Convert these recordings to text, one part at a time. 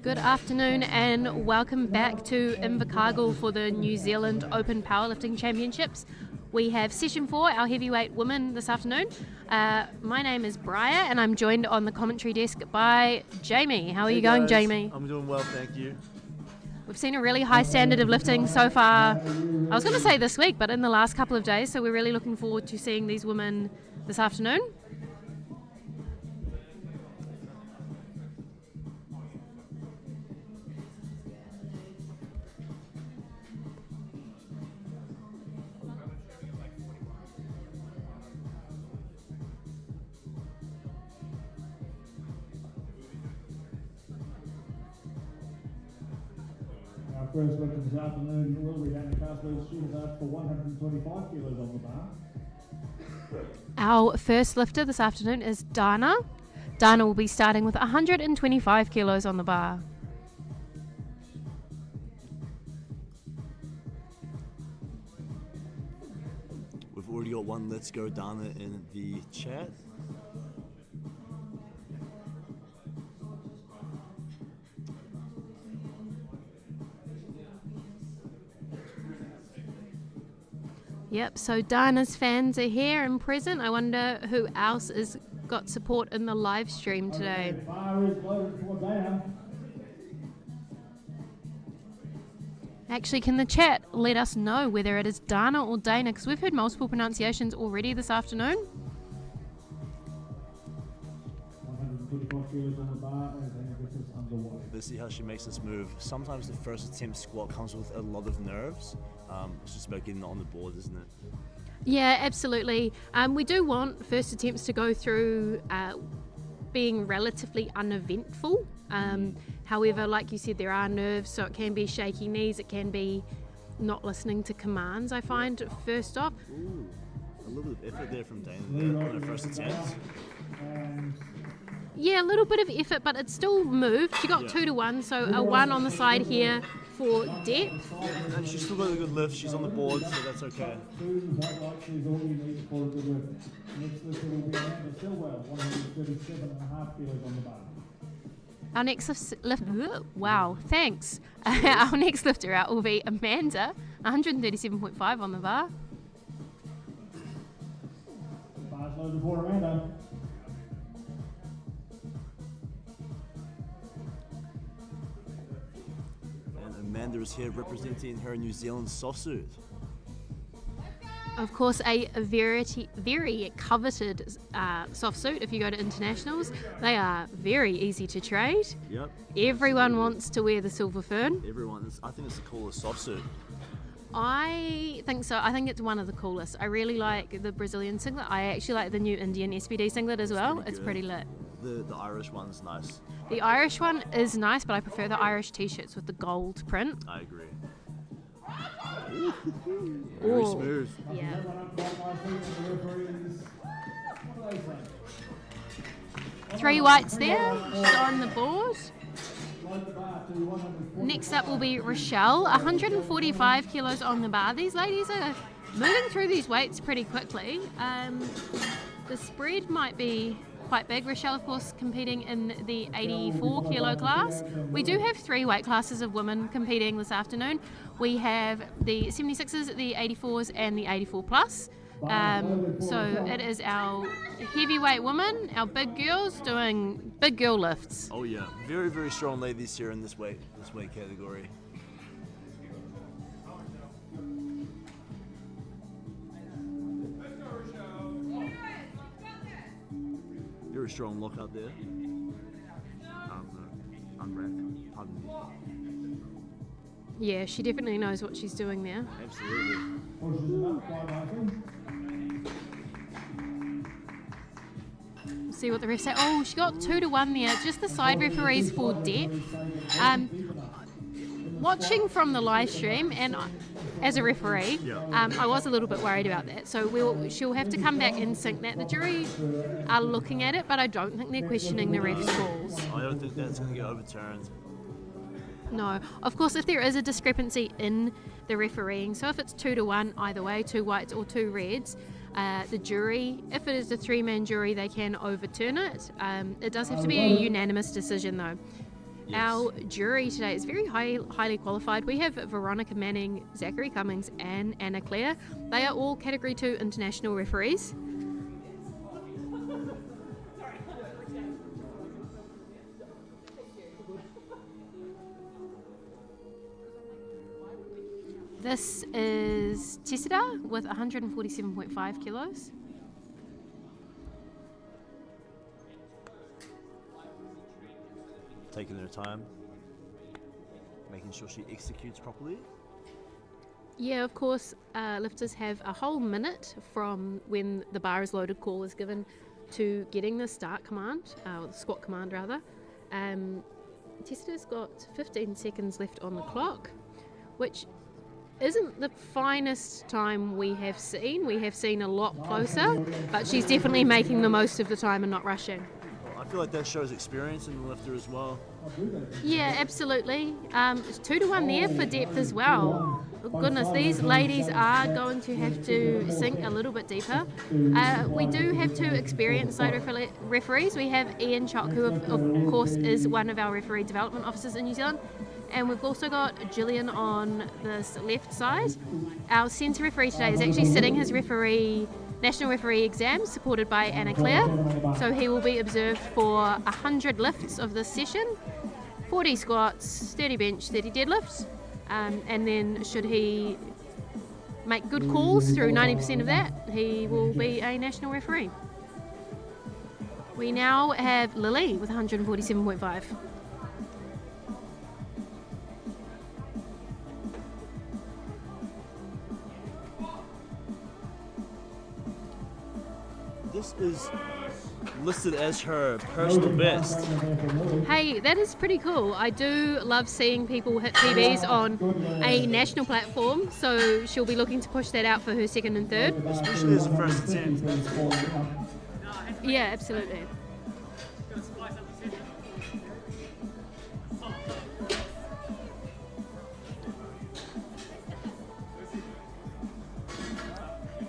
Good afternoon and welcome back to Invercargill for the New Zealand Open Powerlifting Championships. We have session 4, our heavyweight women this afternoon. My name is Briar and I'm joined on the commentary desk by Jamie. How are you going, Jamie? I'm doing well, thank you. We've seen a really high standard of lifting so far, I was going to say this week, but in the last couple of days, so we're really looking forward to seeing these women this afternoon. Our first lifter this afternoon will be Dana Castle's. She was asked for 125 kilos on the bar. Our first lifter this afternoon is Dana. Dana will be starting with 125 kilos on the bar. We've already got one Let's Go Dana in the chat. Yep, so Dana's fans are here and present. I wonder who else has got support in the live stream today. Okay, bar is loaded for Dana. Actually, can the chat let us know whether it is Dana or Dana? Because we've heard multiple pronunciations already this afternoon. 125 kilos on the bar and Dana gets us underway. Let's see how she makes this move. Sometimes the first attempt squat comes with a lot of nerves. It's just about getting it on the board, isn't it? Yeah, absolutely. We do want first attempts to go through being relatively uneventful. However, like you said, there are nerves, so it can be shaky knees, it can be not listening to commands, I find, first off. Ooh, a little bit of effort there from Dana there on her first attempt. Yeah, a little bit of effort, but it still moved. She got 2 to 1, so a 1 on the side here for depth. And she's still got a good lift, she's on the board, so that's okay. Next lifter will be Amanda Silwell, 137.5 kilos on the bar. Our next wow, thanks. Our next lifter out will be Amanda, 137.5 on the bar. Bar's loaded for Amanda. Amanda is here representing her New Zealand soft suit. Of course, a very coveted soft suit if you go to internationals. They are very easy to trade. Yep. Everyone wants to wear the silver fern. Everyone, I think it's the coolest soft suit. I think so. I think it's one of the coolest. I really like the Brazilian singlet. I actually like the new Indian SPD singlet as well. It's pretty lit. The Irish one's nice. The Irish one is nice, but I prefer the Irish t-shirts with the gold print. I agree. Very smooth. Yeah. Three whites there. She's on the board. Next up will be Rochelle, 145 kilos on the bar. These ladies are moving through these weights pretty quickly. The spread might be quite big. Rochelle, of course, competing in the 84 kilo class. We do have 3 weight classes of women competing this afternoon. We have the 76s, the 84s, and the 84 plus. So it is our heavyweight women, our big girls doing big girl lifts. Oh yeah, very, very strong ladies here in this weight category. Very strong lock out there. Unwrap, pardon me. Yeah, she definitely knows what she's doing there. Absolutely. See what the refs say. Oh, she got 2 to 1 there. Just the side referees for depth. Watching from the live stream, and as a referee, I was a little bit worried about that. So she'll have to come back and sync that. The jury are looking at it, but I don't think they're questioning the ref's calls. I don't think that's going to get overturned. No. Of course, if there is a discrepancy in the refereeing, so if it's 2 to 1 either way, 2 whites or 2 reds, the jury, if it is a 3-man jury, they can overturn it. It does have to be a unanimous decision though. Yes. Our jury today is very highly qualified. We have Veronica Manning, Zachary Cummings, and Anna Clare. They are all Category 2 international referees. This is Tessida with 147.5 kilos. Taking her time, making sure she executes properly. Yeah, of course, lifters have a whole minute from when the bar is loaded call is given to getting the start command, or the squat command rather. Tessida's got 15 seconds left on the clock, which isn't the finest time we have seen. We have seen a lot closer, but she's definitely making the most of the time and not rushing. I feel like that shows experience in the lifter as well. Yeah, absolutely. It's 2 to 1 there for depth as well. Oh, goodness, these ladies are going to have to sink a little bit deeper. We do have 2 experienced side referees. We have Ian Chock, who of course is one of our referee development officers in New Zealand. And we've also got Gillian on this left side. Our centre referee today is actually sitting his national referee exam, supported by Anna Clare. So he will be observed for 100 lifts of this session, 40 squats, 30 bench, 30 deadlifts. And then should he make good calls through 90% of that, he will be a national referee. We now have Lily with 147.5. This is listed as her personal best. Hey, that is pretty cool. I do love seeing people hit PBs on a national platform, so she'll be looking to push that out for her second and third. Especially as a first attempt. Yeah, absolutely.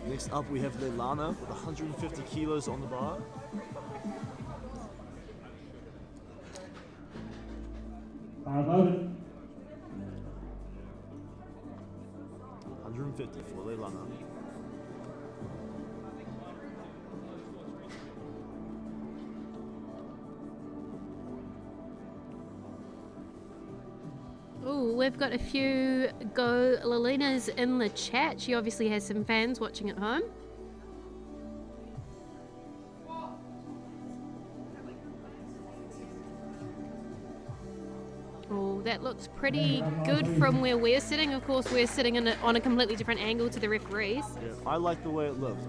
Next up we have Leilana with 150 kilos on the bar. Loaded. 150 for Leilana. Oh, we've got a few Go Lilinas in the chat. She obviously has some fans watching at home. Oh, that looks pretty good from where we're sitting. Of course, we're sitting on a completely different angle to the referees. Yeah, I like the way it looks.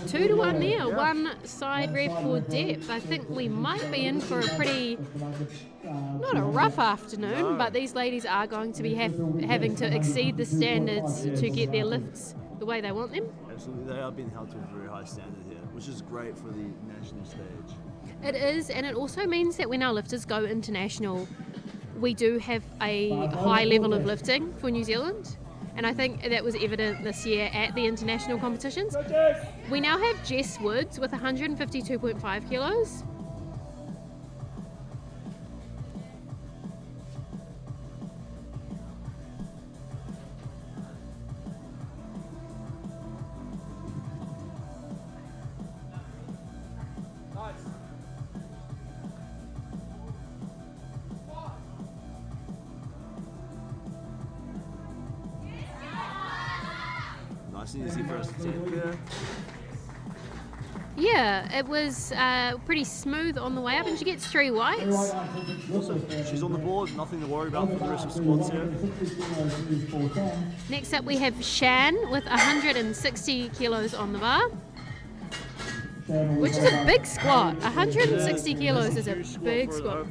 2 to 1 there, one side ref for depth. I think we might be in for a pretty, not a rough afternoon, but these ladies are going to be having to exceed the standards to get their lifts the way they want them. Absolutely, they are being held to a very high standard here, which is great for the national stage. It is, and it also means that when our lifters go international, we do have a high level of lifting for New Zealand. And I think that was evident this year at the international competitions. We now have Jess Woods with 152.5 kilos. Nice and easy first attempt there. Yeah, it was pretty smooth on the way up, and she gets 3 whites. Also, she's on the board, nothing to worry about for the rest of squats here. Next up we have Shan with 160 kilos on the bar, which is a big squat. 160 kilos is a big squat.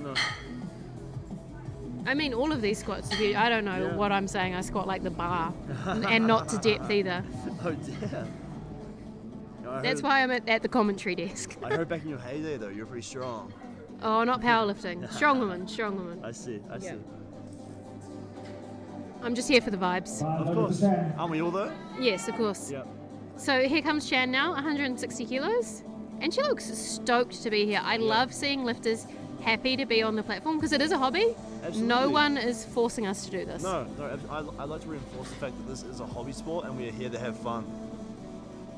I mean, all of these squats are huge. I don't know what I'm saying. I squat like the bar, and not to depth either. Oh dear. That's why I'm at the commentary desk. I heard back in your heyday though, you're pretty strong. Oh, not powerlifting. Strong woman, strong woman. I see. I'm just here for the vibes. Of course. Aren't we all though? Yes, of course. Yeah. So here comes Shan now, 160 kilos. And she looks stoked to be here. I love seeing lifters happy to be on the platform because it is a hobby. Absolutely. No one is forcing us to do this. No, I'd like to reinforce the fact that this is a hobby sport and we are here to have fun.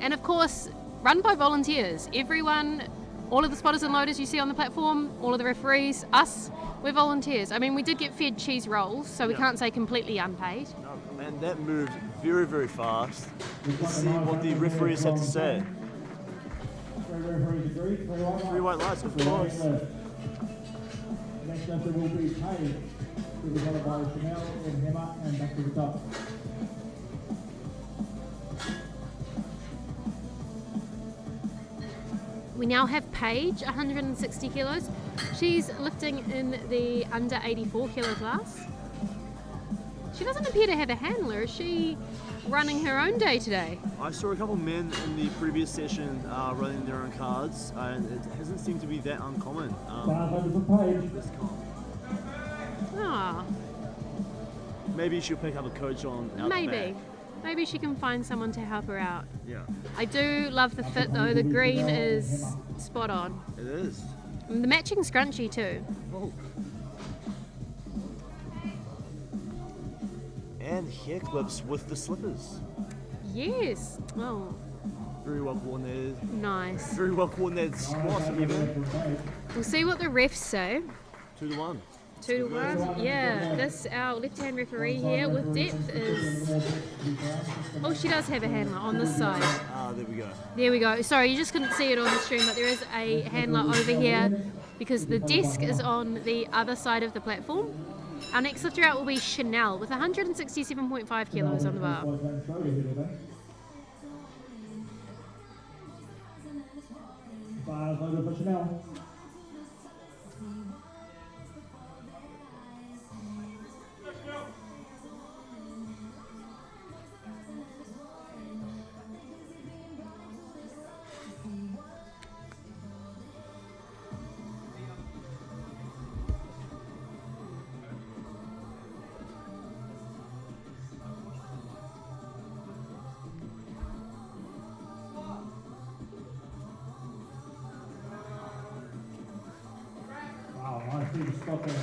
And of course, run by volunteers. Everyone, all of the spotters and loaders you see on the platform, all of the referees, us, we're volunteers. I mean, we did get fed cheese rolls, so we can't say completely unpaid. No, and that moved very, very fast. Let's see what the referees have to say. Three referees agree. Three white lights, of course. Next up there will be Page, to be followed by Chanel and Hema, and back to the top. We now have Paige, 160 kilos. She's lifting in the under 84 kilo class. She doesn't appear to have a handler. Is she running her own day today? I saw a couple of men in the previous session running their own cards, and it hasn't seemed to be that uncommon. 500 for Page. This comp. Ah, Maybe she'll pick up a coach on out the maybe. back. Maybe she can find someone to help her out. Yeah, I do love the fit though. The green is spot on. it is. And the matching scrunchie too. Oh. And hair clips with the slippers. Yes. Oh, Very well coordinated. nice. Very well coordinated squat even. We'll see what the refs say. 2-1. 2-1. Yeah, this our left-hand referee here with depth is. Oh, she does have a handler on this side. There we go. There we go. Sorry, you just couldn't see it on the stream, but there is a handler over here because the desk is on the other side of the platform. Our next lifter out will be Chanel with 167.5 kilos on the bar. 500 for Chanel. Wow, I see the spot there.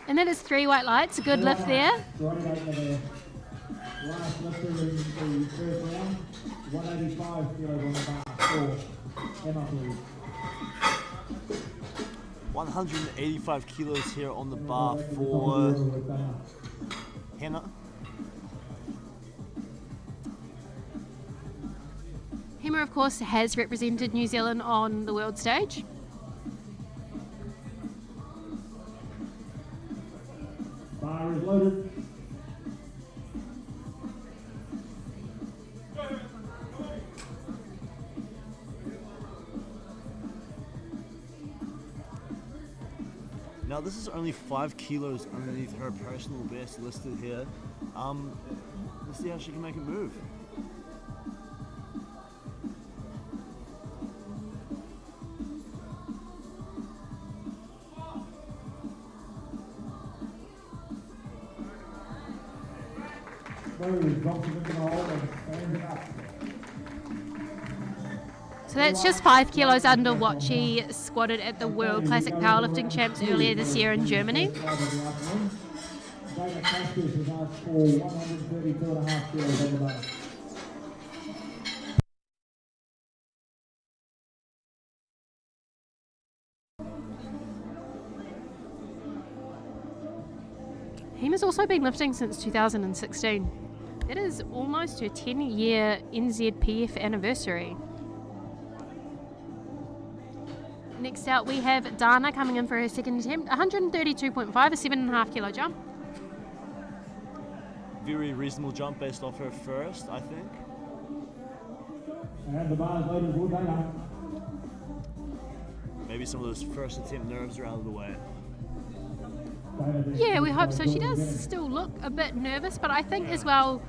And that is 3 white lights. A good lift there. Great over there. Last lifter in the first round, 185 kilos on the bar for Emma, please. 185 kilos here on the bar for Hannah. Hema, of course, has represented New Zealand on the world stage. Bar is loaded. Now this is only 5 kilos underneath her personal best listed here. Let's see how she can make it move. Slowly drops it into the hole and stands it up. So that's just 5 kilos under what she squatted at the World Classic Powerlifting Champs earlier this year in Germany. Dana Castus has asked for 132.5 kilos on the bar. Hema's also been lifting since 2016. It is almost her 10-year NZPF anniversary. Next out we have Dana coming in for her second attempt. 132.5, a 7.5 kilo jump. Very reasonable jump based off her first, I think. And the bar is loaded for Dana. Maybe some of those first attempt nerves are out of the way. Yeah, we hope so. She does still look a bit nervous, but I think as well,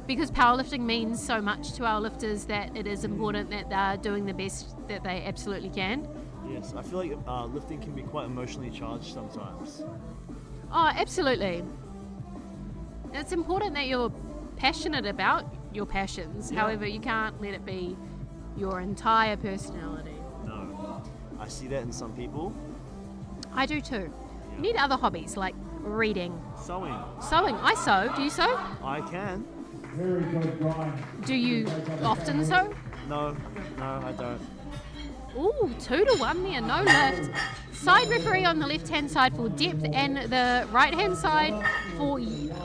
because powerlifting means so much to our lifters, that it is important that they're doing the best that they absolutely can. Yes, I feel like lifting can be quite emotionally charged sometimes. Oh, absolutely. It's important that you're passionate about your passions. Yeah. However, you can't let it be your entire personality. No. I see that in some people. I do too. You need other hobbies like reading. Sewing. Sewing. I sew. Do you sew? I can. Very good grind. Do you often sew? No, I don't. Ooh, 2-1 there, no lift. Side referee on the left-hand side for depth and the right-hand side for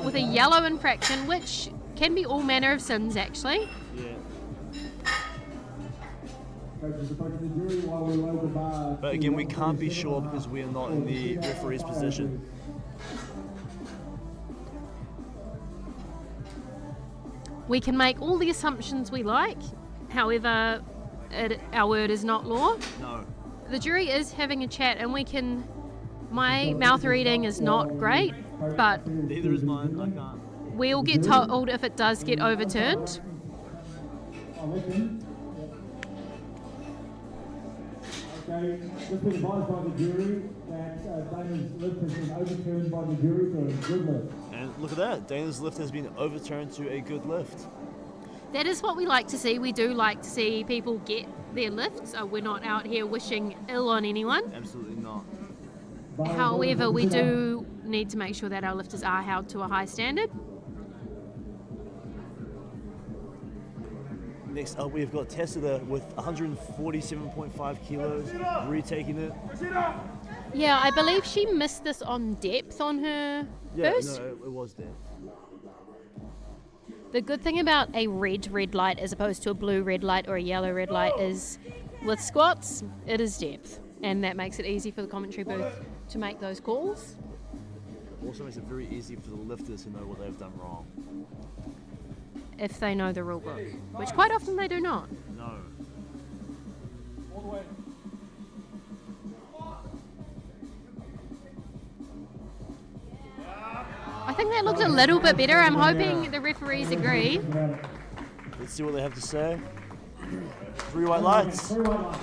with a yellow infraction, which can be all manner of sins actually. Yeah. Coaches approaching the jury while we load the bar. But again, we can't be sure because we are not in the referee's position. We can make all the assumptions we like, however, our word is not law. No. The jury is having a chat and my mouth reading is not great, but Neither is mine. I can't. we'll get told if it does get overturned. Okay, just been advised by the jury that Dana's lift has been overturned by the jury to a good lift. And look at that. Dana's lift has been overturned to a good lift. That is what we like to see. We do like to see people get their lifts. So we're not out here wishing ill on anyone. Absolutely not. However, we do need to make sure that our lifters are held to a high standard. Next up, we've got Tessida with 147.5 kilos, retaking it. Yeah, I believe she missed this on depth on her first. No, it was there. The good thing about a red light as opposed to a blue red light or a yellow red light is with squats, it is depth. And that makes it easy for the commentary booth to make those calls. It also makes it very easy for the lifters to know what they've done wrong. If they know the rule book, which quite often they do not. No. I think that looked a little bit better. I'm hoping the referees agree. Let's see what they have to say. 3 white lights. 3 white lights.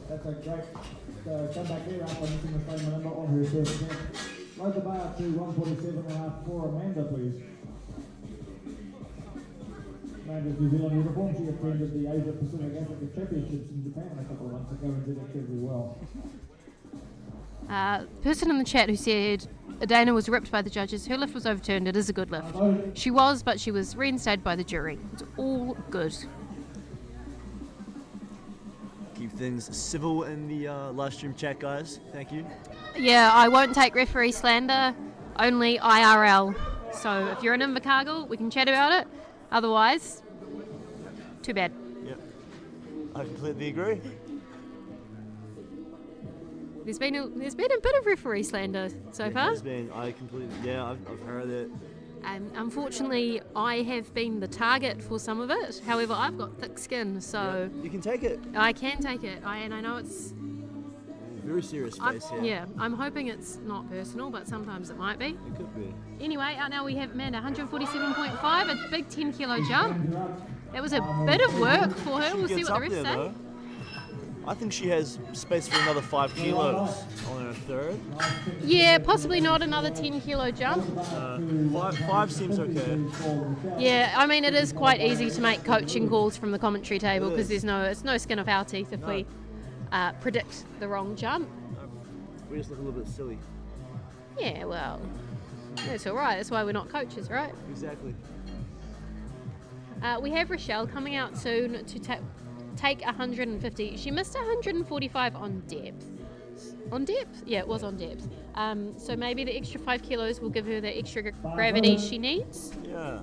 That's a great comeback there after missing the same number on her first attempt. Load the bar to 147.5 for Amanda, please. Amanda's New Zealand uniform. She attended the Asia Pacific Africa Championships in Japan a couple of months ago and did incredibly well. Person in the chat who said Dana was ripped by the judges, her lift was overturned, it is a good lift. She was, but she was reinstated by the jury. It's all good. Keep things civil in the live stream chat, guys. Thank you. Yeah, I won't take referee slander, only IRL. So if you're in Invercargill, we can chat about it. Otherwise, too bad. Yep. I completely agree. There's been a bit of referee slander so far. Has been. I completely. Yeah, I've heard it. Unfortunately, I have been the target for some of it. However, I've got thick skin, so You can take it. I can take it. And I know it's Very serious face here. yeah. I'm hoping it's not personal, but sometimes it might be. It could be. Anyway, out now we have Amanda, 147.5, a big 10-kilo jump. That was a bit of work for her. We'll see what the refs say. Though. I think she has space for another 5 kilos on her third. Yeah, possibly not another 10-kilo jump. 5 seems okay. Yeah, I mean, it is quite easy to make coaching calls from the commentary table because it's no skin off our teeth if we predict the wrong jump. We just look a little bit silly. Yeah, well, that's all right. That's why we're not coaches, right? Exactly. We have Rochelle coming out soon to take 150. She missed 145 on depth. On depth? Yeah, it was on depth. So maybe the extra 5 kilos will give her the extra gravity she needs. Yeah.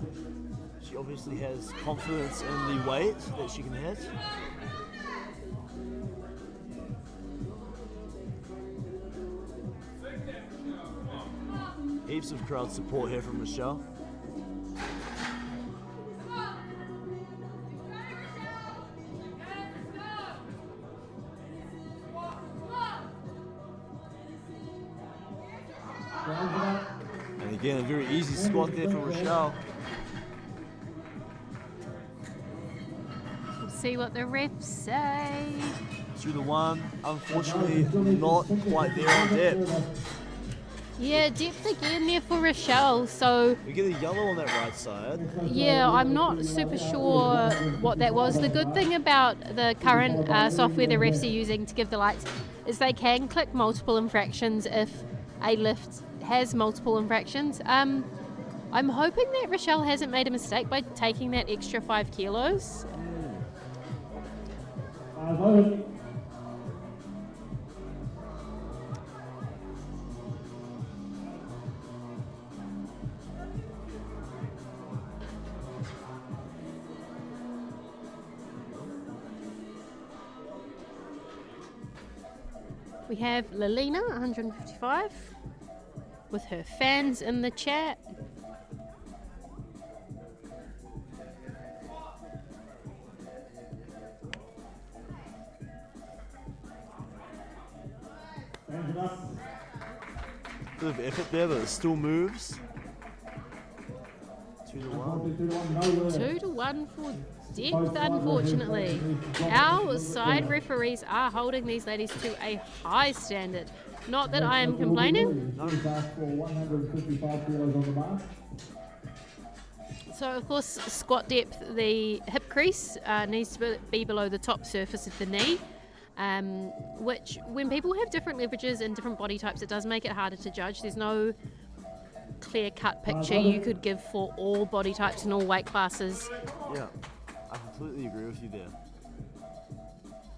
She obviously has confidence in the weight that she can hit. Heaps of crowd support here from Rochelle. And again, a very easy squat there for Rochelle. We'll see what the refs say. Through the one, unfortunately not quite there on depth. Yeah, depth again there for Rochelle. So We get a yellow on that right side. yeah, I'm not super sure what that was. The good thing about the current software the refs are using to give the lights is they can click multiple infractions if a lift has multiple infractions. I'm hoping that Rochelle hasn't made a mistake by taking that extra 5 kilos. We have Lilina, 155, with her fans in the chat. Bit of effort there, but it still moves. 2 to 1. 2 to 1 for depth, unfortunately. Our side referees are holding these ladies to a high standard. Not that I am complaining. So, of course, squat depth, the hip crease needs to be below the top surface of the knee. Which, when people have different leverages and different body types, it does make it harder to judge. There's no clear-cut picture you could give for all body types and all weight classes. Yeah, I completely agree with you there.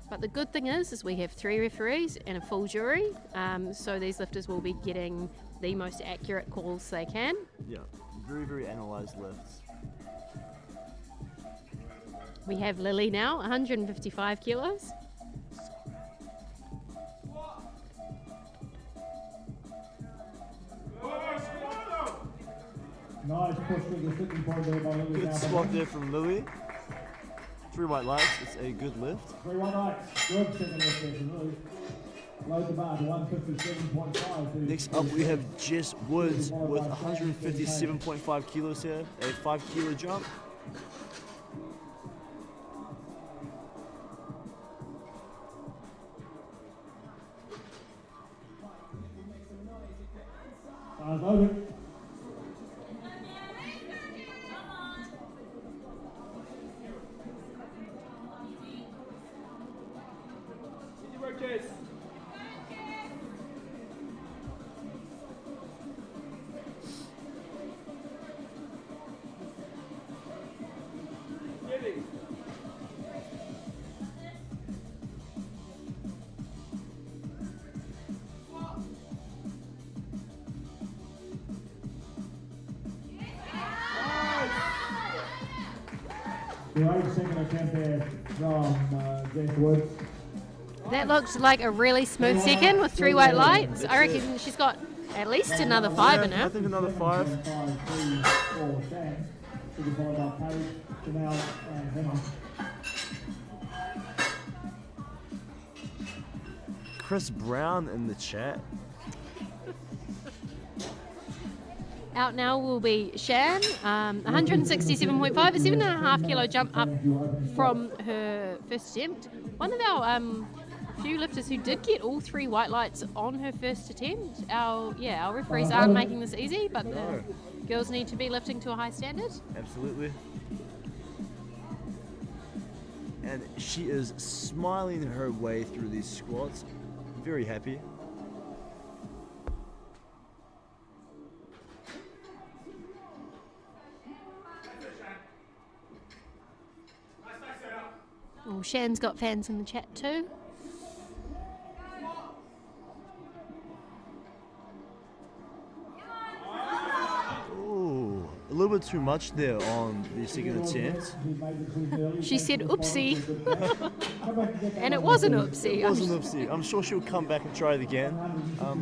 But the good thing is we have 3 referees and a full jury, so these lifters will be getting the most accurate calls they can. Yeah, very, very analysed lifts. We have Lily now, 155 kilos. Nice push to the sticking point there by Lily. Good squat there from Lily. 3 white lights, it's a good lift. 3 white lights, good second lift there from Lily. Load the bar to 157.5. Next up we have Jess Woods with 157.5 kilos here, a 5 kilo jump. Loaded. Great second attempt there from Jess Woods. That looked like a really smooth second with 3 white lights. I reckon she's got at least another 5 in I her. think another 5. 5, 3, 4, Sam. To be followed by Paige, Janelle, and Hannah. Chris Brown in the chat. Out now will be Shan, 167.5, a 7.5 kilo jump up from her first attempt. One of our few lifters who did get all 3 white lights on her first attempt. Our referees aren't making this easy, but the girls need to be lifting to a high standard. Absolutely. And she is smiling her way through these squats. Very happy. Oh, Shan's got fans in the chat too. Ooh, a little bit too much there on the second attempt. She said oopsie. And it was an oopsie. It was an oopsie. I'm sure she'll come back and try it again.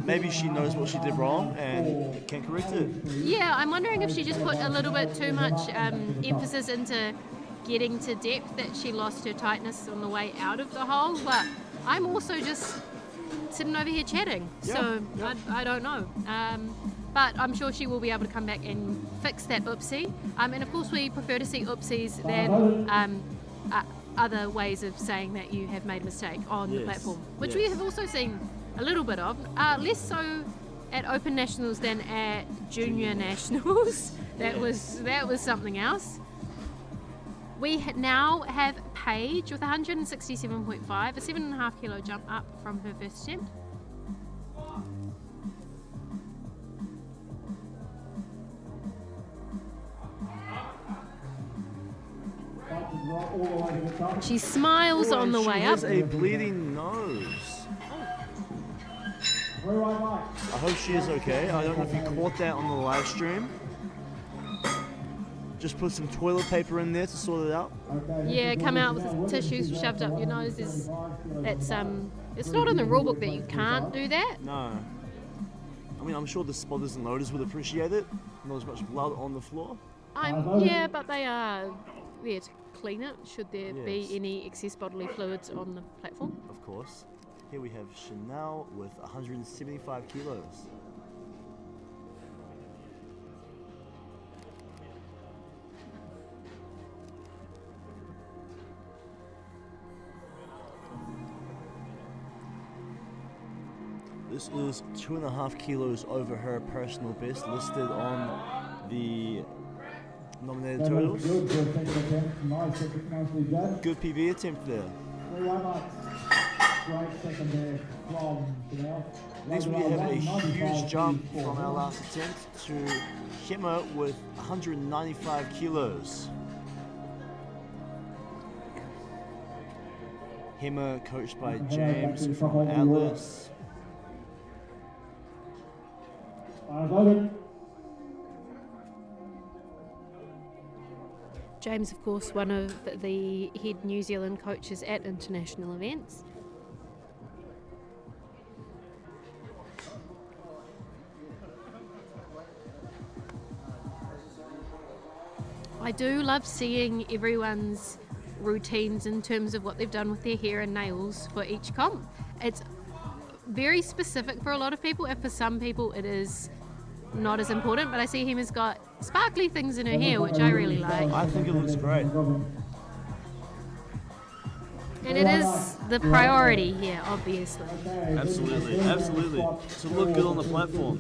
Maybe she knows what she did wrong and can correct it. Yeah, I'm wondering if she just put a little bit too much emphasis into getting to depth that she lost her tightness on the way out of the hole. But I'm also just sitting over here chatting, so I don't know. But I'm sure she will be able to come back and fix that oopsie. And of course we prefer to see oopsies than other ways of saying that you have made a mistake on the platform, which we have also seen a little bit of. Less so at Open Nationals than at Junior Nationals. That was something else. We now have Paige with 167.5, a 7.5 kilo jump up from her first attempt. She smiles on the way up. She has a bleeding nose. I hope she is okay. I don't know if you caught that on the live stream. Just put some toilet paper in there to sort it out. Yeah, come out with tissues shoved up your nose. It's not in the rule book that you can't do that. No. I mean, I'm sure the spotters and loaders would appreciate it. Not as much blood on the floor. Yeah, but they are there to clean it should there be any excess bodily fluids on the platform. Of course. Here we have Chanel with 175 kilos. This is 2.5 kilos over her personal best listed on the nominated totals. Good PB attempt there. Next we have a huge jump from our last attempt to Hema with 195 kilos. Hema coached by James from Atlas. James, of course, one of the head New Zealand coaches at international events. I do love seeing everyone's routines in terms of what they've done with their hair and nails for each comp. It's very specific for a lot of people, and for some people it is not as important, but I see Hema's got sparkly things in her hair, which I really like. I think it looks great. And it is the priority here, obviously. Absolutely, absolutely. To look good on the platform.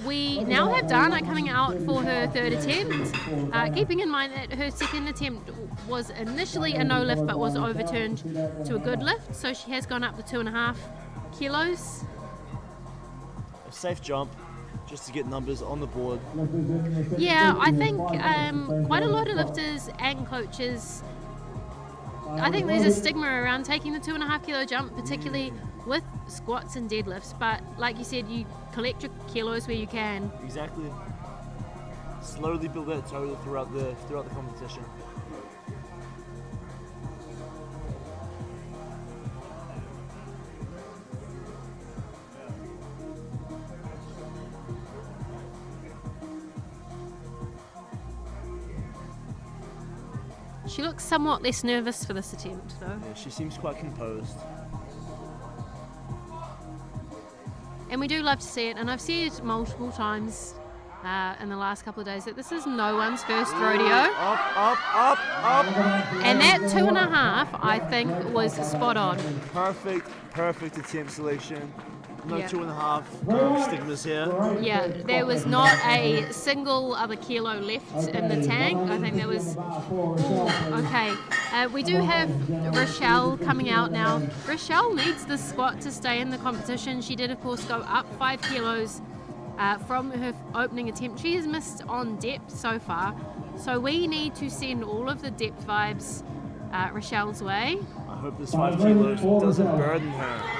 We now have Dana coming out for her third attempt, keeping in mind that her second attempt was initially a no lift but was overturned to a good lift, so she has gone up to 2.5 kilos. A safe jump, just to get numbers on the board. Yeah, I think quite a lot of lifters and coaches, I think there's a stigma around taking the 2.5 kilo jump, particularly with squats and deadlifts, but like you said, you collect your kilos where you can. Exactly. Slowly build that total throughout the competition. She looks somewhat less nervous for this attempt, though. Yeah, she seems quite composed. And we do love to see it, and I've said multiple times in the last couple of days that this is no one's first rodeo. Up. And that 2.5, I think, was spot on. Perfect attempt selection. No Yeah. 2.5 stigmas here. Yeah, there was not a single other kilo left in the tank. I think there was... Okay, we do have Rochelle coming out now. Rochelle needs the squat to stay in the competition. She did, of course, go up 5 kilos from her opening attempt. She has missed on depth so far, so we need to send all of the depth vibes Rochelle's way. I hope this 5 kilos doesn't burden her.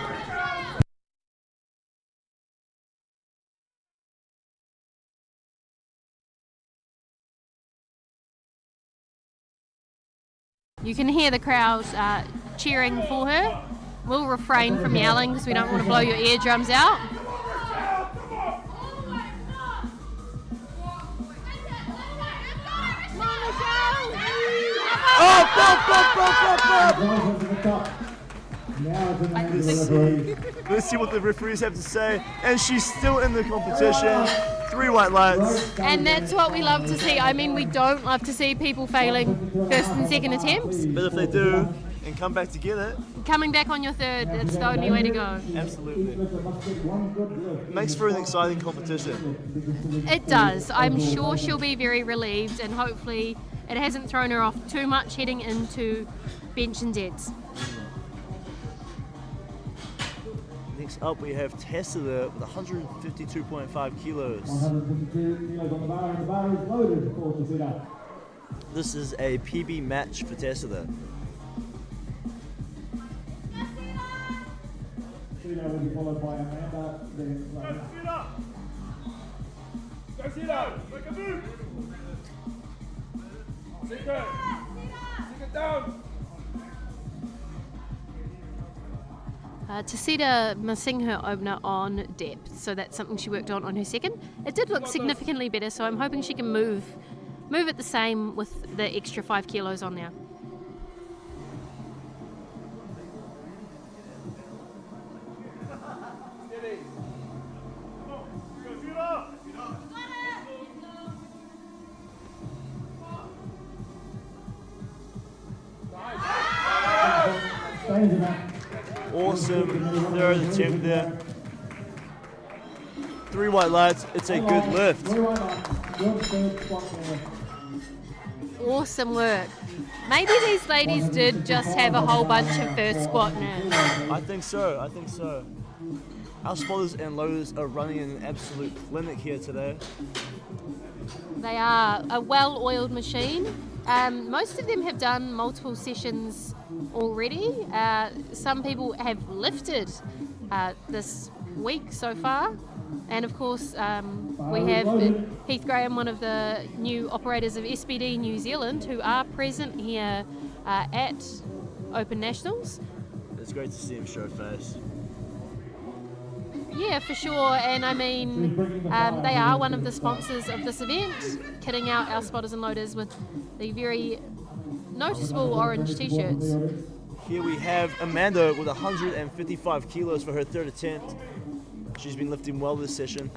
You can hear the crowd cheering for her. We'll refrain from yelling because we don't want to blow your eardrums out. Up. Let's see what the referees have to say. And she's still in the competition. 3 white lights. And that's what we love to see. I mean, we don't love to see people failing first and second attempts. But if they do, and come back to get it. Coming back on your third, that's the only way to go. Absolutely. It makes for an exciting competition. It does. I'm sure she'll be very relieved, and hopefully it hasn't thrown her off too much heading into bench and deads. Next up we have Tessa there with 152.5 kilos. 152 kilos on the bar, and the bar is loaded for Tessa. This is a PB match for Tessa there. Tessa will be followed by Amanda, then Lana. Go Cito! Make a move! Cito! Take it down! Tessita missing her opener on depth, so that's something she worked on her second. It did look significantly better, so I'm hoping she can move it the same with the extra 5 kilos on there. Awesome third attempt there. 3 white lights, it's a good lift. Awesome work. Maybe these ladies did just have a whole bunch of first squat nerves. I think so. Our spotters and loaders are running an absolute clinic here today. They are a well-oiled machine. Most of them have done multiple sessions already. Some people have lifted this week so far. And of course, we have Heath Graham, one of the new operators of SBD New Zealand, who are present here at Open Nationals. It's great to see him show face. Yeah, for sure. And I mean, they are one of the sponsors of this event, kitting out our spotters and loaders with the very noticeable orange t-shirts. Here we have Amanda with 155 kilos for her third attempt. She's been lifting well this session.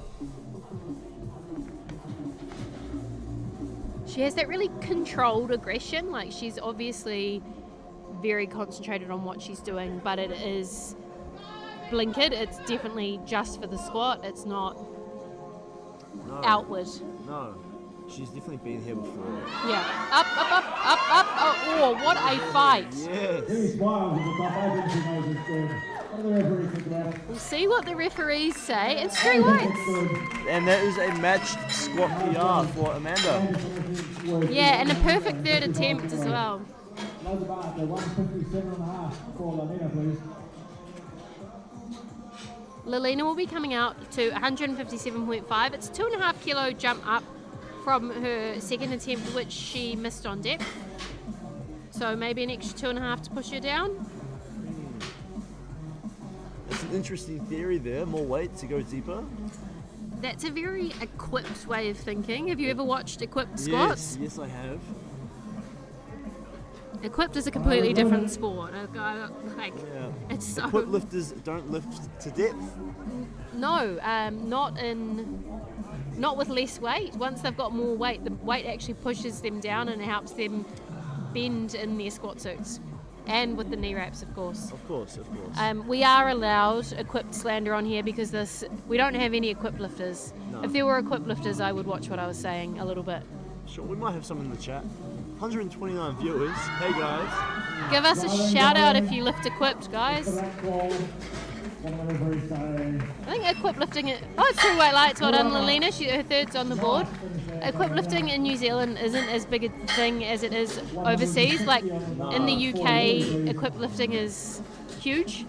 She has that really controlled aggression. Like, she's obviously very concentrated on what she's doing, but it is blinkered. It's definitely just for the squat. It's not outward. No, she's definitely been here before. Yeah. Up. Oh, what a fight. Yes. We'll see what the referees say. It's 3 whites. And that is a matched squat PR for Amanda. Yeah, and a perfect third attempt as well. Lilina will be coming out to 157.5. It's a 2.5 kilo jump up from her second attempt, which she missed on depth. So maybe an extra 2.5 to push her down. It's an interesting theory there, more weight to go deeper. That's a very equipped way of thinking. Have you ever watched equipped squats? Yes, I have. Equipped is a completely different sport. It's so... Equipped lifters don't lift to depth. No, not with less weight. Once they've got more weight, the weight actually pushes them down and helps them bend in their squat suits. And with the knee wraps, of course. Of course. We are allowed equipped slander on here because we don't have any equipped lifters. No. If there were equipped lifters, I would watch what I was saying a little bit. Sure, we might have some in the chat. 129 viewers. Hey guys. Give us a shout out if you lift equipped, guys. I think equipped lifting it's 2 white lights. Well done, Lilina. Her third's on the board. Equipped lifting in New Zealand isn't as big a thing as it is overseas. Like in the UK, equipped lifting is huge.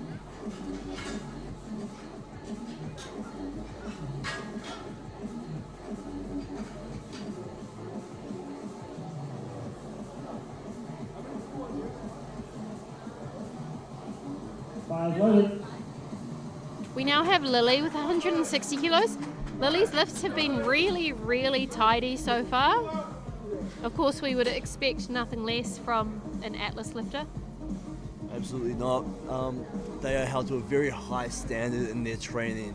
We now have Lily with 160 kilos. Lily's lifts have been really, really tidy so far. Of course, we would expect nothing less from an Atlas lifter. Absolutely not. They are held to a very high standard in their training.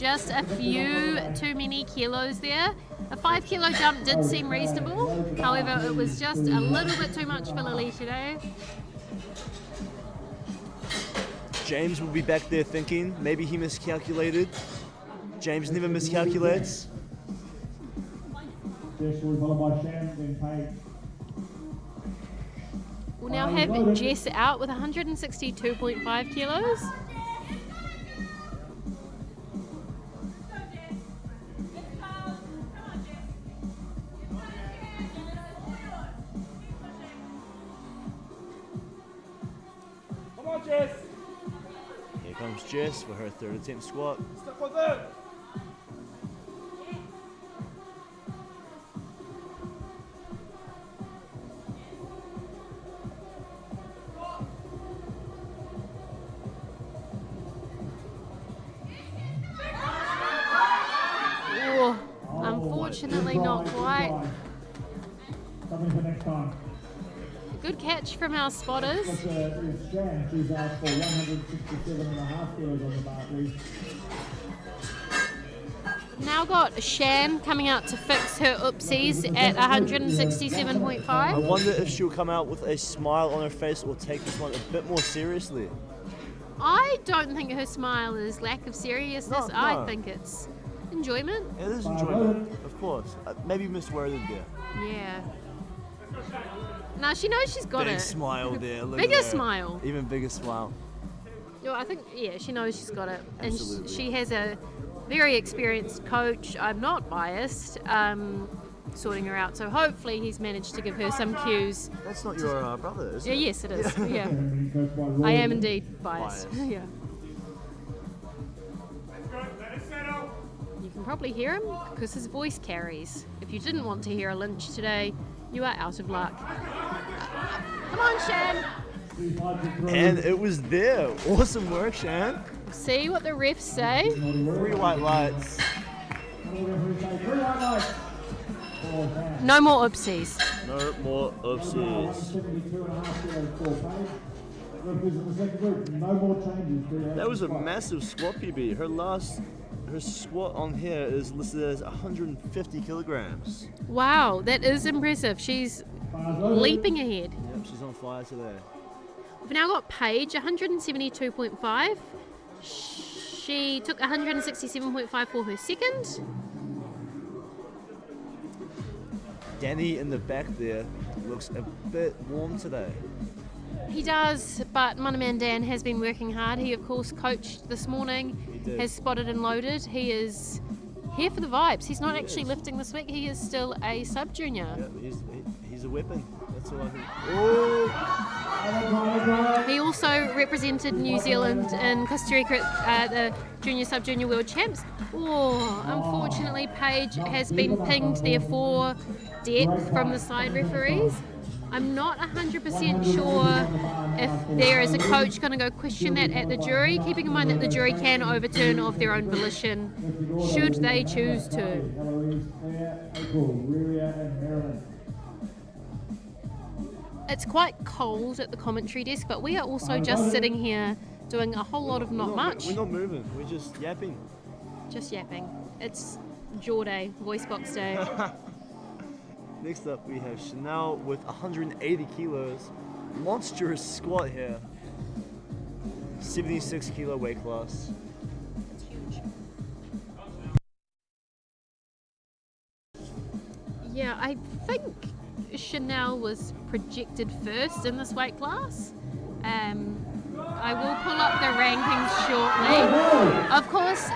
just a few too many kilos there. A 5 kilo jump did seem reasonable, however it was just a little bit too much for Lily today. James will be back there thinking maybe he miscalculated. James never miscalculates. Jess will be followed by Shan, then Paige. We'll now have Jess out with 162.5 kilos. Come on, Jess. Here comes Jess for her third attempt squat. Step on there. Oh, unfortunately not quite. Something for next time. Good catch from our spotters. It's Shan. She's asked for 167.5 kilos on the bar, please. Now got Shan coming out to fix her oopsies at 167.5. I wonder if she'll come out with a smile on her face or take this one a bit more seriously. I don't think her smile is lack of seriousness. No. I think it's enjoyment. It is enjoyment, of course. Maybe misworded there. Yeah. Now she knows she's got Big it. smile there. Look at Bigger her. smile. Even bigger smile. No, I think, yeah, she knows she's got it. And Absolutely. she has a very experienced coach. I'm not biased, sorting her out. So hopefully he's managed to give her some cues. That's not your brother, is Yeah, it? yes, it is. Yeah. And coached by Roy. I am indeed biased. Biased. Yeah. Let's go. Let it settle. You can probably hear him because his voice carries. If you didn't want to hear a Lynch today, you are out of luck. Come on, Shan. And it was there. Awesome work, Shan. See what the refs say. 3 white lights. No more oopsies. No more oopsies. 172.5 kilos for Paige. Referees in the second group. No more changes. That was a massive squat, PB. Her squat on here is listed as 150 kilograms. Wow, that is impressive. She's leaping ahead. Yep, she's on fire today. We've now got Paige, 172.5. She took 167.5 for her second. Danny in the back there looks a bit warm today. He does, but Manaman Dan has been working hard. He, of course, coached this morning, He did. has spotted and loaded. He is here for the vibes. He's not He actually is. lifting this week. He is still a sub-junior. Yep, he's a weapon. That's all I think. Oh! He also represented New Zealand in Costa Rica at the Junior Sub-Junior World Champs. Oh, unfortunately, Paige has been pinged there for depth from the side referees. I'm not 100% sure if there is a coach going to go question that at the jury, keeping in mind that the jury can overturn of their own volition, should they choose to. Eloise, Claire, April, Ruria, and Marilyn. It's quite cold at the commentary desk, but we are also just sitting here doing a whole lot of not much, We're not moving. We're just yapping. just yapping. It's jaw day, voice box day. Next up, we have Chanel with 180 kilos. Monstrous squat here. 76 kilo weight class. It's huge. Yeah, I think Chanel was projected first in this weight class. I will pull up the rankings shortly. Of course,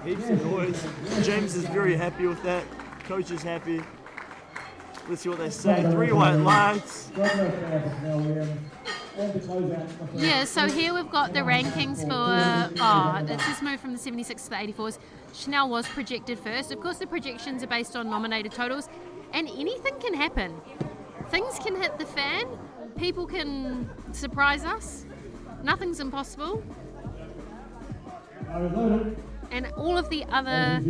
Heaps of noise. James is very happy with that. Coach is happy. Let's see what they say. 3 white lights. yeah, so here we've got the rankings for, it's just moved from the 76 to the 84s. Chanel was projected first. Of course, the projections are based on nominated totals, and anything can happen. Things can hit the fan, people can surprise us, nothing's impossible, and all of the other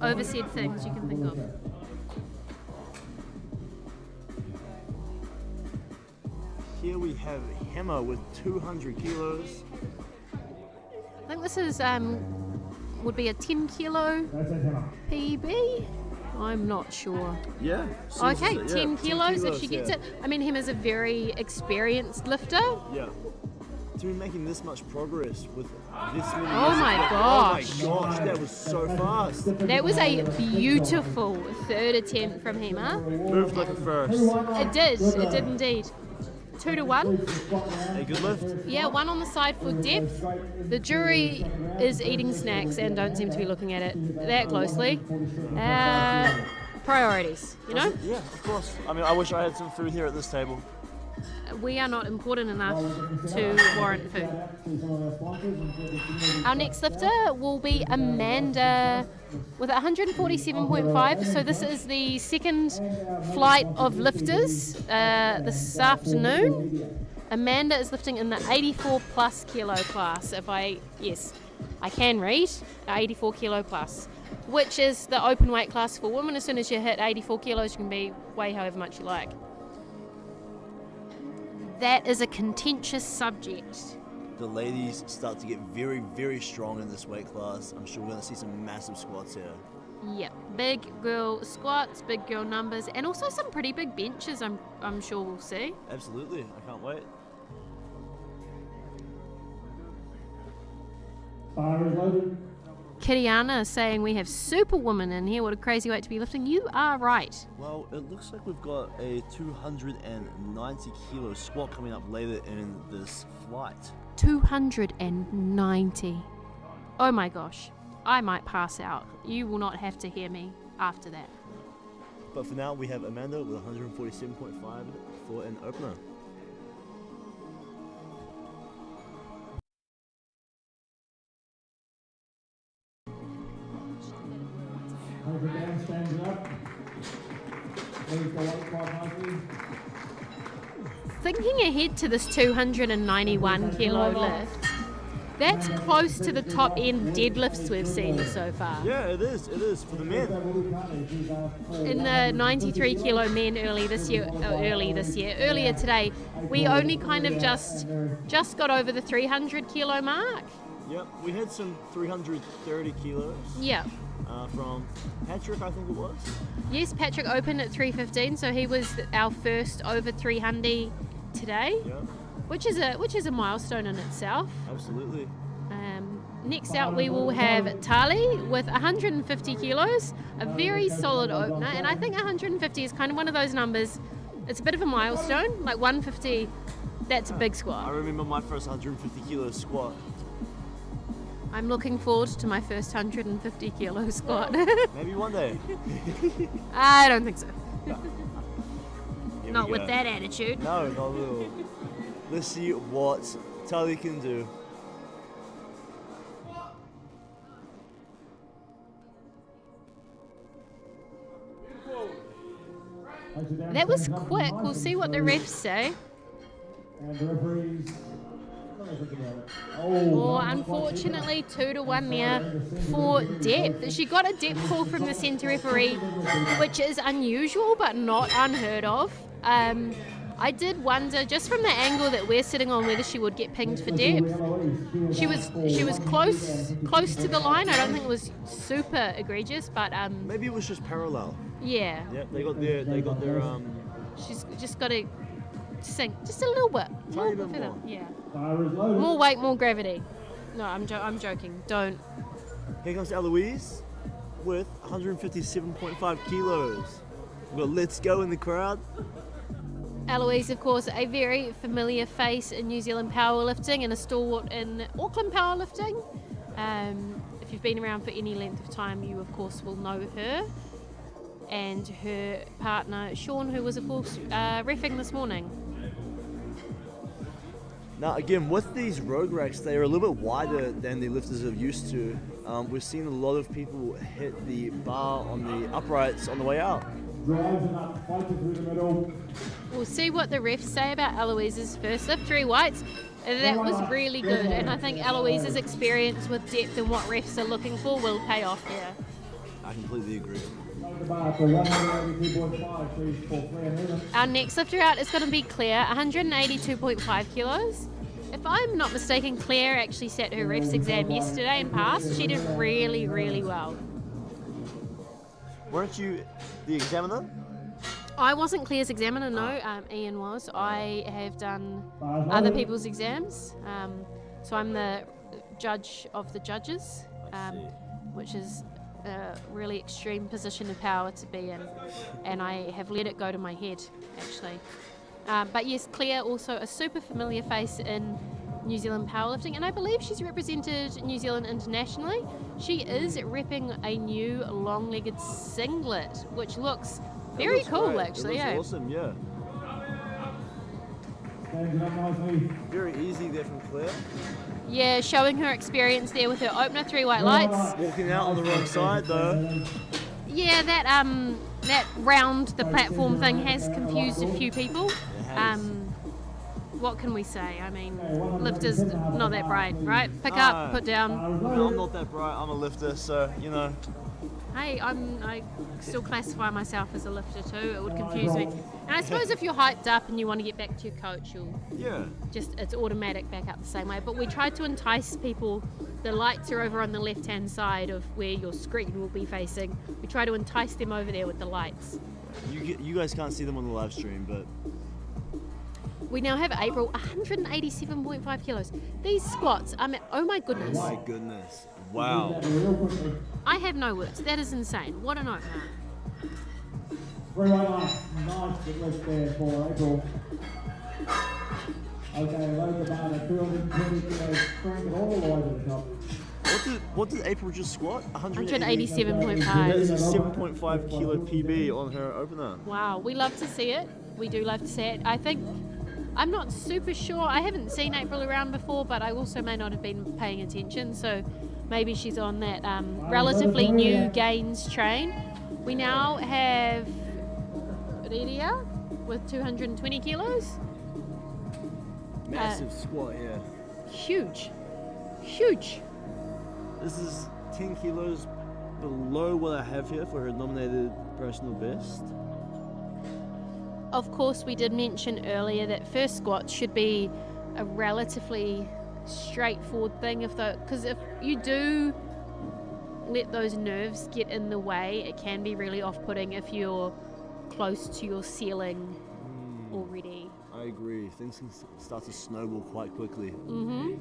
oversaid things you can think of. Here we have Hammer with 200 kilos. I think this is would be a 10 kilo That's it, Hannah. PB. I'm not sure. Yeah. Okay, yeah, 10 kilos if she gets yeah. it. I mean, him is a very experienced lifter. Yeah. To be making this much progress with this many Oh years my of- gosh. Oh my gosh, that was so fast. That was a beautiful third attempt from him, huh? Moved like a first. It did indeed. 2 to 1. A good lift. Yeah, 1 on the side for depth. The jury is eating snacks and don't seem to be looking at it that closely. Priorities, you know? Yeah, of course. I mean, I wish I had some food here at this table. We are not important enough to warrant food. Our next lifter will be Amanda with 147.5. So this is the second flight of lifters this afternoon. Amanda is lifting in the 84 plus kilo class. I can read 84 kilo plus, which is the open weight class for women. As soon as you hit 84 kilos, you can be weigh however much you like. That is a contentious subject. The ladies start to get very, very strong in this weight class. I'm sure we're going to see some massive squats here. Yep, big girl squats, big girl numbers, and also some pretty big benches. I'm sure we'll see. Absolutely, I can't wait. Fire is loaded. Kiriana saying we have superwoman in here. What a crazy weight to be lifting. You are right. Well, it looks like we've got a 290 kilo squat coming up later in this flight. 290. Oh my gosh. I might pass out. You will not have to hear me after that. But for now, we have Amanda with 147.5 for an opener. Over down, stands up. Leaves the weight quite nicely. Thinking ahead to this 291 kilo lift, that's close to the top end deadlifts we've seen so far. Yeah, it is for the men. In the 93 kilo men earlier today, we only kind of just got over the 300 kilo mark. Yep, we had some 330 kilos Yeah. from Patrick, I think it was. Yes, Patrick opened at 315, so he was our first over 300 today, Yeah, which is a milestone in itself. absolutely. Next out we will have Tali with 150 kilos, a very solid opener, and I think 150 is kind of one of those numbers, it's a bit of a milestone, like 150, that's a big I squat. remember my first 150 kilo squat. I'm looking forward to my first 150 kilo squat. Maybe one day. I don't think so. Here we Not with go. that attitude. No, not at all. Let's see what Tali can do. That was quick. We'll see what the refs say. And the referees. Oh, unfortunately, 2 to 1 there for depth. She got a depth call from the centre referee, which is unusual but not unheard of. I did wonder, just from the angle that we're sitting on, whether she would get pinged for depth. She was close to the line. I don't think it was super egregious, but Maybe it was just parallel. yeah, Yep, they got their she's just got to sink just a little bit, Tiny bit further. more. Yeah, Fire is loaded. more weight, more gravity. No, I'm joking. Don't. Here comes Eloise with 157.5 kilos. We've got Let's Go in the crowd. Eloise, of course, a very familiar face in New Zealand powerlifting and a stalwart in Auckland powerlifting. If you've been around for any length of time, you of course will know her and her partner Sean, who was of course reffing this morning. Now again, with these road racks, they are a little bit wider than the lifters are used to. We've seen a lot of people hit the bar on the uprights on the way out. Drives it up, fights it through the middle. We'll see what the refs say about Eloise's first lift, 3 weights. That was really good, and I think Eloise's experience with depth and what refs are looking for will pay off here. I completely agree. Load the bar for 182.5, please, for Claire Newman. Our next lifter out is going to be Claire, 182.5 kilos. If I'm not mistaken, Claire actually sat her ref's exam yesterday and passed. She did really, really well. Weren't you the examiner? I wasn't Claire's examiner, no. Ian was. I have done other people's exams. So I'm the judge of the judges, which is a really extreme position of power to be in. And I have let it go to my head, actually. But yes, Claire, also a super familiar face in New Zealand powerlifting, and I believe she's represented New Zealand internationally. She is repping a new long-legged singlet, which looks very cool, great. actually. It looks awesome, yeah. Very easy there from Claire. Yeah, showing her experience there with her opener, 3 white lights. Walking out on the wrong side though. Yeah, that round the platform thing has confused a few people. What can we say? I mean, lifters not that bright, right? Pick up, put down. I'm not that bright. I'm a lifter, so you know. Hey, I still classify myself as a lifter too. It would confuse me. And I suppose if you're hyped up and you want to get back to your coach, you'll it's automatic back up the same way. But we tried to entice people. The lights are over on the left-hand side of where your screen will be facing. We try to entice them over there with the lights. You guys can't see them on the live stream, but we now have April, 187.5 kilos. These squats, I mean, oh my goodness. oh my goodness, wow. I have no words. That is insane. What an opener. 3 white lights. Nice lift there for April. Okay, load the bar at 220 kilos, crank it all the way to the top. What did April just squat? 187.5. That is a 7.5 kilo PB on her opener. Wow, we love to see it. We do love to see it. I think, I'm not super sure. I haven't seen April around before, but I also may not have been paying attention. So maybe she's on that relatively new gains train. We now have Riria with 220 kilos. Massive squat, yeah. Huge. Huge. This is 10 kilos below what I have here for her nominated personal best. Of course, we did mention earlier that first squat should be a relatively straightforward thing, because if you do let those nerves get in the way, it can be really off-putting if you're close to your ceiling already. I agree. Things can start to snowball quite quickly. Mm-hmm.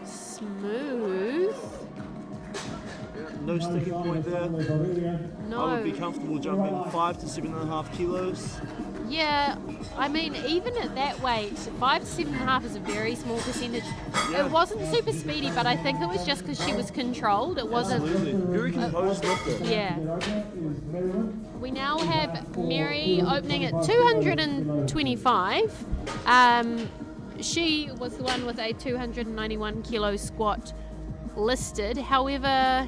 Smooth. No sticking point there. No. I would be comfortable jumping 5 to 7.5 kilos. Yeah, I mean, even at that weight, 5 to 7.5 is a very small percentage. Yeah. It wasn't super speedy, but I think it was just because she was controlled. It wasn't. Absolutely. Very composed lifter. Yeah. We now have Mary opening at 225. She was the one with a 291 kilo squat listed. However,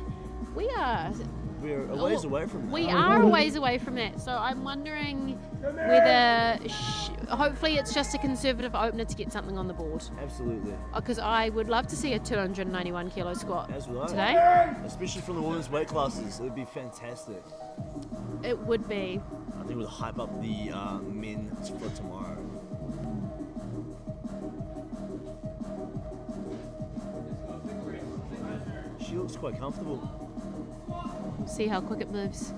We're a ways away from that. we are a ways away from that. So I'm wondering whether, hopefully it's just a conservative opener to get something on the board. Absolutely. Because I would love to see a 291 kilo squat As would I. today. Especially from the women's weight classes. It would be fantastic. It would be. I think it would hype up the men for tomorrow. She looks quite comfortable. See how quick it moves.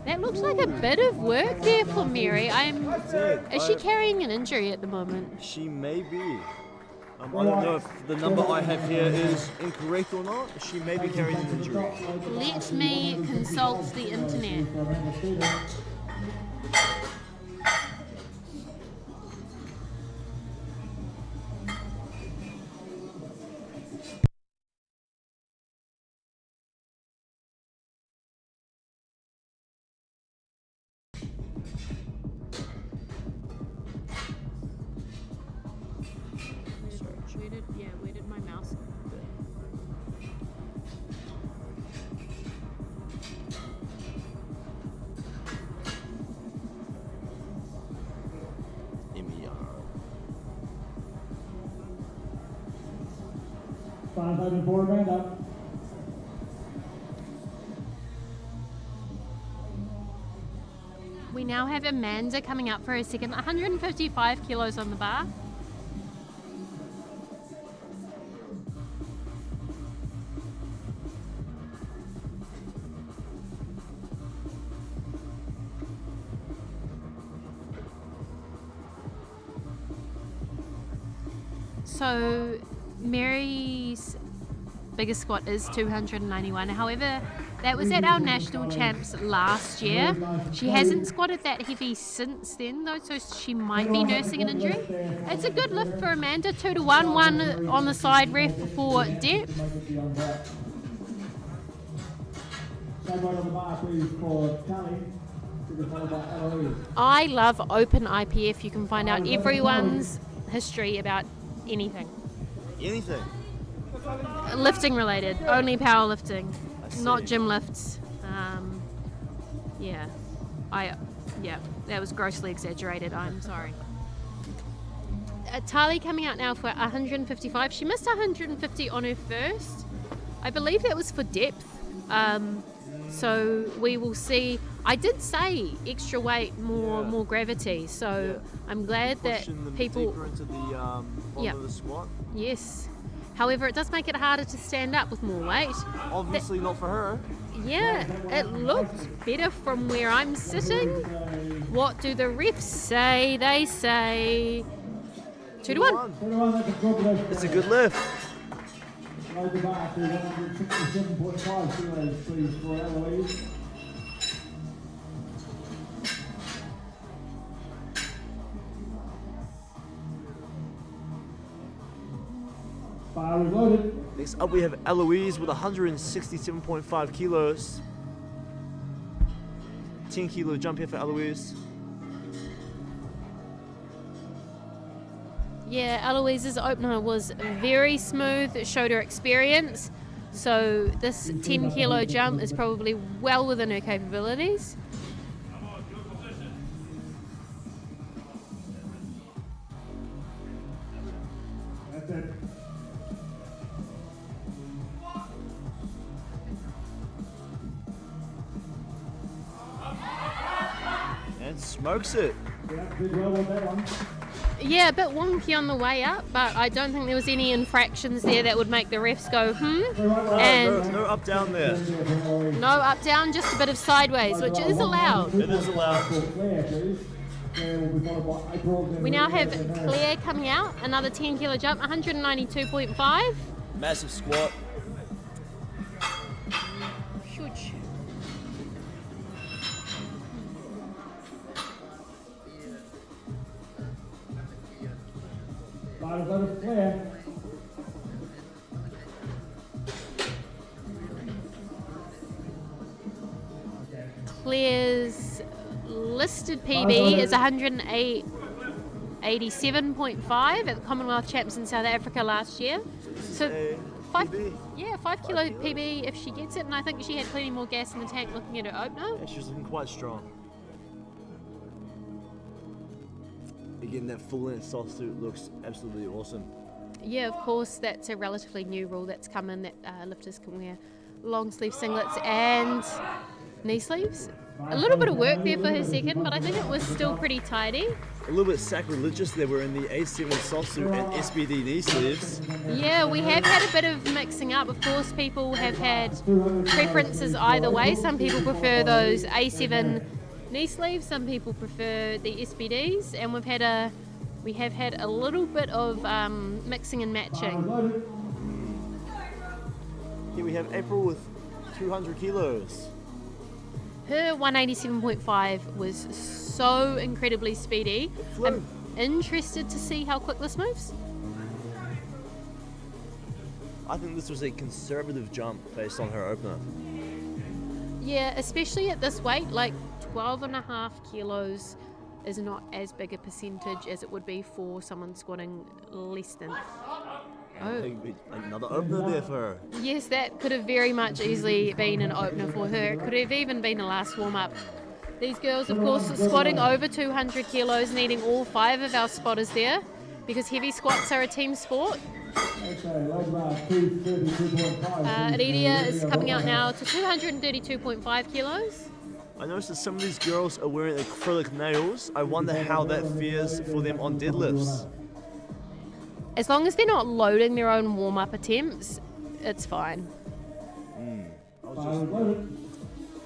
That looks like a bit of work there for Mary. Is she carrying an injury at the moment? She may be. I don't know if the number I have here is incorrect or not. She may be carrying an injury. Let me consult the internet. Where did my mouse go? MER. 504 round up. We now have Amanda coming up for her second, 155 kilos on the bar. So Mary's biggest squat is 291. However, that was at our national champs last year. She hasn't squatted that heavy since then though, so she might be nursing an injury. It's a good lift for Amanda, 2 to 1, one on the side ref for depth. I love open IPF. You can find out everyone's history about anything. Anything. Lifting related, only powerlifting, not gym lifts. Yeah, that was grossly exaggerated. I'm sorry. Tali coming out now for 155. She missed 150 on her first. I believe that was for depth. So we will see. I did say extra weight, more gravity. So I'm glad that Pushing them people. deeper into the bottom of the squat. Yes. However, it does make it harder to stand up with more weight. Obviously not for her. Yeah, it looked better from where I'm sitting. What do the refs say? They say 2 to 1. It's a good lift. Load the bar to 167.5 kilos, please, for Eloise. Bar is loaded. Next up we have Eloise with 167.5 kilos. 10 kilo jump here for Eloise. Yeah, Eloise's opener was very smooth. It showed her experience. So this 10 kilo jump is probably well within her capabilities. That's it. And smokes it. Yeah, did well on that one. Yeah, a bit wonky on the way up, but I don't think there was any infractions there that would make the refs go, And No up down there. no up down, just a bit of sideways, which is allowed. It is allowed. We now have Claire coming out, another 10 kilo jump, 192.5. Massive squat. Huge. Bar is loaded for Claire. Claire's listed PB is 187.5 at the Commonwealth Champs in South Africa last year. So five 5 kilo PB if she gets it, and I think she had plenty more gas in the tank looking at her opener. Yeah, she's looking quite strong. Again, that full length soft suit looks absolutely awesome. Yeah, of course, that's a relatively new rule that's come in that lifters can wear long sleeve singlets and knee sleeves. A little bit of work there for her second, but I think it was still pretty tidy. A little bit sacrilegious they were in the A7 soft suit and SBD knee sleeves. Yeah, we have had a bit of mixing up. Of course, people have had preferences either way. Some people prefer those A7 knee sleeves, some people prefer the SBDs, and we have had a little bit of mixing and matching. Here we have April with 200 kilos. Her 187.5 was so incredibly speedy. I'm interested to see how quick this moves. I think this was a conservative jump based on her opener. Yeah, especially at this weight, like 12.5 kilos is not as big a percentage as it would be for someone squatting less than. Oh, Another opener there for her. yes, that could have very much easily been an opener for her. It could have even been a last warm-up. These girls, of course, squatting over 200 kilos, needing all 5 of our spotters there, because heavy squats are a team sport. Okay, Adelia is coming out now to 232.5 kilos. I noticed that some of these girls are wearing acrylic nails. I wonder how that fares for them on deadlifts. As long as they're not loading their own warm-up attempts, it's fine.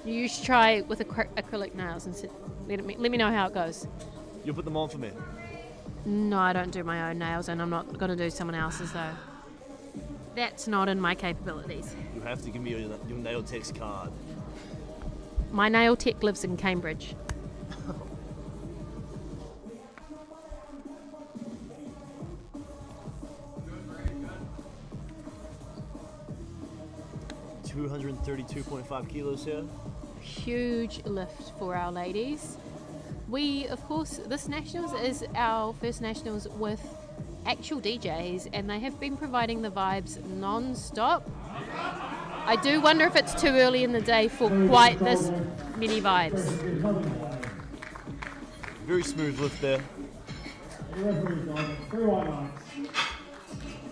You should try with acrylic nails and let me know how it goes. You'll put them on for me. No, I don't do my own nails, and I'm not going to do someone else's though. That's not in my capabilities. You have to give me your nail tech's card. My nail tech lives in Cambridge. $232.5 kilos here. Huge lift for our ladies. We, of course, this Nationals is our first Nationals with actual DJs, and they have been providing the vibes non-stop. I do wonder if it's too early in the day for quite this many vibes. Very smooth lift there. The referee's gone. 3 white marks.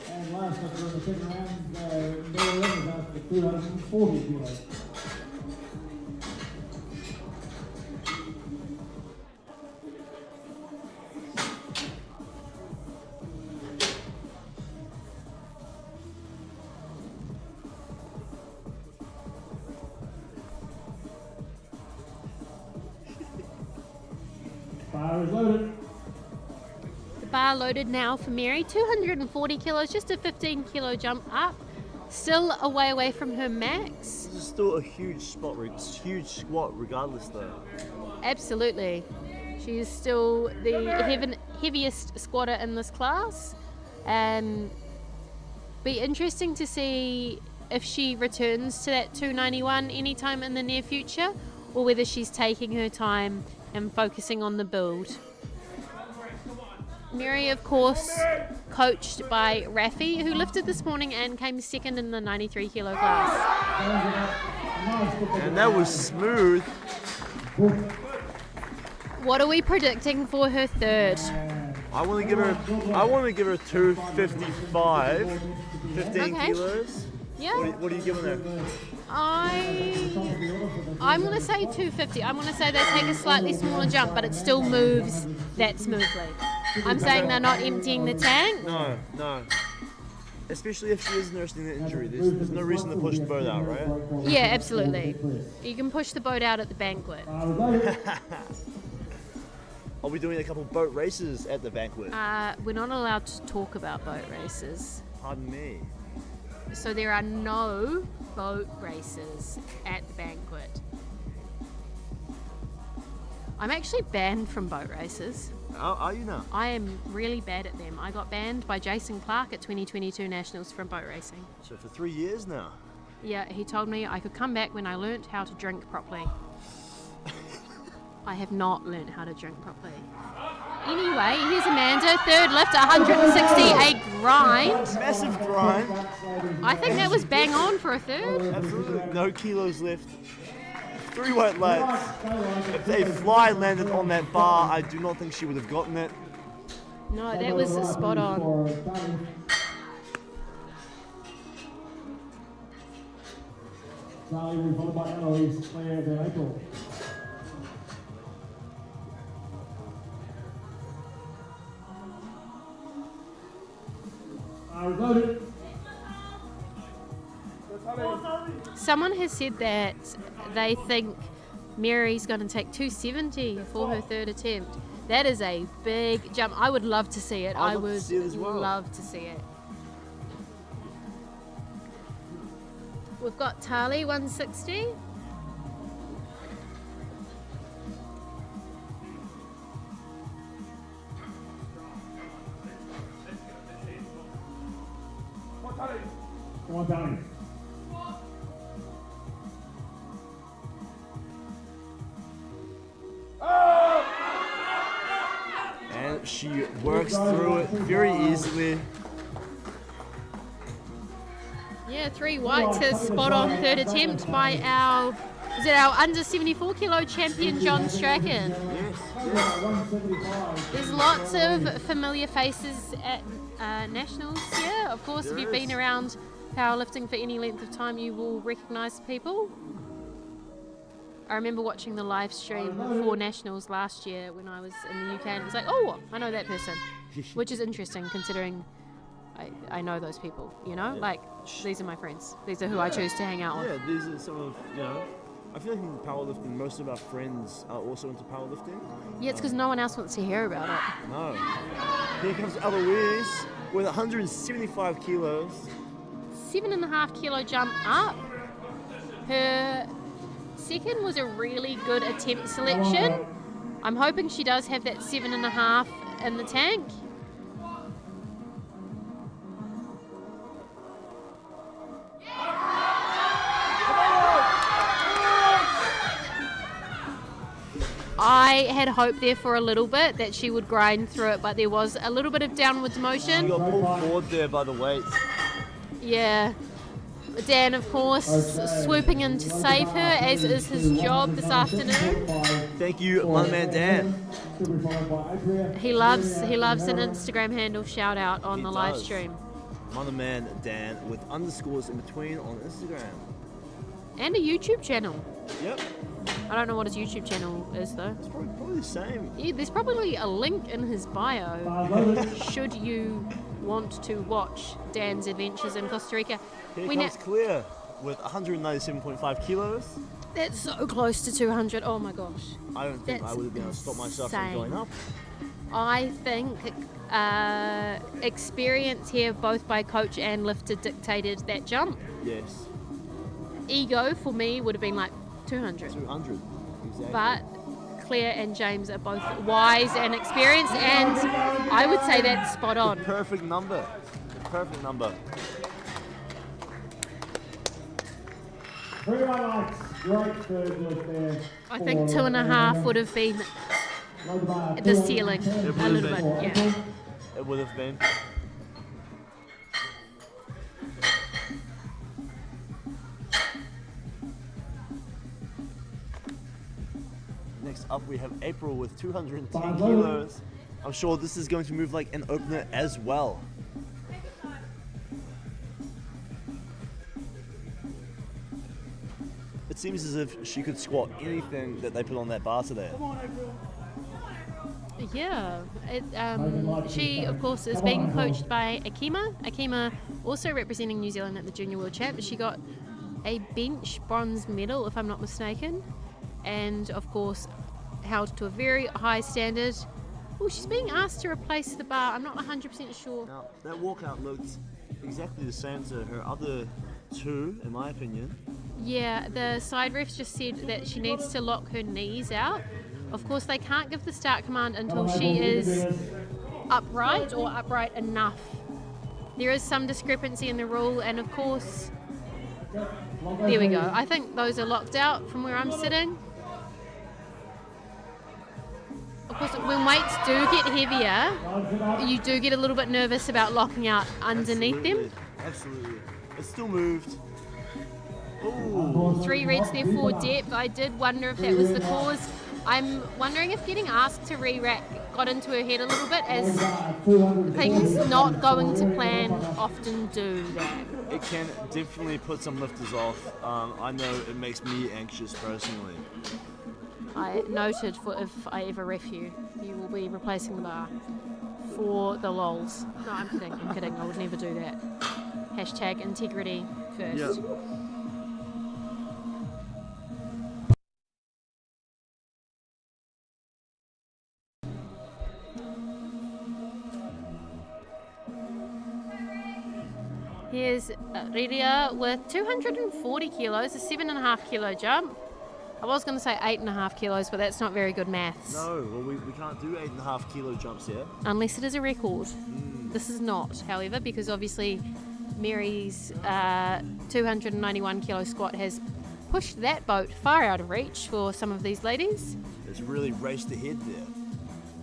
And last up for the second round, Bill Evans after 240 kilos. Bar is loaded. The bar loaded now for Mary, 240 kilos, just a 15 kilo jump up. Still a way away from her max. This is still a huge huge squat regardless though. Absolutely. She is still the heaviest squatter in this class. Be interesting to see if she returns to that 291 anytime in the near future, or whether she's taking her time and focusing on the build. Mary, of course, coached by Rafi, who lifted this morning and came second in the 93 kilo class. And that was smooth. What are we predicting for her third? I want to give her 255, 15 Okay. kilos. Yeah. What are you giving her? I'm going to say 250. I'm going to say they take a slightly smaller jump, but it still moves that smoothly. I'm saying they're not emptying the tank. No. Especially if she is nursing the injury. There's no reason to push the boat out, right? Yeah, absolutely. You can push the boat out at the banquet. Are we doing a couple boat races at the banquet? We're not allowed to talk about boat races. Pardon me. So there are no boat races at the banquet. I'm actually banned from boat races. Are you now? I am really bad at them. I got banned by Jason Clark at 2022 Nationals from boat racing. So for 3 years now? Yeah, he told me I could come back when I learnt how to drink properly. I have not learnt how to drink properly. Anyway, here's Amanda, third lift, 160, a grind. Massive grind. I think that was bang on for a third. Absolutely. No kilos left. 3 white lights. If a fly landed on that bar, I do not think she would have gotten it. No, that was spot on. Sally was followed by Eloise, Claire, then April. Loaded. Someone has said that they think Mary's going to take 270 for her third attempt. That is a big jump. I would love to see it. I'd I love to would see it as well. love to see it. We've got Tali, 160. Come on, Tony. And she works through it very easily. Yeah, 3 whites is spot on third attempt by our under 74 kilo champion John Strachan. There's lots of familiar faces at Nationals here. Of course, if you've been around powerlifting for any length of time, you will recognise people. I remember watching the live stream for Nationals last year when I was in the UK, and it was like, oh, I know that person, which is interesting considering I know those people, you know? Yeah. Like, these are my friends. These are who I choose to hang out with. Yeah, these are some of, you know, I feel like in powerlifting, most of our friends are also into powerlifting. Yeah, it's because no one else wants to hear about it. No. Here comes Eloise with 175 kilos. 7.5 kilo jump up. Her second was a really good attempt selection. I'm hoping she does have that 7.5 in the tank. I had hoped there for a little bit that she would grind through it, but there was a little bit of downwards motion. She got pulled forward there by the weight. Yeah. Dan, of course, swooping in to save her, as is his job this afternoon. Thank you, my man Dan. He loves an Instagram handle shout out on the live stream. My man Dan with underscores in between on Instagram. And a YouTube channel. Yep. I don't know what his YouTube channel is though. It's probably the same. Yeah, there's probably a link in his bio should you want to watch Dan's adventures in Costa Rica. Here comes Claire with 197.5 kilos. That's so close to 200. Oh my gosh. I don't think I would have been able to stop myself from insane. going up. I think experience here, both by coach and lifter, dictated that jump. Yes. Ego for me would have been like 200. 200. Exactly. But Claire and James are both wise and experienced, and I would say that's spot on. Perfect number. Perfect number. 3 highlights. Great third look there. I think 2.5 would have been the ceiling a little bit. Yeah. It would have been. Next up we have April with 210 kilos. I'm sure this is going to move like an opener as well. It seems as if she could squat anything that they put on that bar today. Yeah. She, of course, is being coached by Akima. Akima also representing New Zealand at the Junior World Champs. She got a bench bronze medal, if I'm not mistaken, and of course held to a very high standard. Oh, she's being asked to replace the bar. I'm not 100% sure. Now, that walkout looked exactly the same to her other two, in my opinion. Yeah, the side refs just said that she needs to lock her knees out. Of course, they can't give the start command until she is upright or upright enough. There is some discrepancy in the rule, and of course, there we go. I think those are locked out from where I'm sitting. Of course, when weights do get heavier, you do get a little bit nervous about locking out underneath them. Absolutely. It still moved. Ooh. 3 reds there for depth. I did wonder if that was the cause. I'm wondering if getting asked to re-rack got into her head a little bit, as things not going to plan often do that. It can definitely put some lifters off. I know it makes me anxious personally. I noted for if I ever ref you, you will be replacing the bar for the lols. No, I'm kidding. I would never do that. Hashtag integrity first. Yeah. Here's Riria with 240 kilos, a 7.5 kilo jump. I was going to say 8.5 kilos, but that's not very good maths. No, well, we can't do 8.5 kilo jumps here. Unless it is a record. This is not, however, because obviously Mary's 291 kilo squat has pushed that boat far out of reach for some of these ladies. It's really raced ahead there.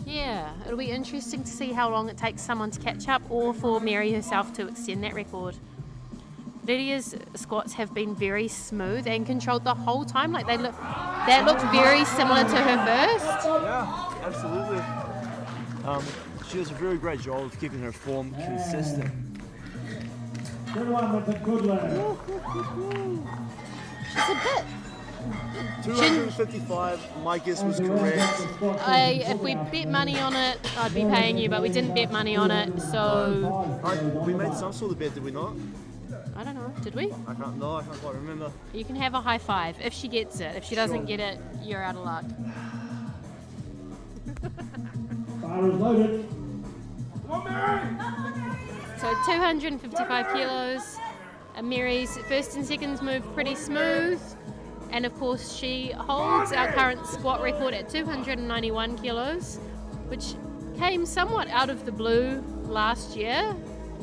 Yeah, it'll be interesting to see how long it takes someone to catch up, or for Mary herself to extend that record. Lydia's squats have been very smooth and controlled the whole time. Like that looked very similar to her first. Yeah, absolutely. She does a very great job of keeping her form consistent. Good one with the good leg. She's a bit 255, my guess was correct. If we bet money on it, I'd be paying you, but we didn't bet money on it, so We made some sort of bet, did we not? I don't know. Did we? I can't quite remember. You can have a high five if she gets it. If she doesn't get it, you're out of luck. Bar is loaded. Come on, Mary! So 255 kilos. Mary's first and seconds move pretty smooth. And of course, she holds our current squat record at 291 kilos, which came somewhat out of the blue last year,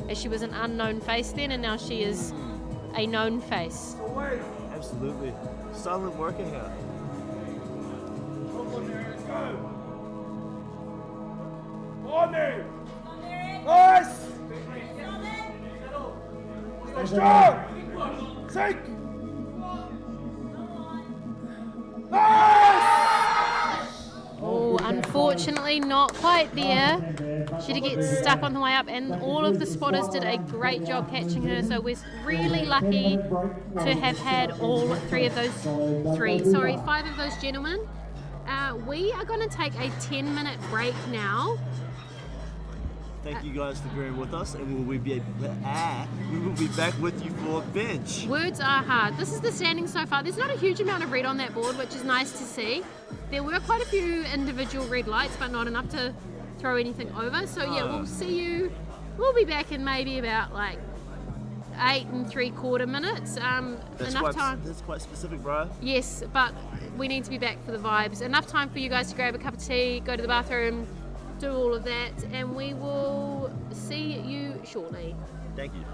as she was an unknown face then, and now she is a known face. Absolutely. Silent worker here. Come on, Mary, let's go! On there! Nice! Stay strong! Sink! Nice! Oh, unfortunately not quite there. She did get stuck on the way up, and all of the spotters did a great job catching her, so we're really lucky to have had all five of those gentlemen. We are going to take a 10-minute break now. Thank you guys for being with us, and we will be back with you for bench. Words are hard. This is the standing so far. There's not a huge amount of red on that board, which is nice to see. There were quite a few individual red lights, but not enough to throw anything over. So yeah, we'll see you. We'll be back in maybe about like 8 3/4 minutes. Enough time. That's quite specific, bro. Yes, but we need to be back for the vibes. Enough time for you guys to grab a cup of tea, go to the bathroom, do all of that, and we will see you shortly. Thank you.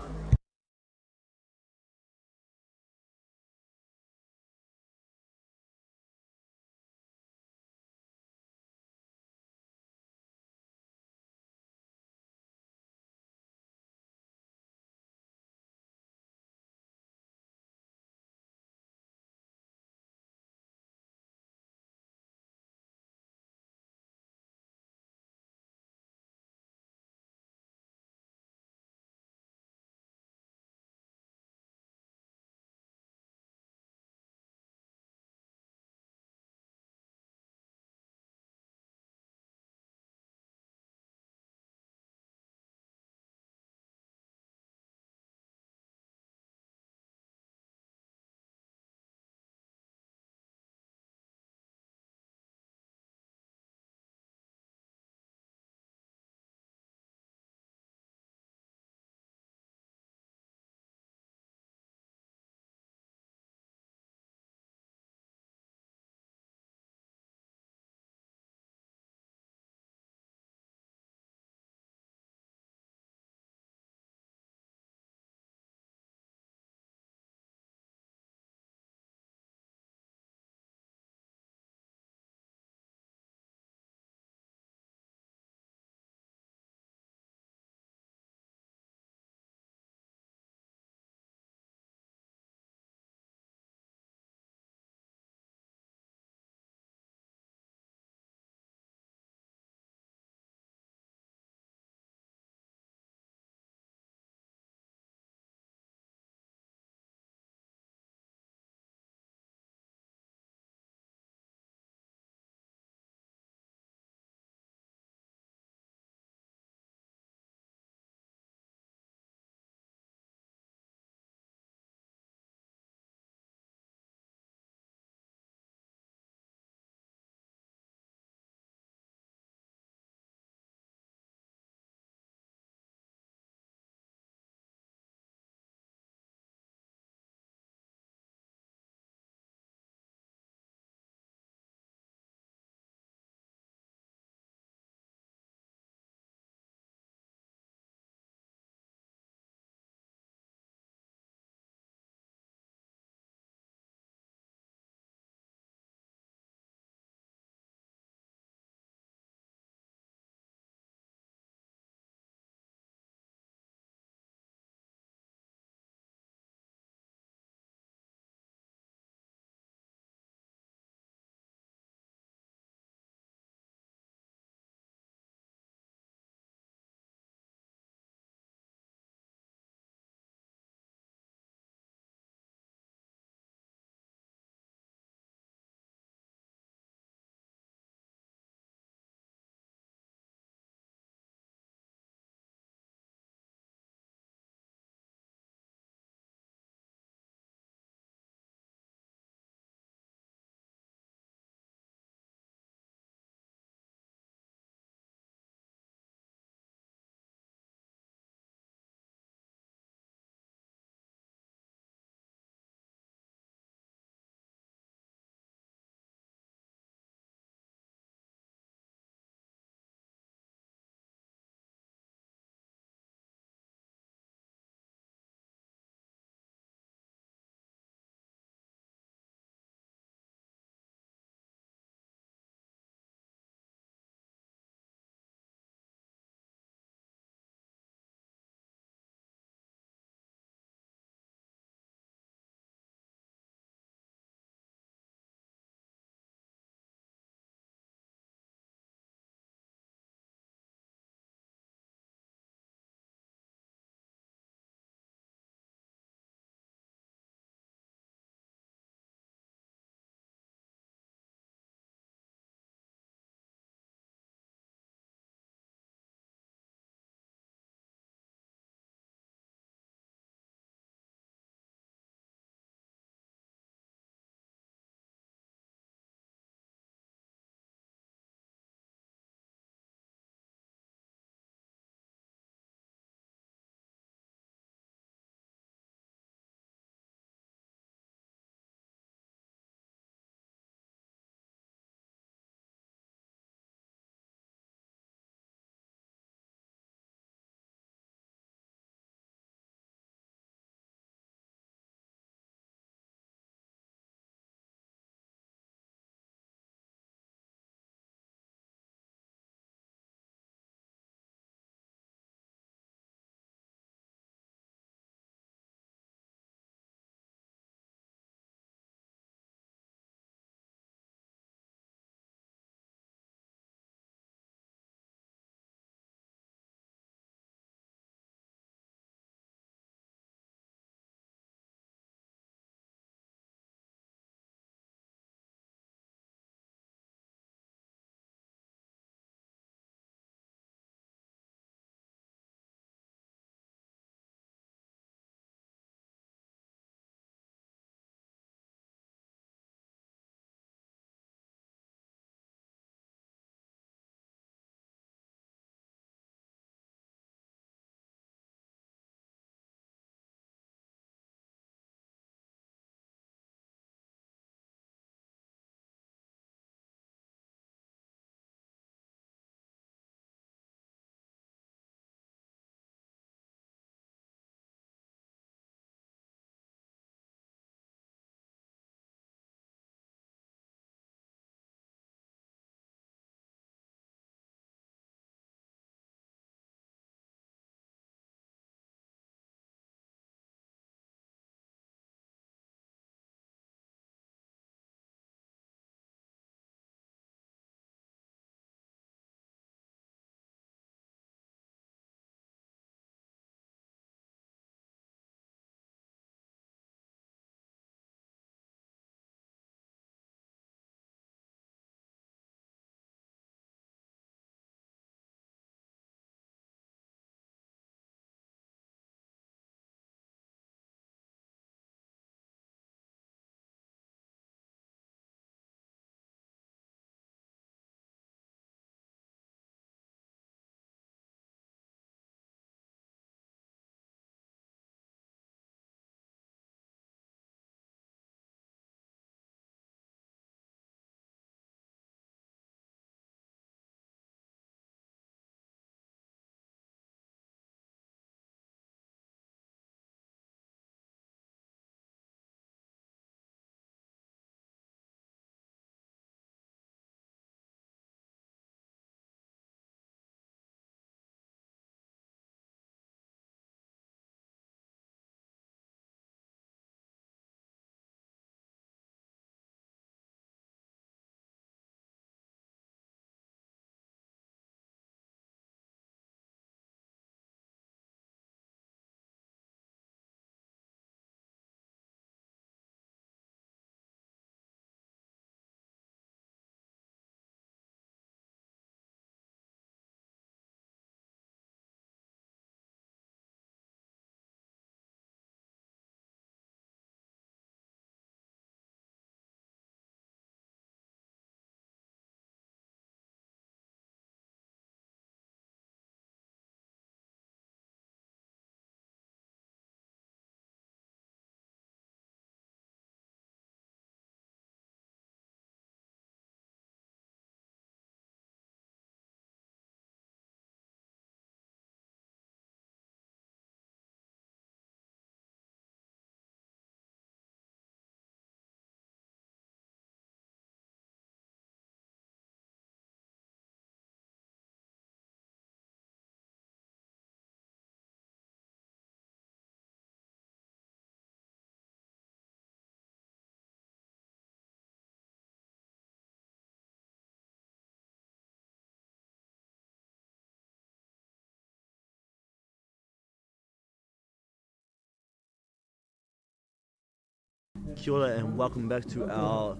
Kia ora and welcome back to our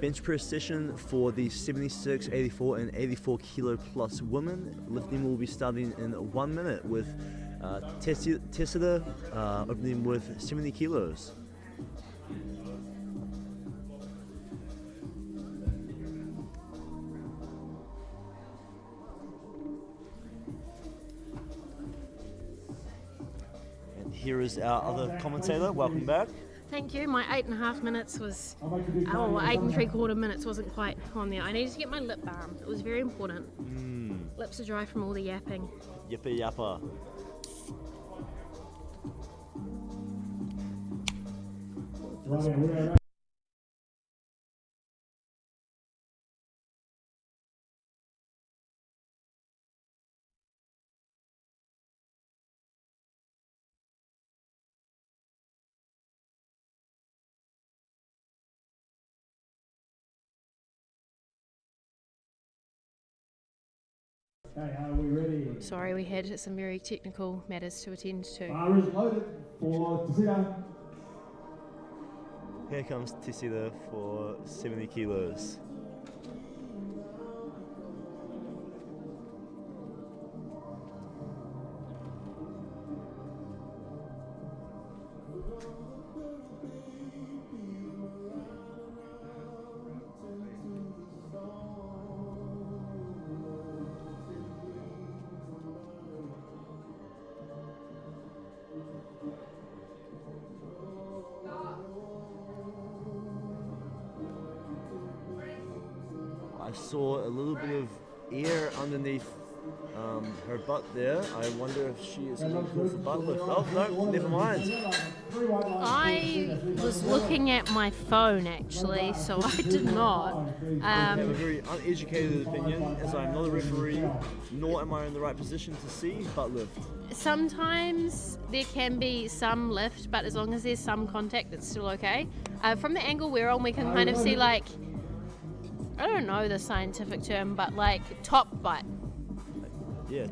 bench press session for the 76, 84 and 84 kilo plus women. Lifting will be starting in 1 minute with Tessida opening with 70 kilos. And here is our other commentator. Welcome back. Thank you. My 8.5 minutes was, 8 3/4 minutes wasn't quite on there. I needed to get my lip balm. It was very important. Lips are dry from all the yapping. Yippa yappa. Okay, are we ready? Sorry, we had some very technical matters to attend to. Bar is loaded for Tessida. Here comes Tessida for 70 kilos. I saw a little bit of air underneath her butt there. I wonder if she is going to go for butt lift. Oh, no, never mind. I was looking at my phone actually, so I did not. I have a very uneducated opinion, as I'm not a referee, nor am I in the right position to see butt lift. Sometimes there can be some lift, but as long as there's some contact, it's still okay. From the angle we're on, we can kind of see, like, I don't know the scientific term, but like top butt. Yeah,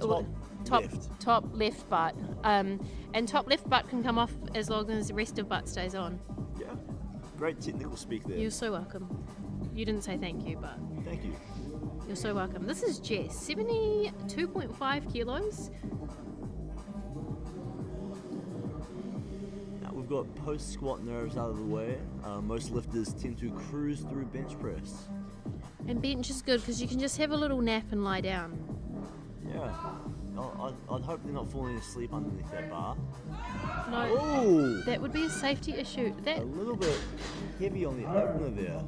Top left butt. And top left butt can come off as long as the rest of butt stays on. Yeah, great technical speak there. You're so welcome. You didn't say thank you, but Thank you. you're so welcome. This is Jess, 72.5 kilos. Now we've got post squat nerves out of the way. Most lifters tend to cruise through bench press. And bench is good because you can just have a little nap and lie down. Yeah. I'd hope they're not falling asleep underneath that bar. No, Oh! that would be a safety issue. A little bit heavy on the opener there.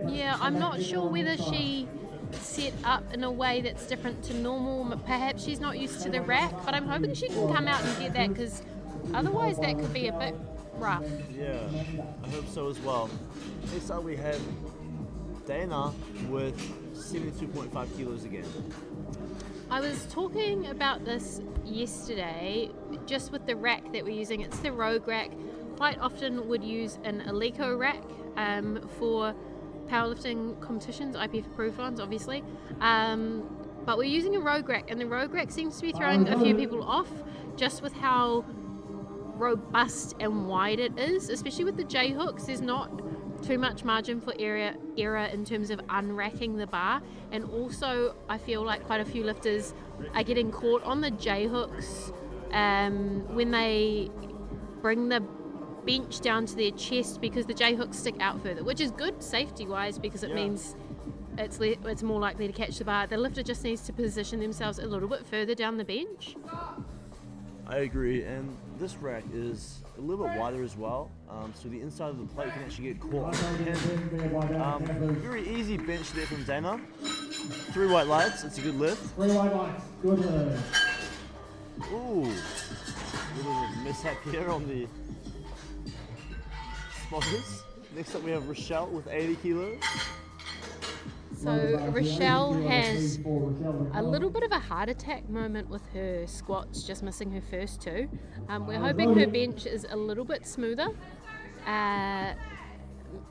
Yeah, I'm not sure whether she set up in a way that's different to normal. Perhaps she's not used to the rack, but I'm hoping she can come out and get that because otherwise that could be a bit rough. Yeah, I hope so as well. Next up we have Dana with 72.5 kilos again. I was talking about this yesterday, just with the rack that we're using. It's the Rogue rack. Quite often would use an Eleiko rack for powerlifting competitions, IPF approved ones obviously. But we're using a Rogue rack, and the Rogue rack seems to be throwing a few people off just with how robust and wide it is, especially with the J hooks. There's not too much margin for error in terms of unracking the bar, and also I feel like quite a few lifters are getting caught on the J hooks when they bring the bench down to their chest because the J hooks stick out further, which is good safety wise because it means it's more likely to catch the bar. The lifter just needs to position themselves a little bit further down the bench. I agree, and this rack is a little bit wider as well, so the inside of the plate can actually get caught on the pin. Very easy bench there from Dana. 3 white lights, it's a good lift. 3 white lights, good lift. Ooh, little mishap here on the spotters. Next up we have Rochelle with 80 kilos. So Rochelle has a little bit of a heart attack moment with her squats, just missing her first 2. We're hoping her bench is a little bit smoother.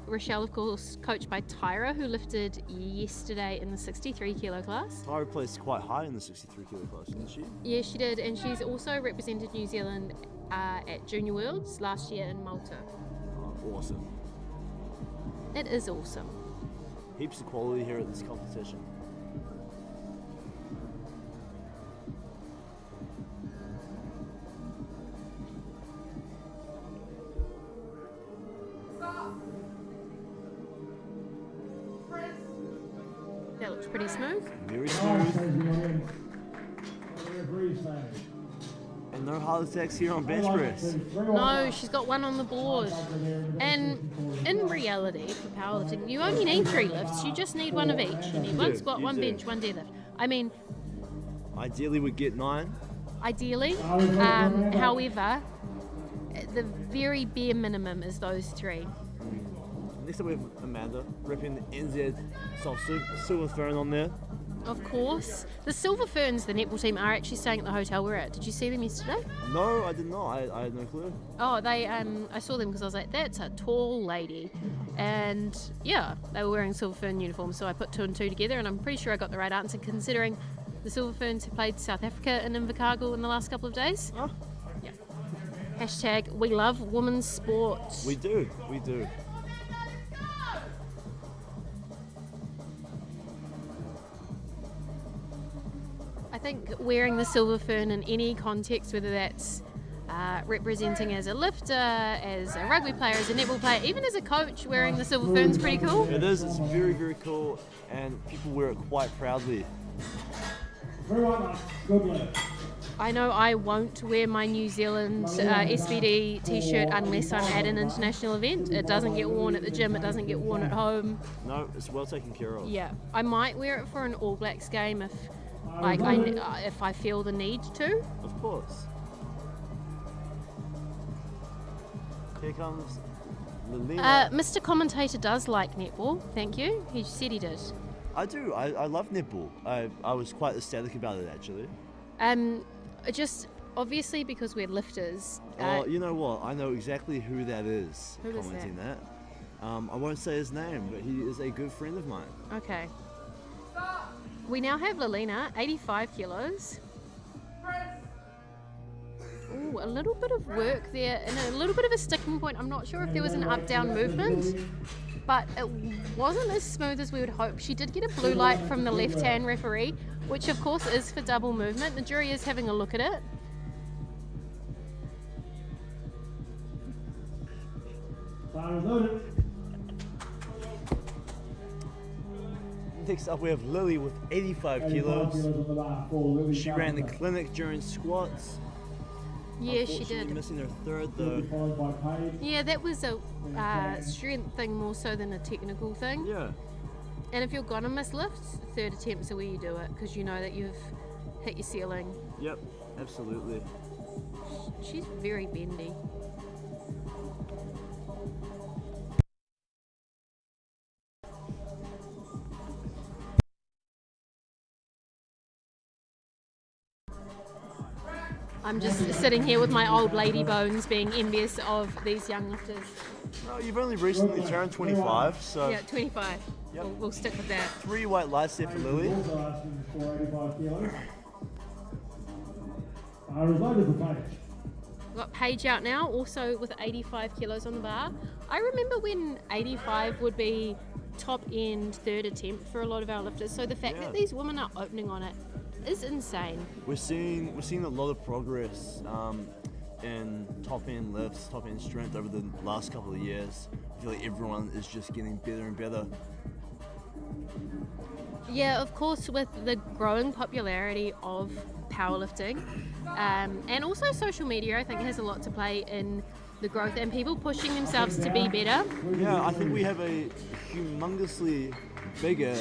Rochelle, of course, coached by Tyra, who lifted yesterday in the 63 kilo class. Tyra placed quite high in the 63 kilo class, didn't she? Yeah, she did, and she's also represented New Zealand at Junior Worlds last year in Malta. Oh, awesome. It is awesome. Heaps of quality here at this competition. That looks pretty smooth. Very Right, smooth. ladies and gentlemen. The referee's saying. And no heart attacks here on bench press. No, she's got one on the board. And in reality, for powerlifting, you only need 3 lifts. You just need one of each. You need one do, squat, you one do. bench, one deadlift. I mean, Ideally, we'd get 9. ideally. However, the very bare minimum is those 3. Next up, we have Amanda repping the NZ soft silver fern on there. Of course. The Silver Ferns, the netball team, are actually staying at the hotel we're at. Did you see them yesterday? No, I did not. I had no clue. Oh, they. I saw them because I was like, that's a tall lady. And yeah, they were wearing Silver Fern uniforms, so I put 2 and 2 together, and I'm pretty sure I got the right answer considering the Silver Ferns have played South Africa in Invercargill in the last couple of days. Oh. Yeah. Hashtag we love women's sport. We do. I think wearing the Silver Fern in any context, whether that's representing as a lifter, as a rugby player, as a netball player, even as a coach, wearing the Silver Fern's pretty cool. It is. It's very, very cool, and people wear it quite proudly. Very well, good luck. I know I won't wear my New Zealand SBD t-shirt unless I'm at an international event. It doesn't get worn at the gym, it doesn't get worn at home. No, it's well taken care of. Yeah, I might wear it for an All Blacks game if if I feel the need to. Of course. Here comes Lilina. Mr. Commentator does like netball, thank you. He said he did. I do. I love netball. I was quite ecstatic about it, actually. Just obviously because we're lifters. Oh, you know what? I know exactly who that is Who is commenting that. I won't say his name, but he is a good friend of mine. Okay. We now have Lilina, 85 kilos. Ooh, a little bit of work there and a little bit of a sticking point. I'm not sure if there was an up-down movement, but it wasn't as smooth as we would hope. She did get a blue light from the left-hand referee, which of course is for double movement. The jury is having a look at it. Fire loaded. Next up, we have Lily with 85 kilos. on the bar for Lily She ran the Carpenter. clinic during squats. Yeah, she Unfortunately, did. missing her third Lily though. followed by Paige. Yeah, that was a strength thing more so than a technical thing. Yeah. And if you're gonna miss lifts, third attempts are where you do it because you know that you've hit your ceiling. Yep. Absolutely. She's very bendy. I'm just sitting here with my old lady bones being envious of these young lifters. No, you've only recently turned 25, so Yeah, 25. Yep. We'll stick with that. 3 white lights there for Lily. Also asking for 85 kilos. Fire is loaded for Paige. We've got Paige out now, also with 85 kilos on the bar. I remember when 85 would be top end third attempt for a lot of our lifters. So the fact Yeah. that these women are opening on it is insane. We're seeing a lot of progress in top end lifts, top end strength over the last couple of years. I feel like everyone is just getting better and better. Yeah, of course, with the growing popularity of powerlifting and also social media, I think has a lot to play in the growth and people pushing themselves to be better. Yeah, I think we have a humongously bigger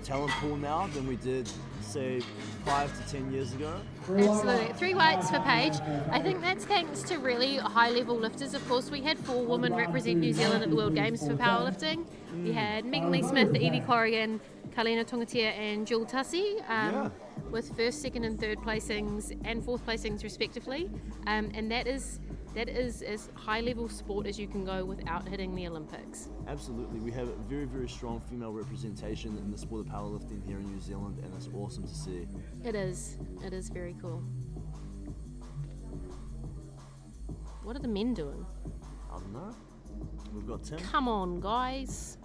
talent pool now than we did, say, 5 to 10 years ago. Absolutely. 3 whites for Paige. I think that's thanks to really high-level lifters. Of course, we had 4 women represent New Zealand at the World Games for powerlifting. We had Megan Lee Smith, Evie Corrigan, Kalina Tongatea and Jewel Tussey with first, second and third placings and fourth placings respectively. And that is as high-level sport as you can go without hitting the Olympics. Absolutely, we have a very, very strong female representation in the sport of powerlifting here in New Zealand, and it's awesome to see. It is very cool. What are the men doing? I don't know. We've got Tim. Come on, guys.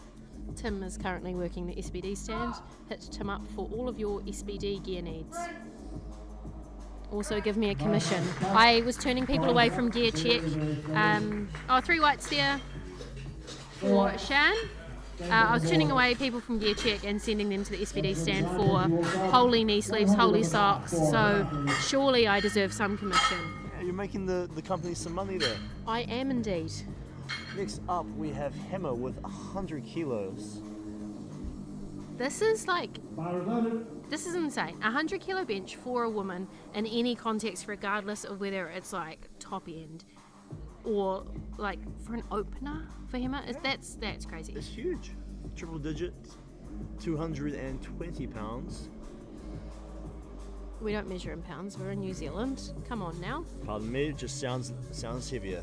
Tim is currently working the SBD stand. Hit Tim up for all of your SBD gear needs. Also give me a commission. I was turning people away from gear check. 3 whites there for Shan. I was turning away people from gear check and sending them to the SBD stand for holy knee sleeves, holy socks. So surely I deserve some commission. Yeah, you're making the company some money there. I am indeed. Next up, we have Hammer with 100 kilos. This is insane. 100 kilo bench for a woman in any context, regardless of whether it's like top end or like for an opener for Hammer. That's crazy. It's huge. Triple digits, 220 pounds. We don't measure in pounds. We're in New Zealand. Come on now. Pardon me, it just sounds heavier.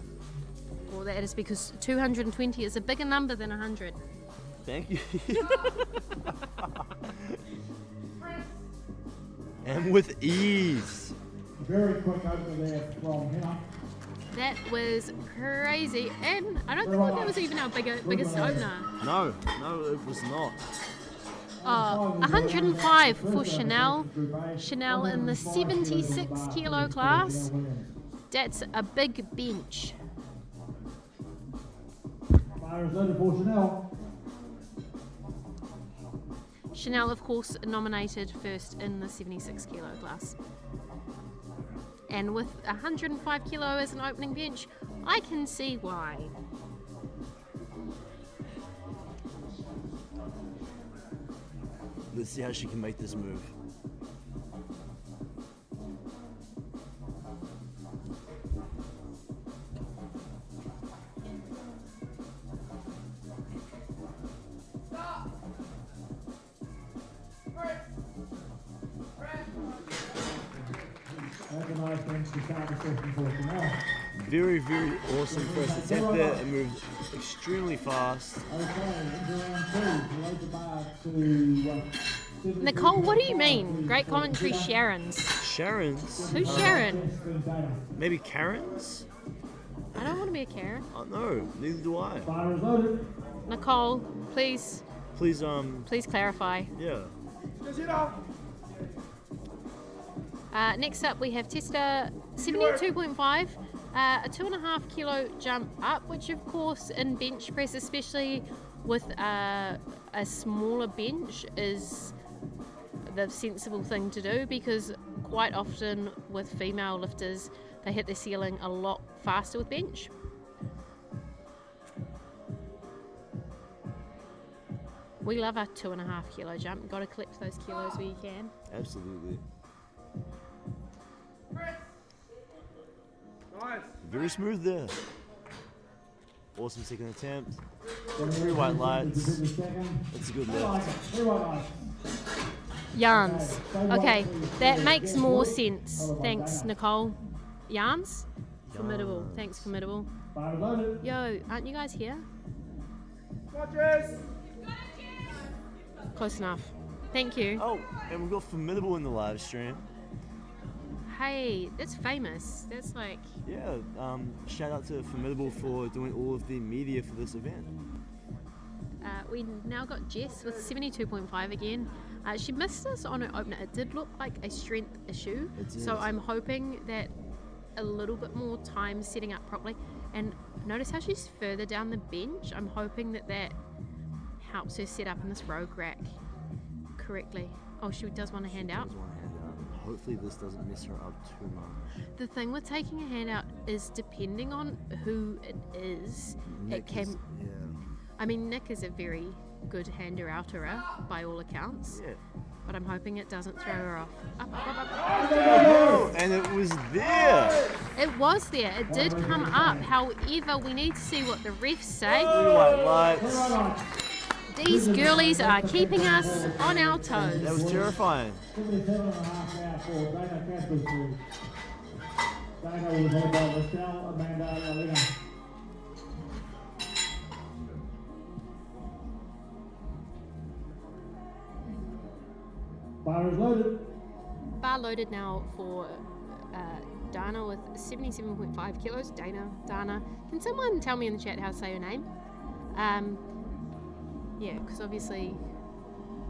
Well, that is because 220 is a bigger number than 100. Thank you. And with ease. Very quick opener there from Hannah. That was crazy, and I don't think that was even our biggest opener. No, it was not. 105 for Chanel. Chanel in the 76 kilo class. That's a big bench. Fire is loaded for Chanel. Chanel, of course, nominated first in the 76 kilo class. And with 105 kilo as an opening bench, I can see why. Let's see how she can make this move. That's a nice bench to start the session for Chanel. Very, very awesome first attempt there. It moved extremely fast. Okay, into round 2. Load the bar to... Nicole, what do you mean? Great commentary, Sharon's. Sharon's? Who's Sharon? Maybe Karen's? I don't want to be a Karen. Oh no, neither do I. Fire is loaded. Nicole, please Please, clarify. yeah. Next up, we have Testa 72.5, a 2.5 kilo jump up, which of course in bench press, especially with a smaller bench, is the sensible thing to do, because quite often with female lifters, they hit the ceiling a lot faster with bench. We love our 2.5 kilo jump. You've got to collect those kilos where you can. Absolutely. Nice. Very smooth there. Awesome second attempt. 3 white lights. That's a good lift. Yarns. Okay, that makes more sense. Thanks, Nicole. Yarns? Formidable. Thanks, Formidable. Fire is loaded. Yo, aren't you guys here? Watches. Close enough. Thank you. Oh, and we've got Formidable in the live stream. Hey, that's famous. That's like... Yeah, shout out to Formidable for doing all of the media for this event. We now got Jess with 72.5 again. She missed us on her opener. It did look like a strength issue. It did. So I'm hoping that a little bit more time setting up properly. And notice how she's further down the bench. I'm hoping that helps her set up in this rogue rack correctly. Oh, she does want a handout. Hopefully this doesn't mess her up too much. The thing with taking a handout is, depending on who it is, Nick it can... is- yeah. I mean, Nick is a very good hander-outerer by all accounts. Yeah. But I'm hoping it doesn't throw her off. Up. Oh, and it was there. It was there. It did come up. However, we need to see what the refs say. 3 white lights. These girlies are keeping us on our That toes. was terrifying. 77.5 now for Dana Casper's. Dana was led by Michelle Amanda Alina. Fire is loaded. Bar loaded now for Dana with 77.5 kilos. Dana. Can someone tell me in the chat how to say her name? Yeah, because obviously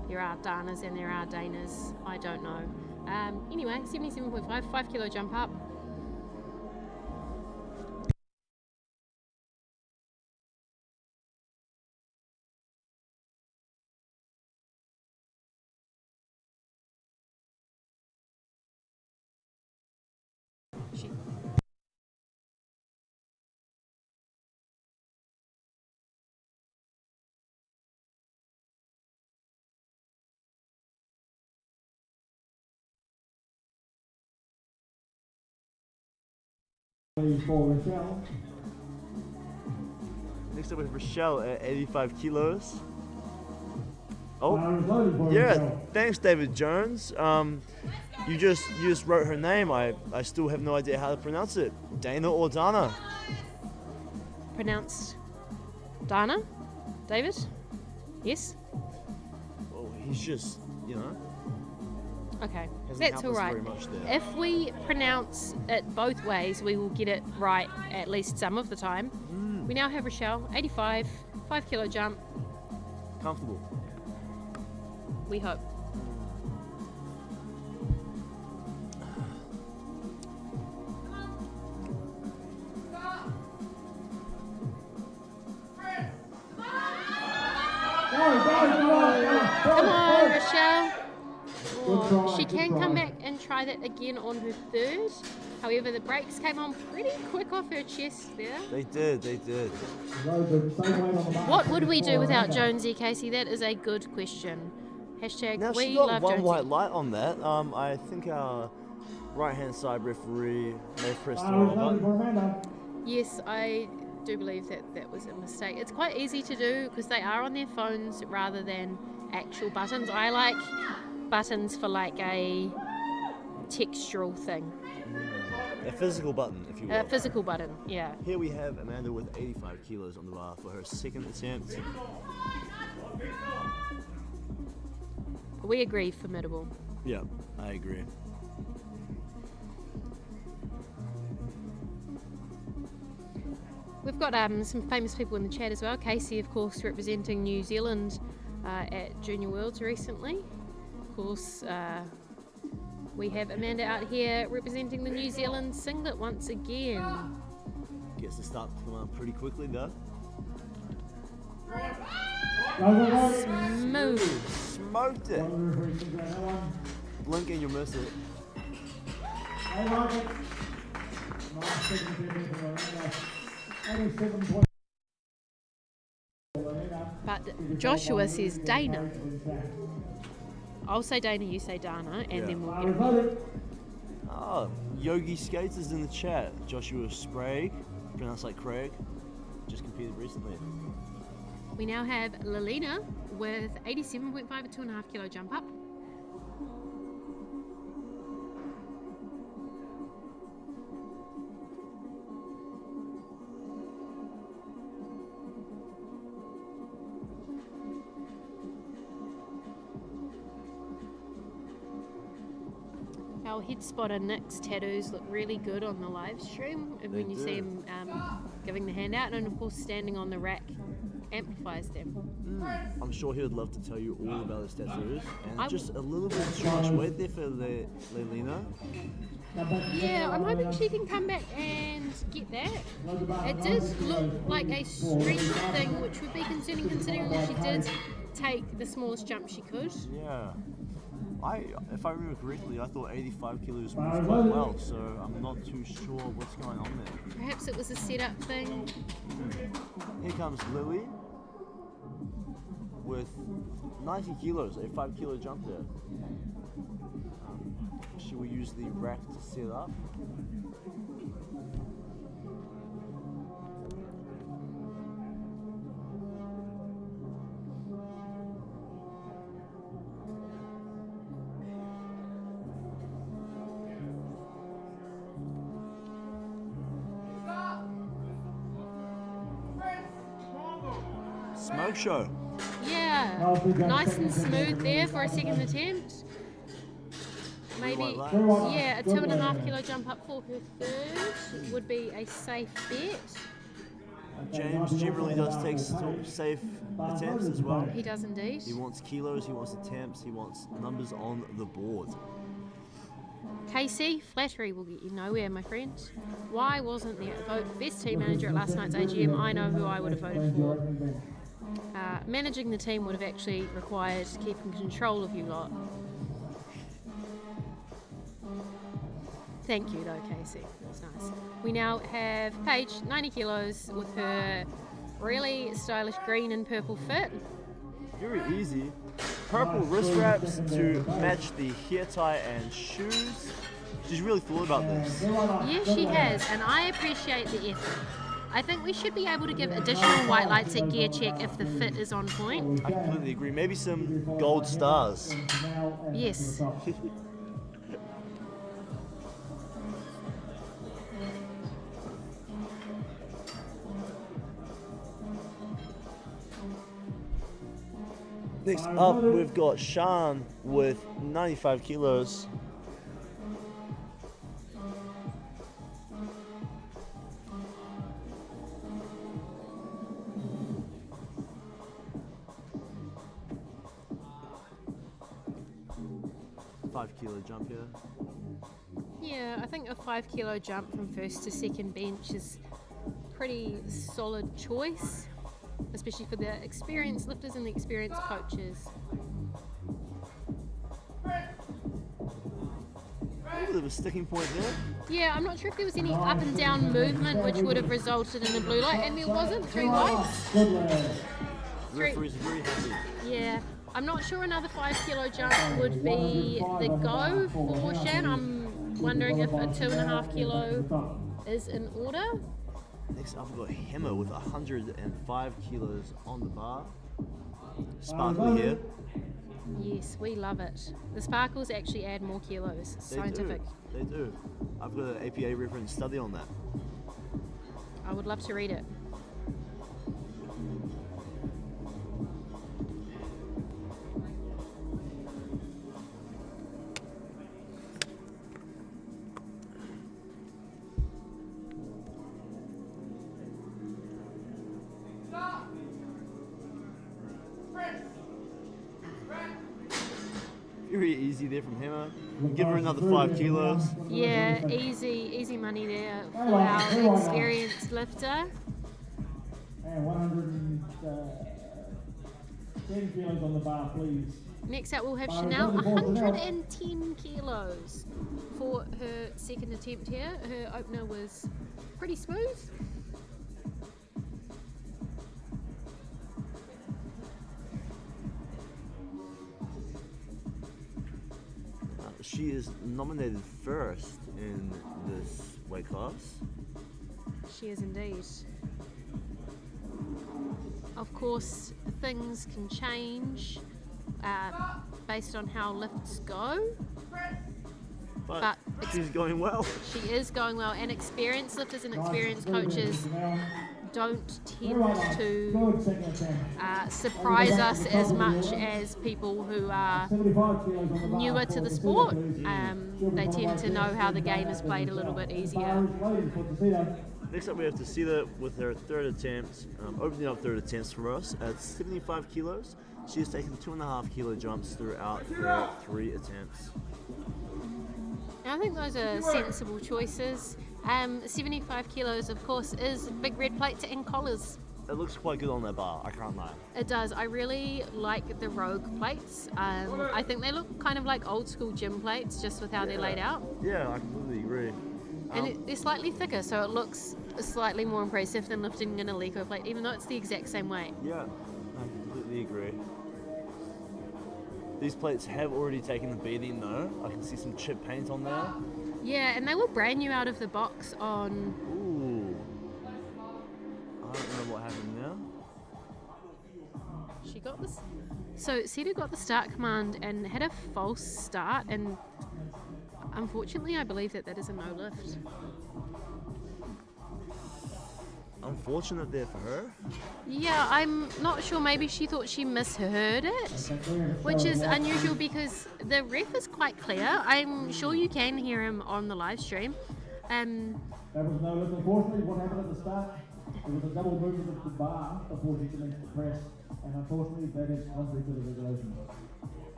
there are Danas and there are Danas. I don't know. Anyway, 77.5, 5 kilo jump up. Shit. For Rochelle. Next up with Rochelle at 85 kilos. Oh, Loaded for yeah. Rochelle. Thanks, David Jones. You just wrote her name. I still have no idea how to pronounce it. Dana or Dana? Pronounced Dana? David? Yes? Well, he's just, you know. Okay, Hasn't that's helped all us right. very much there. If we pronounce it both ways, we will get it right at least some of the time. We now have Rochelle, 85, 5 kilo jump, Comfortable. we hope. Come on, Rochelle. Oh, she can come back and try that again on her third. However, the brakes came on pretty quick off her chest there. They did. What would we do without Jonesy, Casey? That is a good question. Hashtag Now we she got love one Jonesy. white light on that. I think our right-hand side referee may have pressed the wrong button. Yes, I do believe that that was a mistake. It's quite easy to do because they are on their phones rather than actual buttons. I like buttons for like a textural thing. A physical button, if you will. A physical button, yeah. Here we have Amanda with 85 kilos on the bar for her second attempt. We agree, formidable. Yeah, I agree. We've got some famous people in the chat as well. Casey, of course, representing New Zealand at Junior Worlds recently. Of course, we have Amanda out here representing the New Zealand singlet once again. Gets to start coming on pretty quickly though. Smooth. Smoked it. Blink and you'll miss it. But Joshua says Dana. I'll say Dana, you say Dana, and then we'll get it. Oh, Yogi Skates is in the chat. Joshua Sprague, pronounced like Craig, just competed recently. We now have Lilina with 87.5, a 2.5 kilo jump up. Our head spotter Nick's tattoos look really good on the live stream, and when you see him giving the hand out, and of course standing on the rack amplifies them. I'm sure he would love to tell you all about his tattoos, and just a little bit too much weight there for Lilina. Yeah, I'm hoping she can come back and get that. It did look like a strength thing, which would be concerning considering that she did take the smallest jump she could. Yeah. If I remember correctly, I thought 85 kilos moved quite well, so I'm not too sure what's going on there. Perhaps it was a setup thing. Here comes Lily with 90 kilos, a 5 kilo jump there. She will use the rack to set up. Smoke show. Yeah, nice and smooth there for a second attempt. Maybe, yeah, a 2.5 kilo jump up for her third would be a safe bet. James generally does take safe attempts as well. He does indeed. He wants kilos, he wants attempts, he wants numbers on the board. Casey, flattery will get you nowhere, my friend. Why wasn't there a vote for best team manager at last night's AGM? I know who I would have voted for. Managing the team would have actually required keeping control of you lot. Thank you though, Casey. That's nice. We now have Paige, 90 kilos, with her really stylish green and purple fit. Very easy. Purple wrist wraps to match the hair tie and shoes. She's really thought about this. Yes, she has, and I appreciate the effort. I think we should be able to give additional white lights at gear check if the fit is on point. I completely agree. Maybe some gold stars. Yes. Next up, we've got Sean with 95 kilos. $5-kilo jump here. Yeah, I think a 5 kilo jump from first to second bench is pretty solid choice, especially for the experienced lifters and the experienced coaches. A bit of a sticking point there. Yeah, I'm not sure if there was any up and down movement which would have resulted in a blue light, and there wasn't. 3 whites. The referee's very happy. Yeah, I'm not sure another 5 kilo jump would be the go for Shan. I'm wondering if a 2.5 kilo is in order. Next up, we've got Hema with 105 kilos on the bar. Sparkly here. Yes, we love it. The sparkles actually add more kilos. Scientific. They do. I've got an APA reference study on that. I would love to read it. Very easy there from Hema. Give her another 5 kilos. Yeah, easy money there for our experienced lifter. And 110 kilos on the bar, please. Next up we'll have Chanel, 110 kilos for her second attempt here. Her opener was pretty smooth. She is nominated first in this weight class. She is indeed. Of course, things can change based on how lifts go. But she's going well. She is going well, and experienced lifters and experienced coaches don't tend to surprise us as much as people who are newer to the sport. They tend to know how the game is played a little bit easier. Next up, we have Tessita with her third attempt, opening up third attempts for us at 75 kilos. She has taken 2.5 kilo jumps throughout her 3 attempts. I think those are sensible choices. 75 kilos, of course, is big red plates and collars. It looks quite good on that bar, I can't lie. It does. I really like the Rogue plates. I think they look kind of like old school gym plates, just with how they're laid out. Yeah, I completely agree. And they're slightly thicker, so it looks slightly more impressive than lifting an Eleco plate, even though it's the exact same weight. Yeah, I completely agree. These plates have already taken the beating though. I can see some chip paint on there. Yeah, and they were brand new out of the box on... Ooh. I don't know what happened there. She got this... So Sita got the start command and had a false start, and unfortunately I believe that is a no lift. Unfortunate there for her. Yeah, I'm not sure. Maybe she thought she misheard it, which is unusual because the ref is quite clear. I'm sure you can hear him on the live stream. That was no lift, unfortunately. What happened at the start? There was a double movement of the bar before she commenced the press, and unfortunately that is contrary to the regulations.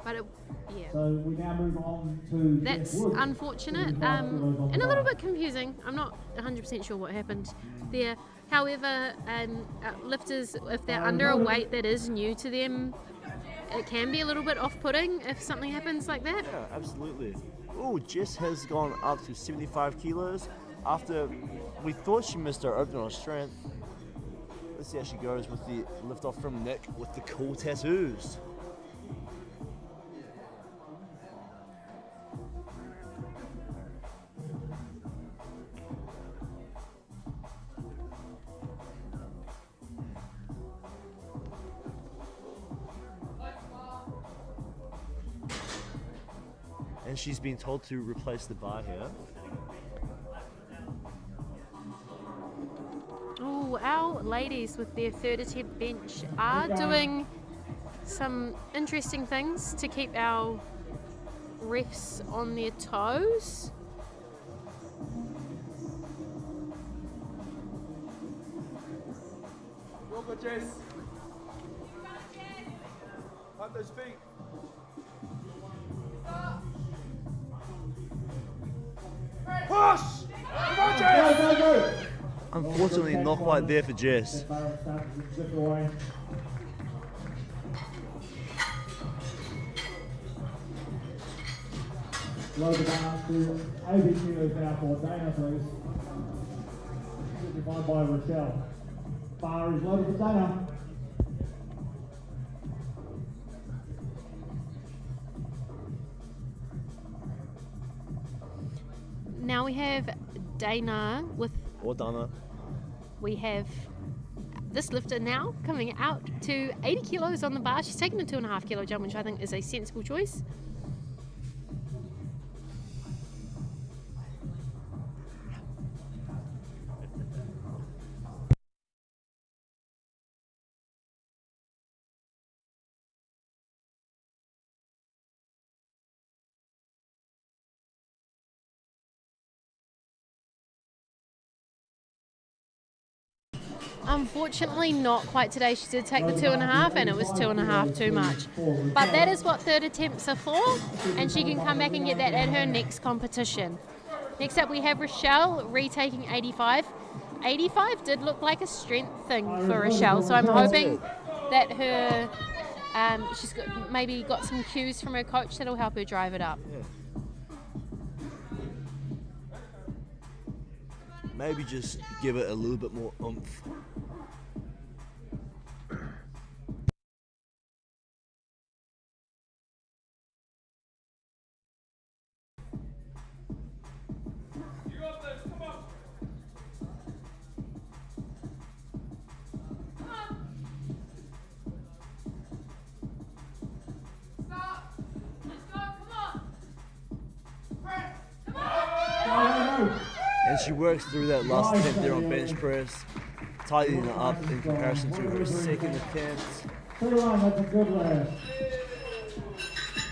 But yeah. So we now move on to That's Jeff Wood, unfortunate 75 kilos on and the a little bar. bit confusing. I'm not 100% sure what happened there. However, lifters, if they're under a weight that is new to them, it can be a little bit off-putting if something happens like that. Yeah, absolutely. Oh, Jess has gone up to 75 kilos after we thought she missed her opener on strength. Let's see how she goes with the lift off from Nick with the cool tattoos. And she's been told to replace the bar here. Oh, our ladies with their third attempt bench are doing some interesting things to keep our refs on their toes. Well good, Jess. Plant those feet. Push! Come on, Jess! Go, go, go! Unfortunately, not quite there for Jess. Barrett starts to zip away. Load the bar to 80 kilos now for Dana, please. Divided by Rochelle. Bar is loaded for Dana. Now we have Dana with, Or Donna. we have this lifter now coming out to 80 kilos on the bar. She's taken a 2.5 kilo jump, which I think is a sensible choice. Unfortunately, not quite today. She did take the 2.5, and it was 2.5 too much. But that is what third attempts are for, and she can come back and get that at her next competition. Next up, we have Rochelle retaking 85. 85 did look like a strength thing for Rochelle, so I'm hoping that her she's maybe got some cues from her coach that'll help her drive it up. Yeah. Maybe just give it a little bit more oomph. You got this, come on! Stop! Let's go, come on! Press! Come Go, go, go! And she works through that last attempt there on bench press, tightening it up in comparison to her second attempt. 2-1, that's a good lift.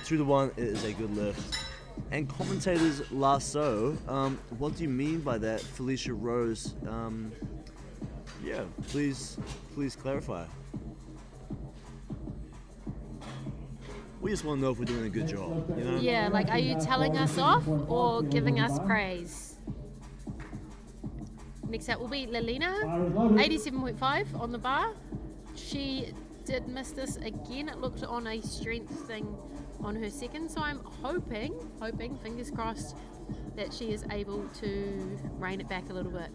2-1, it is a good lift. And commentators lasso, what do you mean by that, Felicia Rose? Yeah, please clarify. We just want to know if we're doing a good job, you know? Yeah, like, are you telling us off or giving us praise? Next up will be Lilina, 87.5 on the bar. She did miss this again. It looked on a strength thing on her second, so I'm hoping, fingers crossed, that she is able to rein it back a little bit.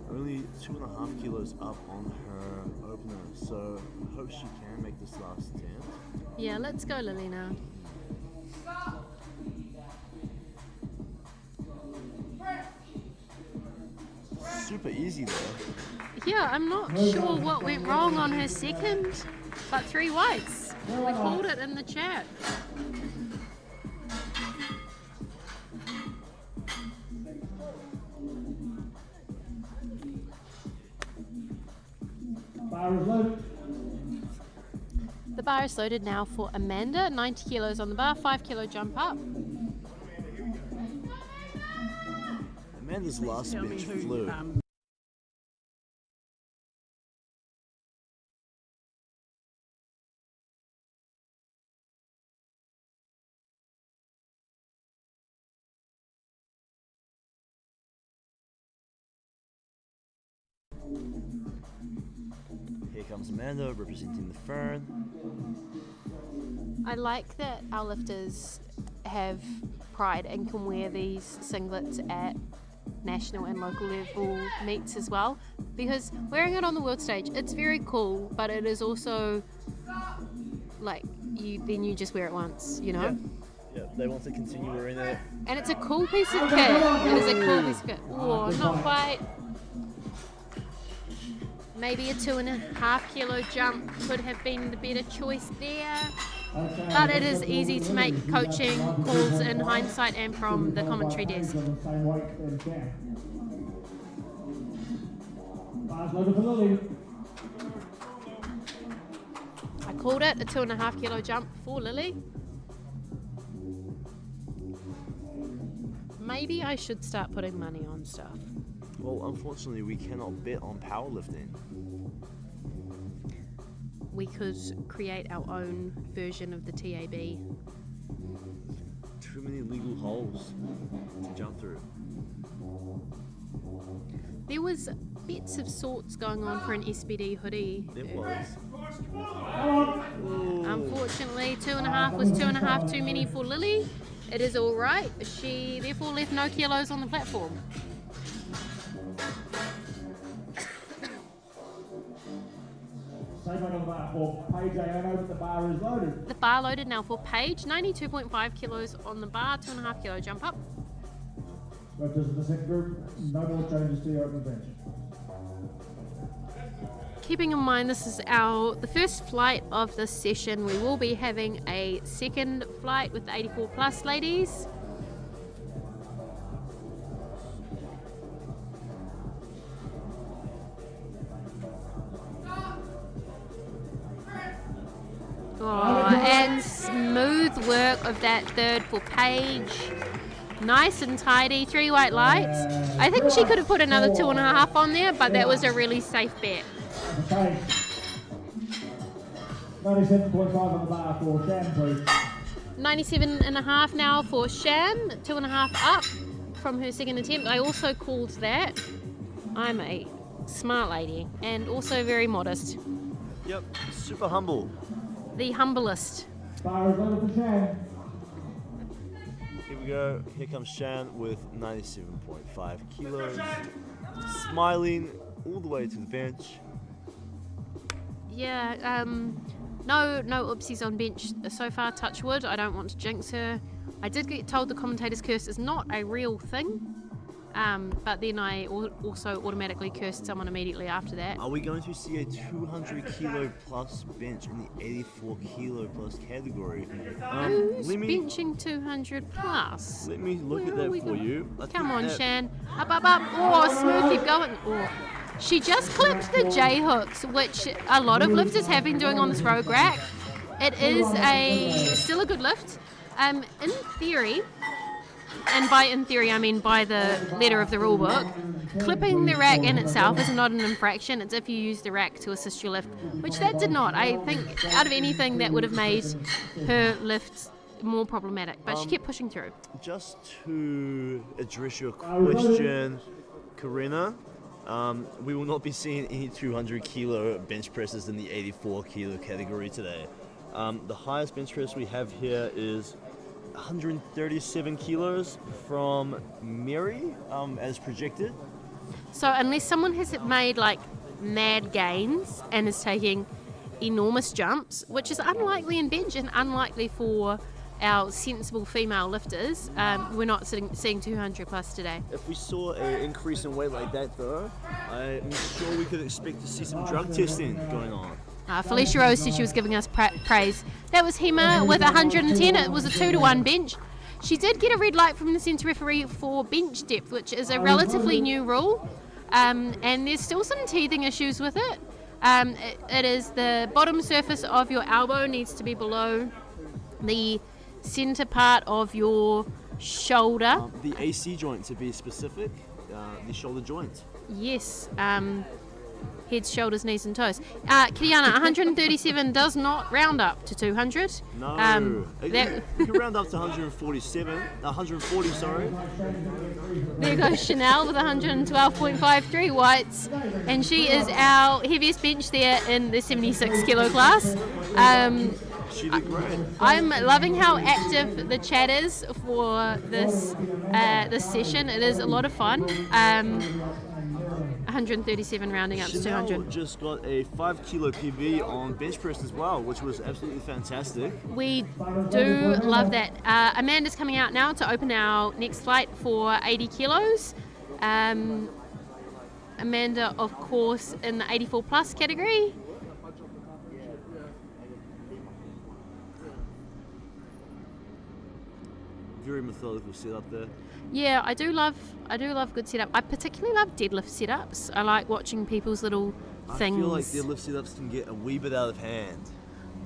Only 2.5 kilos up on her opener, so I hope she can make this last attempt. Yeah, let's go, Lilina. Super easy though. Yeah, I'm not sure what went wrong on her second, but 3 whites. We called it in the chat. Bar is loaded. The bar is loaded now for Amanda, 90 kilos on the bar, 5 kilo jump up. Amanda's last Tell me bench who, flew. Here comes Amanda representing the Fern. I like that our lifters have pride and can wear these singlets at national and local level meets as well, because wearing it on the world stage, it's very cool, but it is also like you just wear it once, you know. Yeah, they want to continue wearing it. And it's a cool piece of kit. It is a cool piece of kit. Oh, not quite. Maybe a 2.5 kilo jump could have been the better choice there. But it is easy to make coaching calls in hindsight and from the commentary desk. I called it a 2.5 kilo jump for Lily. Maybe I should start putting money on stuff. Well, unfortunately, we cannot bet on powerlifting. We could create our own version of the TAB. Too many legal holes to jump through. There was bits of sorts going on for an SBD hoodie. There was. Unfortunately, 2.5 was 2.5 too many for Lily. It is all right. She therefore left no kilos on the platform. Same on the bar for Paige Aono, but the bar is loaded. The bar loaded now for Paige. 92.5 kilos on the bar, 2.5 kilo jump up. Lifters in the second group, no more changes to your open bench. Keeping in mind this is the first flight of this session, we will be having a second flight with the 84 plus ladies. Oh, and smooth work of that third for Paige. Nice and tidy, 3 white lights. I think she could have put another 2.5 on there, but that was a really safe bet. Okay. 97.5 on the bar for Sham, please. 97.5 now for Sham, 2.5 up from her second attempt. I also called that. I'm a smart lady and also very modest. Yep, super humble. The humblest. Bar is loaded for Sham. Here we go. Here comes Shan with 97.5 kilos. Smiling all the way to the bench. Yeah, no oopsies on bench so far, touch wood. I don't want to jinx her. I did get told the commentator's curse is not a real thing, but then I also automatically cursed someone immediately after that. Are we going to see a 200 kilo plus bench in the 84 kilo plus category? Who's benching 200 plus? Let me look at Where are that we for going? you. Come on, Shan. Up, up, up. Oh, smooth, keep going. Oh. She just clipped the J hooks, which a lot of lifters have been doing on this rogue rack. It is still a good lift. In theory, and by in theory I mean by the letter of the rule book, clipping the rack in itself is not an infraction. It's if you use the rack to assist your lift, which that did not. I think out of anything that would have made her lift more problematic, but she kept pushing through. Just to address your question, Karina, we will not be seeing any 200 kilo bench presses in the 84 kilo category today. The highest bench press we have here is 137 kilos from Mary, as projected. So unless someone has made like mad gains and is taking enormous jumps, which is unlikely in bench and unlikely for our sensible female lifters, we're not seeing 200 plus today. If we saw an increase in weight like that though, I'm sure we could expect to see some drug testing going on. Felicia Rose said she was giving us praise. That was Hema with 110. It was a 2-to-1 bench. She did get a red light from the centre referee for bench depth, which is a relatively new rule, and there's still some teething issues with it. It is the bottom surface of your elbow needs to be below the centre part of your shoulder. The AC joint, to be specific. the shoulder joint. Yes. Heads, shoulders, knees, and toes. Kiriana, 137 does not round up to 200. No. You can round up to 140, sorry. There goes Chanel with 112.53 whites, and she is our heaviest bench there in the 76 kilo class. She did great. I'm loving how active the chat is for this session. It is a lot of fun. 137 rounding up to Chanel 200. just got a 5 kilo PB on bench press as well, which was absolutely fantastic. We do love that. Amanda's coming out now to open our next flight for 80 kilos. Amanda, of course, in the 84 plus category. Very methodical setup there. Yeah, I do love good setup. I particularly love deadlift setups. I like watching people's little things. I feel like deadlift setups can get a wee bit out of hand.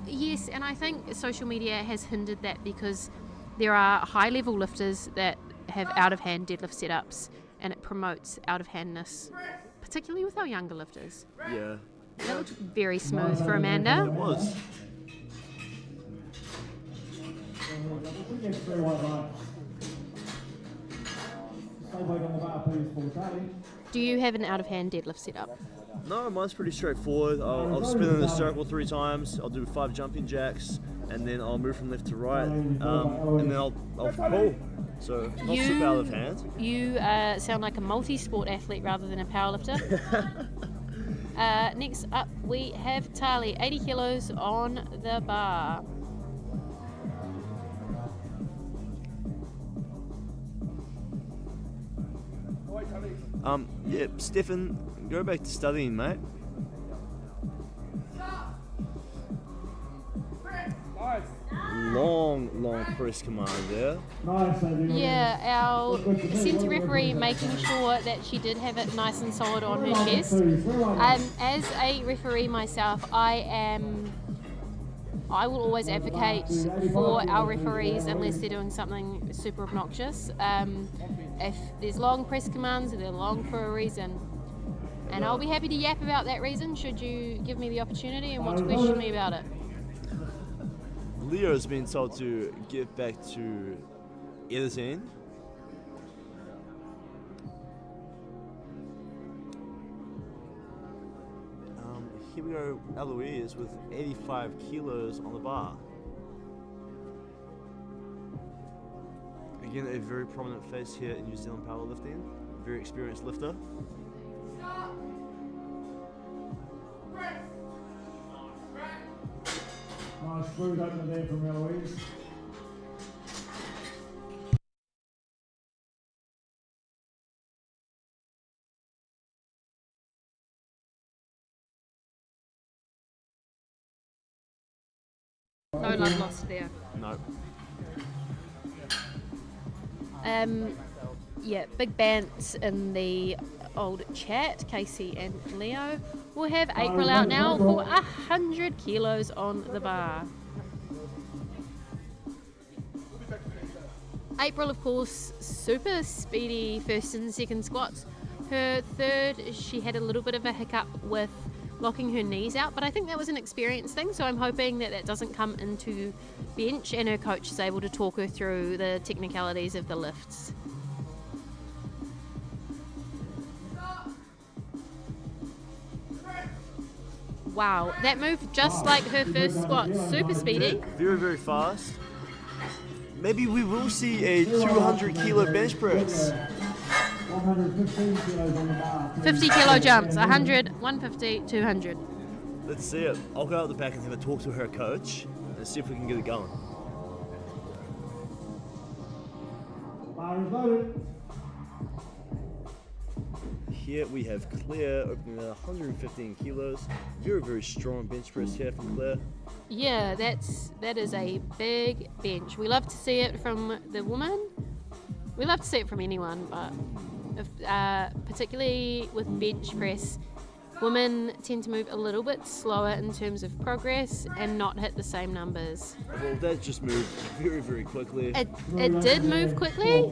Yes, and I think social media has hindered that because there are high-level lifters that have out-of-hand deadlift setups, and it promotes out-of-handness, particularly with our younger lifters. Yeah. That looked very smooth for Amanda. It was. Do you have an out-of-hand deadlift setup? No, mine's pretty straightforward. I'll spin in a circle 3 times. I'll do 5 jumping jacks, and then I'll move from left to right, and then I'll pull. So not super out of hand. You sound like a multi-sport athlete rather than a powerlifter. Next up, we have Tali, 80 kilos on the bar. Yeah, Stefan, go back to studying, mate. Long press command there. Yeah, our centre referee making sure that she did have it nice and solid on her chest. As a referee myself, I will always advocate for our referees unless they're doing something super obnoxious. If there's long press commands, they're long for a reason. And I'll be happy to yap about that reason should you give me the opportunity and want to question me about it. Leo's been told to get back to editing. Here we go, Eloise with 85 kilos on the bar. Again, a very prominent face here in New Zealand powerlifting. Very experienced lifter. Nice smooth opener there from Eloise. No love lost there. No. Yeah, big bants in the old chat, Casey and Leo. We'll have April out now for 100 kilos on the bar. April, of course, super speedy first and second squats. Her third, she had a little bit of a hiccup with locking her knees out, but I think that was an experience thing, so I'm hoping that that doesn't come into bench and her coach is able to talk her through the technicalities of the lifts. Wow, that moved just like her first squat, super speedy. Very, very fast. Maybe we will see a 200 kilo bench press. 115 kilos on the bar. 50 kilo jumps, 100, 150, 200. Let's see it. I'll go out the back and have a talk to her coach and see if we can get it going. Bar is loaded. Here we have Claire opening at 115 kilos. Very, very strong bench press here from Claire. Yeah, that is a big bench. We love to see it from the woman. We love to see it from anyone, but if, particularly with bench press, Women tend to move a little bit slower in terms of progress and not hit the same numbers. Well, that just moved very, very quickly. It did move quickly.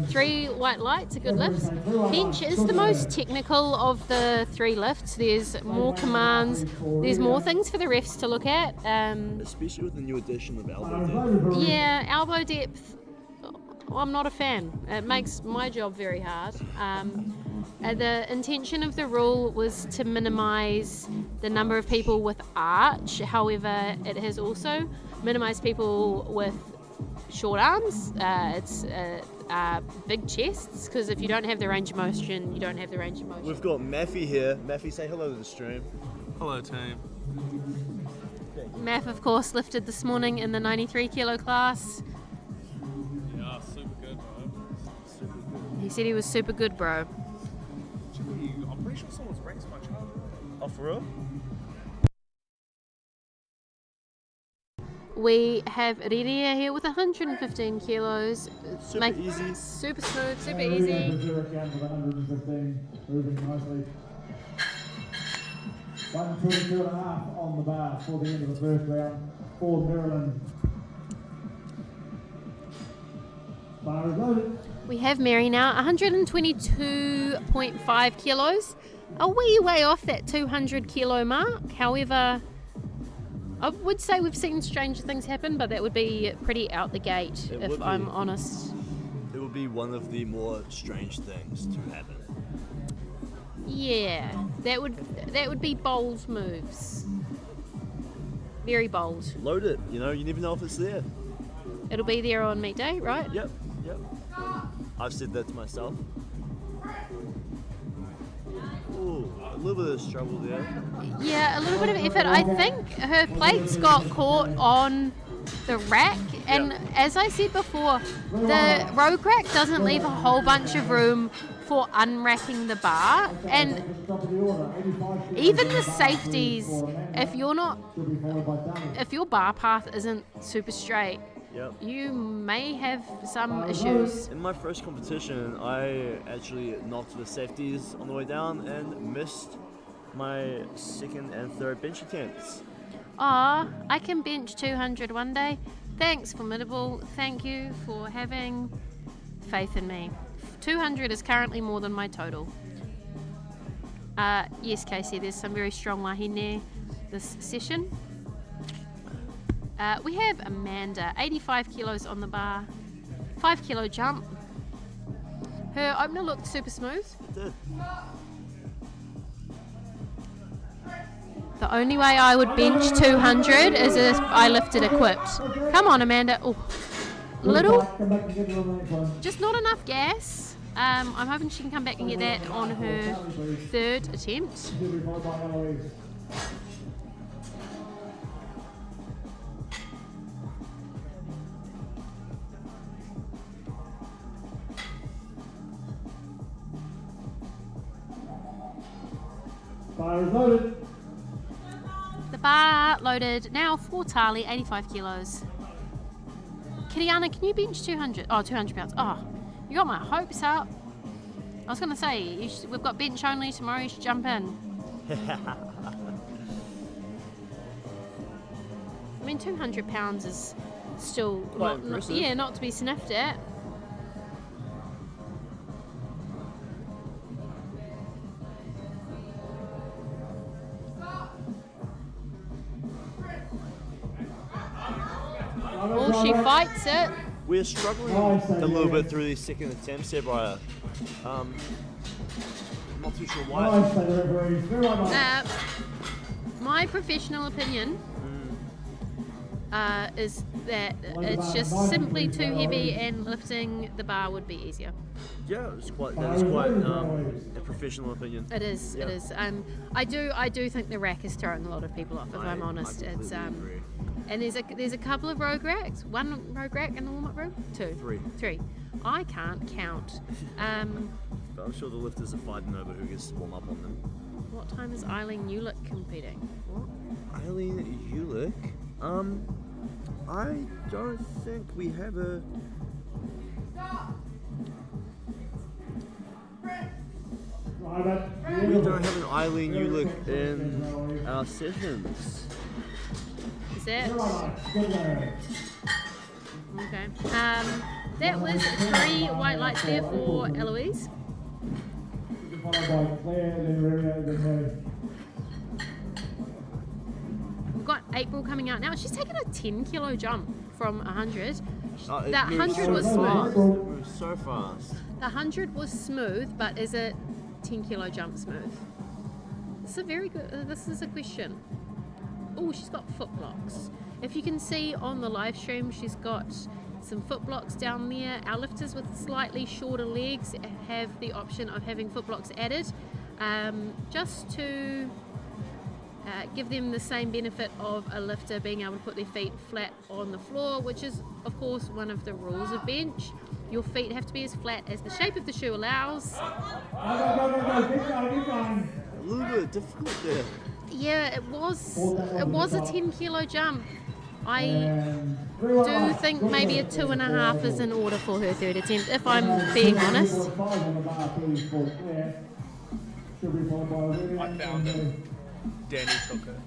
3 white lights, a good lift. Bench is the most technical of the 3 lifts. There's more commands. There's more things for the refs to look at. Especially with the new addition of elbow depth. Yeah, elbow depth. I'm not a fan. It makes my job very hard. The intention of the rule was to minimise the number of people with arch. However, it has also minimised people with short arms. It's big chests, because if you don't have the range of motion, you don't have the range of motion. We've got Maffy here. Maffy, say hello to the stream. Hello, team. Math, of course, lifted this morning in the 93 kilo class. Yeah, super good, bro. He said he was super good, bro. Actually, I'm pretty sure someone's ranked my child. Oh, for real? We have Riria here with 115 kilos. Super easy. Super smooth, super And easy. again with 115, moving nicely. 122.5 on the bar for the end of the first round for Maryland. Bar is loaded. We have Mary now, 122.5 kilos. A wee way off that 200 kilo mark. However, I would say we've seen stranger things happen, but that would be pretty out the gate, It if would I'm be. honest. It would be one of the more strange things to happen. Yeah, that would be bold moves. Very bold. Load it, you never know if it's there. It'll be there on meet day, right? Yep. I've said that to myself. Ooh, a little bit of struggle there. Yeah, a little bit of effort. I think her plates got caught on the rack, and Yeah. as I said before, the rogue rack doesn't leave a whole bunch of room for unracking the bar, and even the safeties, if your bar path isn't super straight, Yep. you may have some issues. In my first competition, I actually knocked the safeties on the way down and missed my second and third bench attempts. I can bench 200 one day. Thanks, Formidable. Thank you for having faith in me. 200 is currently more than my total. Yes, Casey, there's some very strong wahine this session. We have Amanda, 85 kilos on the bar, 5 kilo jump. Her opener looked super smooth. It did. The only way I would bench 200 is if I lifted equipped. Come on, Amanda. Oh, little, just not enough gas. I'm hoping she can come back and get that on her third attempt. Bar is loaded. The bar loaded now for Tali, 85 kilos. Kiriana, can you bench 200? Oh, 200 pounds. Oh, you got my hopes up. I was going to say, we've got bench only tomorrow, you should jump in. I mean, 200 pounds is still Quite impressive. not to be sniffed at. Well, she fights it. We're struggling a little bit through these second attempts here, Brian. I'm not too sure why. Nice, the referees. Very nice. My professional opinion is that it's just simply too heavy and lifting the bar would be easier. Yeah, that is quite a professional opinion. It is. Yeah. It is. I do think the rack is throwing a lot of people off. If I'm honest, I it's completely agree. and there's a couple of rogue racks. One rogue rack in the warm up room. Three. I can't count. But I'm sure the lifters are fighting over who gets to warm up on them. What time is Eileen Ulick competing? What? Eileen Ulick? I don't think we have a... We don't have an Eileen Ulick in our sessions. Is that? Okay. That was 3 white lights there for Eloise. We've got April coming out now. She's taken a 10 kilo jump from 100. That 100 was smooth. It moves so fast. The 100 was smooth, but is it 10 kilo jump smooth? This is a very good. This is a question. Oh, she's got foot blocks. If you can see on the live stream, she's got some foot blocks down there. Our lifters with slightly shorter legs have the option of having foot blocks added, just to give them the same benefit of a lifter being able to put their feet flat on the floor, which is of course one of the rules of bench. Your feet have to be as flat as the shape of the shoe allows. A little bit difficult there. Yeah, it was a 10 kilo jump. I do think maybe a 2.5 is in order for her third attempt, if I'm being honest. I found it. Danny took it.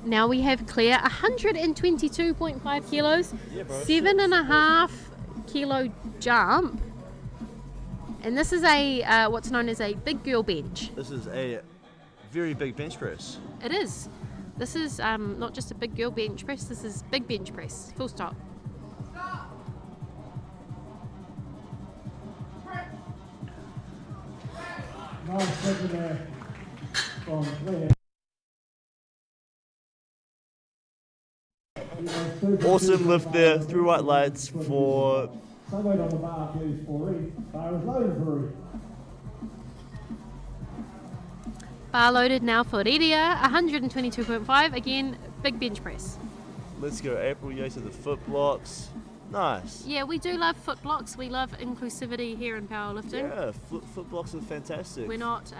Now we have Claire, 122.5 kilos, Yeah, bro. 7.5 kilo jump, and this is a what's known as a big girl bench. This is a very big bench press. It is. This is not just a big girl bench press. This is big bench press. Full stop. Nice second there from Claire. Awesome lift there, 3 white lights for Some weight on the bar, please, for Reed. Bar is loaded for Reed. Bar loaded now for Lydia, 122.5. Again, big bench press. Let's go April, you to the foot blocks. Nice. Yeah, we do love foot blocks. We love inclusivity here in powerlifting. Yeah, foot blocks are fantastic. We're not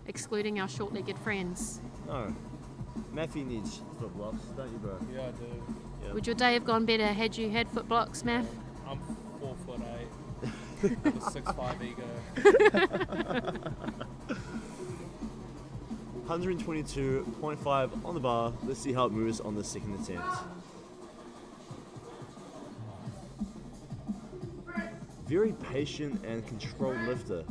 excluding our short-legged friends. No. Matthew needs foot blocks, don't you, bro? Yeah, I do. Yeah. Would your day have gone better had you had foot blocks, Math? I'm 4'8". With a 6'5" ego. 122.5 on the bar. Let's see how it moves on the second attempt. Very patient and controlled lifter.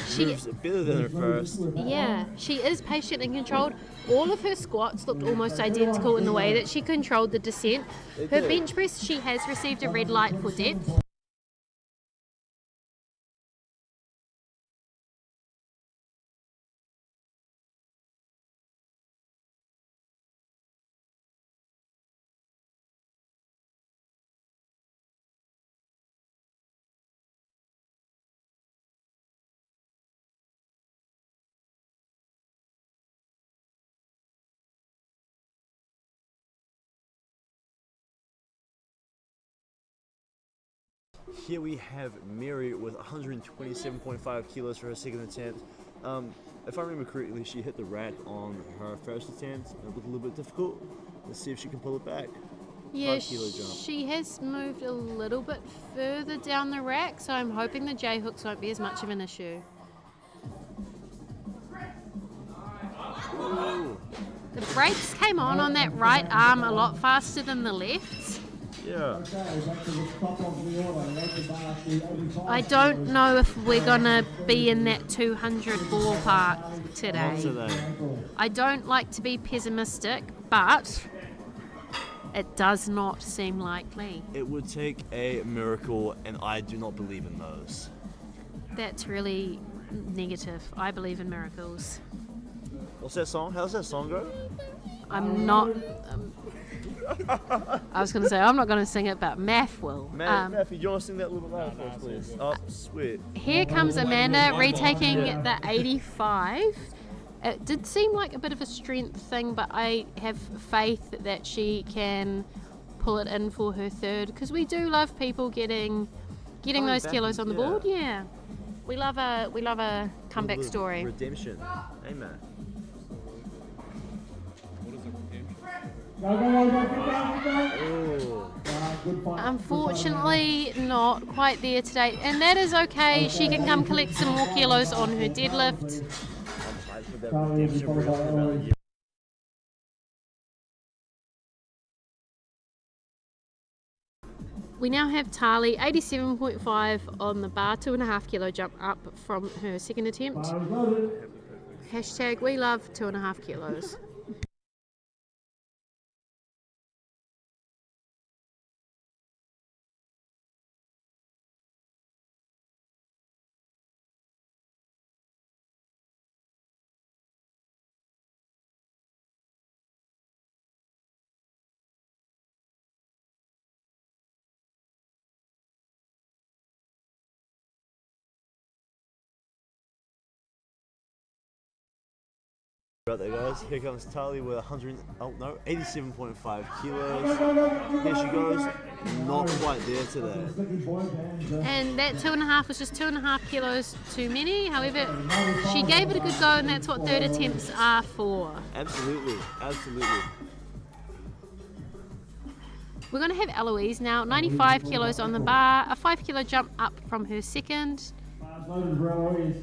She- Moves better than her first. Yeah, she is patient and controlled. All of her squats looked almost identical in the way that she controlled the descent. They Her did. bench press, she has received a red light for depth. Here we have Mary with 127.5 kilos for her second attempt. If I remember correctly, she hit the rack on her first attempt. It looked a little bit difficult. Let's see if she can pull it back. Yeah, 5 kilo jump. she has moved a little bit further down the rack, so I'm hoping the J hooks won't be as much of an issue. Ooh, The brakes came on that right arm a lot faster than the left. yeah. Okay, back to the top of the order. Load the bar to 85. I don't know if we're gonna be in that 200 ballpark Not today. today. I don't like to be pessimistic, but it does not seem likely. It would take a miracle, and I do not believe in those. That's really negative. I believe in miracles. What's that song? How's that song go? I'm not. I was going to say I'm not going to sing it, but Math will. Matthew, do you want to sing that a little louder for us, please? Oh, sweet. Here comes Amanda retaking the 85. It did seem like a bit of a strength thing, but I have faith that she can pull it in for her third, because we do love people getting those kilos on the board. Yeah, we love a comeback story. Redemption. Amen. What is a redemption? Oh. Good fight. Unfortunately, not quite there today, and that is okay. She can come collect some more kilos on her deadlift. I'm hyped for that Charlie will be redemption followed by rep in about a Ellie. year. We now have Tali, 87.5 on the bar, 2.5 kilo jump up from her second attempt. Bar is loaded. Hashtag we love 2.5 kilos. Right there, guys. Here comes Tali with 87.5 kilos. Here she goes. Not quite there today. Sticky boy bands. And that 2.5 was just 2.5 kilos too many. However, she gave it a good go, and that's what third attempts are for. Absolutely, absolutely. We're going to have Eloise now, 95 kilos on the bar, a 5 kilo jump up from her second. Bar's loaded for Eloise.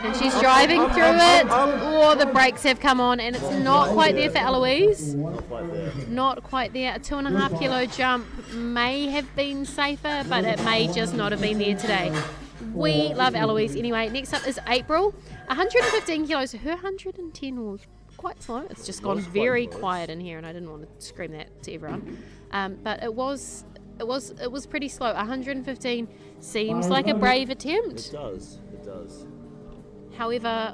And she's driving through it. Oh, the brakes have come on, and it's not quite there for Eloise. Not quite there. Not quite there. A 2.5 kilo jump may have been safer, but it may just not have been there today. We love Eloise. Anyway, next up is April, 115 kilos. Her 110 was quite slow. It's just gone very quiet in here, and I didn't want to scream that to everyone. But it was pretty slow. 115 seems like a brave attempt. It does. It does. However,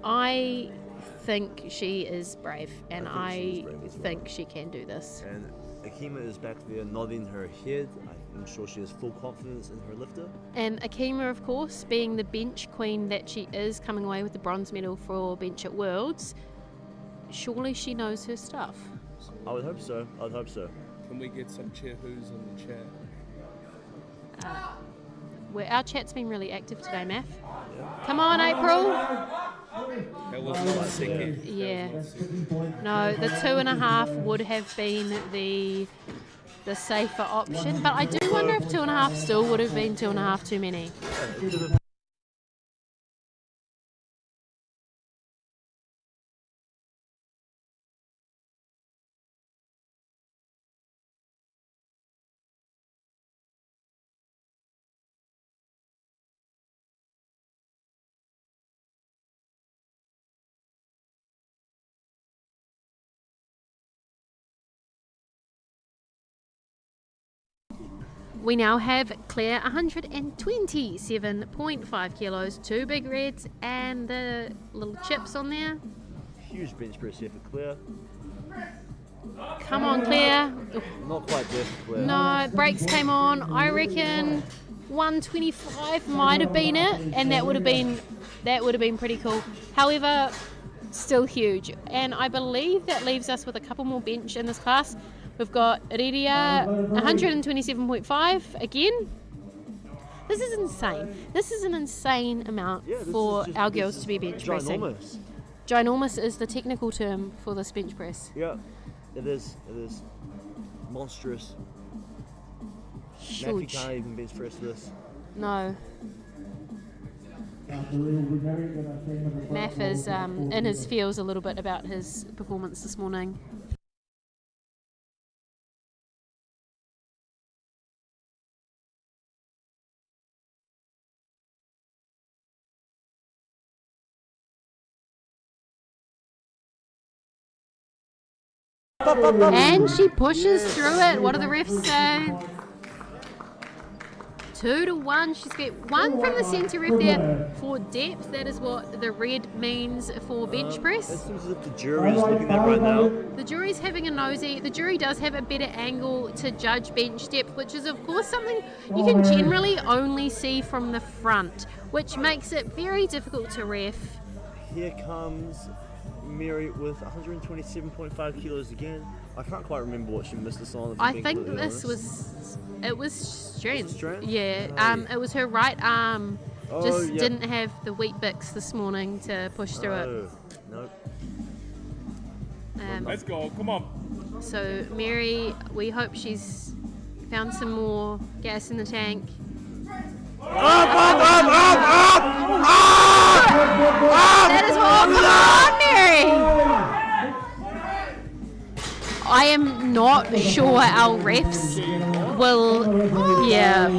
I think she is brave, and I think she is I brave as well. think she can do this. And Akima is back there nodding her head. I'm sure she has full confidence in her lifter. And Akima, of course, being the bench queen that she is, coming away with the bronze medal for bench at Worlds, surely she knows her stuff. I would hope so. I would hope so. Can we get some cheer who's in the chat? Our chat's been really active today, Math. Come on, April. That was not second. Yeah. No, the 2.5 would have been the safer option, but I do wonder if 2.5 still would have been 2.5 too many. We now have Claire, 127.5 kilos, 2 big reds and the little chips on there. Huge bench press here for Claire. Come on, Claire. Not quite there for Claire. No, brakes came on. I reckon 125 might have been it, and that would have been pretty cool. However, still huge. And I believe that leaves us with a couple more bench in this class. We've got Iridia, 127.5 again. This is insane. This is an insane amount for our girls to be bench pressing. Ginormous. Ginormous is the technical term for this bench press. Yeah, it is. It is monstrous. Matthew Huge. can't even bench press this. No. Math is in his feels a little bit about his performance this morning. And she pushes through it. What do the refs say? 2-1. She's got one from the centre ref there for depth. That is what the red means for bench It press. seems as if the jury is looking at right now. The jury's having a nosy. The jury does have a better angle to judge bench depth, which is of course something you can generally only see from the front, which makes it very difficult to ref. Here comes Mary with 127.5 kilos again. I can't quite remember what she missed this on. I think this was strength. Was it strength? Yeah, Oh. it was her right arm. Oh, Just yeah. didn't have the wheat bix this morning to push through Oh, nope. it. Let's go. Come on. So Mary, we hope she's found some more gas in the tank. That is all. Come on, Mary! I am not sure our refs will. Yeah.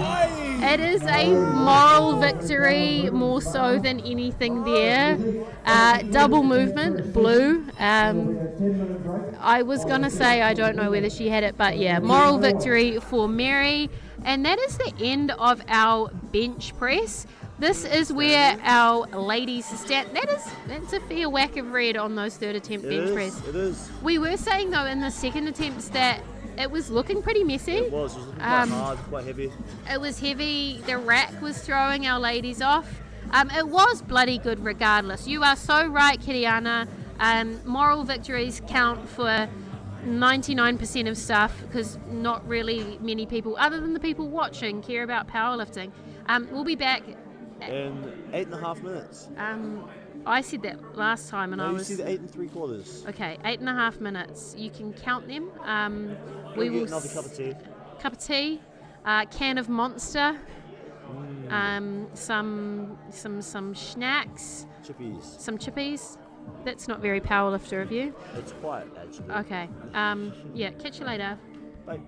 It is a moral victory more so than anything there. Double movement, blue. I was going to say I don't know whether she had it, but yeah, moral victory for Mary. And that is the end of our bench press. This is where our ladies stand. That's a fair whack of red on those third attempt bench press. It is. We were saying though in the second attempts that it was looking pretty messy. It was looking quite hard, quite heavy. It was heavy. The rack was throwing our ladies off. It was bloody good regardless. You are so right, Kiriana. Moral victories count for 99% of stuff because not really many people, other than the people watching, care about powerlifting. We'll be back. In 8.5 minutes. I said that last time, and No, I you was. see the 8 3/4. Okay, 8.5 minutes. You can count them. We We will will. get another cup of tea. Cup of tea, can of Monster, some snacks, Chippies. some chippies. That's not very powerlifter of you. It's quite actually. Okay. Yeah. Catch you later. Bye.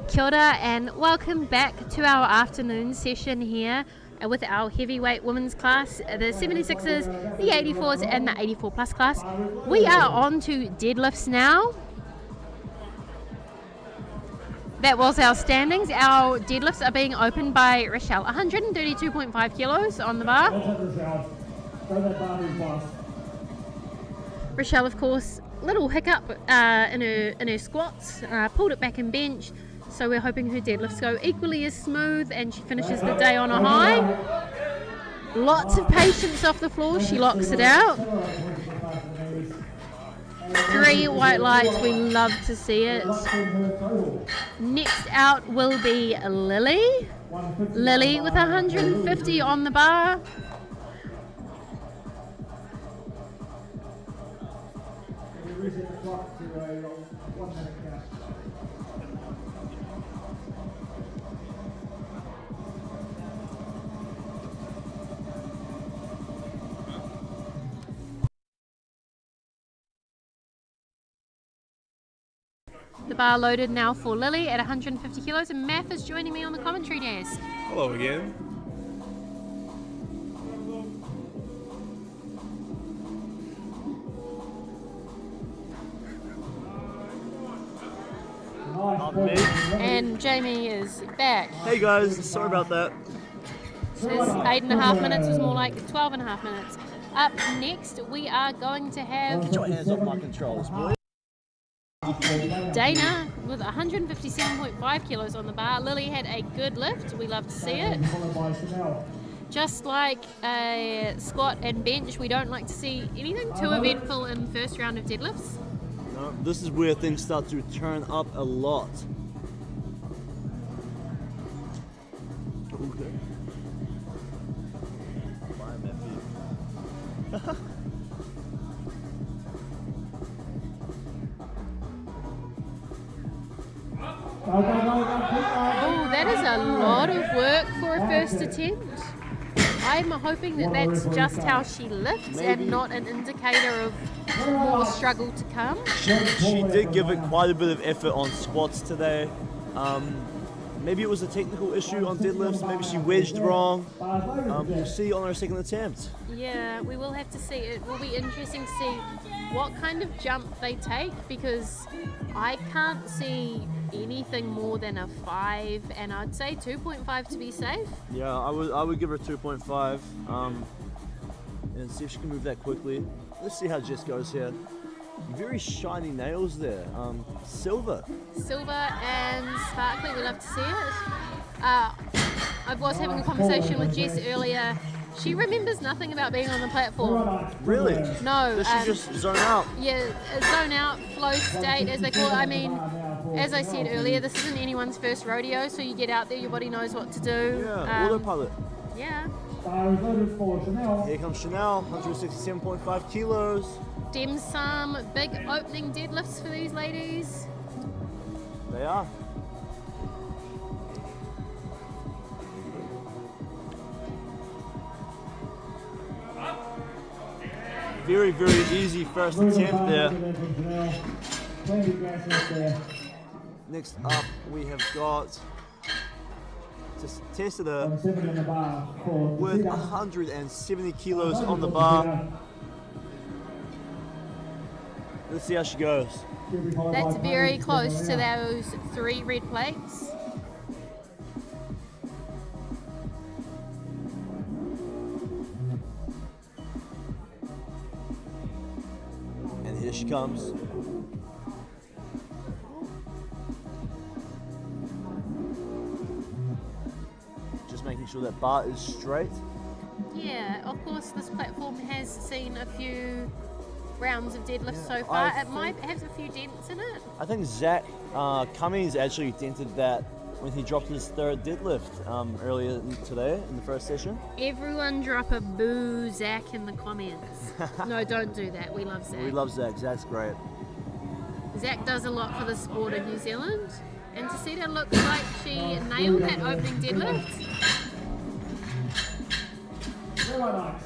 Kia ora and welcome back to our afternoon session here with our heavyweight women's class, the 76s, the 84s and the 84 plus class. We are on to deadlifts now. That was our standings. Our deadlifts are being opened by Rochelle. 132.5 kilos on the bar. Rochelle, of course, little hiccup in her squats, pulled it back in bench. So we're hoping her deadlifts go equally as smooth and she finishes the day on a high. Lots of patience off the floor, she locks it out. 3 white lights, we love to see it. Next out will be Lily. Lily with 150 on the bar. The bar loaded now for Lily at 150 kilos, and Math is joining me on the commentary desk. Hello again. And Jamie is back. Hey guys, sorry about that. His 8.5 minutes was more like 12.5 minutes. Up next, we are going to have Get your hands off my controls, boy. Dana with 157.5 kilos on the bar. Lily had a good lift. We love to see it. Just like a squat and bench, we don't like to see anything too eventful in the first round of deadlifts. No, this is where things start to turn up a lot. Okay. Bye, Matthew. Oh, that is a lot of work for a first attempt. I'm hoping that that's just how she lifts and not an indicator of more struggle to come. She did give it quite a bit of effort on squats today. Maybe it was a technical issue on deadlifts, maybe she wedged wrong. We'll see on her second attempt. Yeah, we will have to see. It will be interesting to see what kind of jump they take, because I can't see anything more than a 5, and I'd say 2.5 to be safe. Yeah, I would give her 2.5 and see if she can move that quickly. Let's see how Jess goes here. Very shiny nails there. Silver and sparkly, we love to see it. I was having a conversation with Jess earlier. She remembers nothing about being on the platform. Really? No. Does she just zone out? Yeah, zone out, flow state as they call it. I mean, as I said earlier, this isn't anyone's first rodeo, so you get out there, your body knows what to do. Yeah, autopilot. Yeah. Here comes Chanel, 167.5 kilos. Dim sum, big opening deadlifts for these ladies. They are. Very, very easy first attempt there. Next up, we have got Tessida with 170 kilos on the bar. Let's see how she goes. That's very close to those 3 red plates. And here she comes. Just making sure that bar is straight. Yeah, of course this platform has seen a few rounds of deadlifts so far. It might have a few dents in it. I think Zach Cummings actually dented that when he dropped his 3rd deadlift earlier today in the first session. Everyone drop a boo Zach in the comments. No, don't do that. We love Zach. We love Zach. Zach's great. Zach does a lot for the sport in New Zealand. And Tessida looks like she nailed that opening deadlift. Now,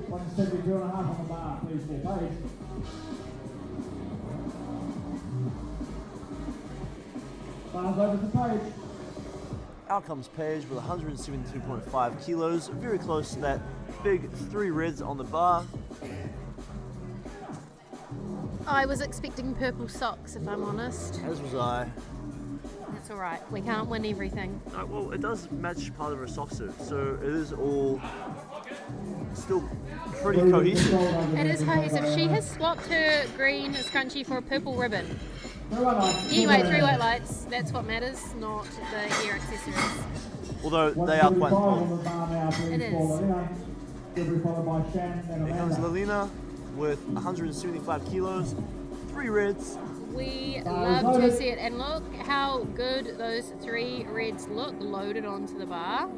172.5 on the bar, please, full page. Bars over to Page. Out comes Paige with 172.5 kilos, very close to that big 3 reds on the bar. I was expecting purple socks, if I'm honest. As was I. That's all right. We can't win everything. Well, it does match part of her sock suit, so it is all still pretty cohesive. It is cohesive. She has swapped her green scrunchie for a purple ribbon. Anyway, 3 white lights. That's what matters, not the ear accessories. Although they are quite important. It is. Here comes Lilina with 175 kilos, 3 reds. We love to see it, and look how good those 3 reds look loaded onto the bar.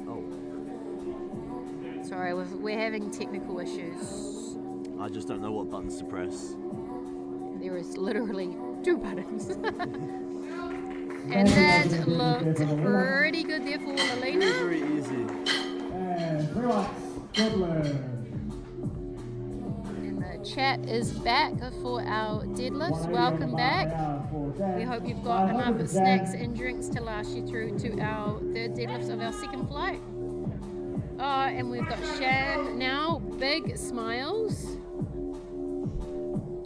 Oh, Sorry, we're having technical issues. I just don't know what buttons to press. There is literally 2 buttons. And that looked pretty good there for Very, Lilina. very easy. And 3 lights. Goodland. And the chat is back for our deadlifts. Welcome back. We hope you've got enough snacks and drinks to last you through to our 3rd deadlifts of our 2nd flight. Oh, and we've got Shan now. Big smiles.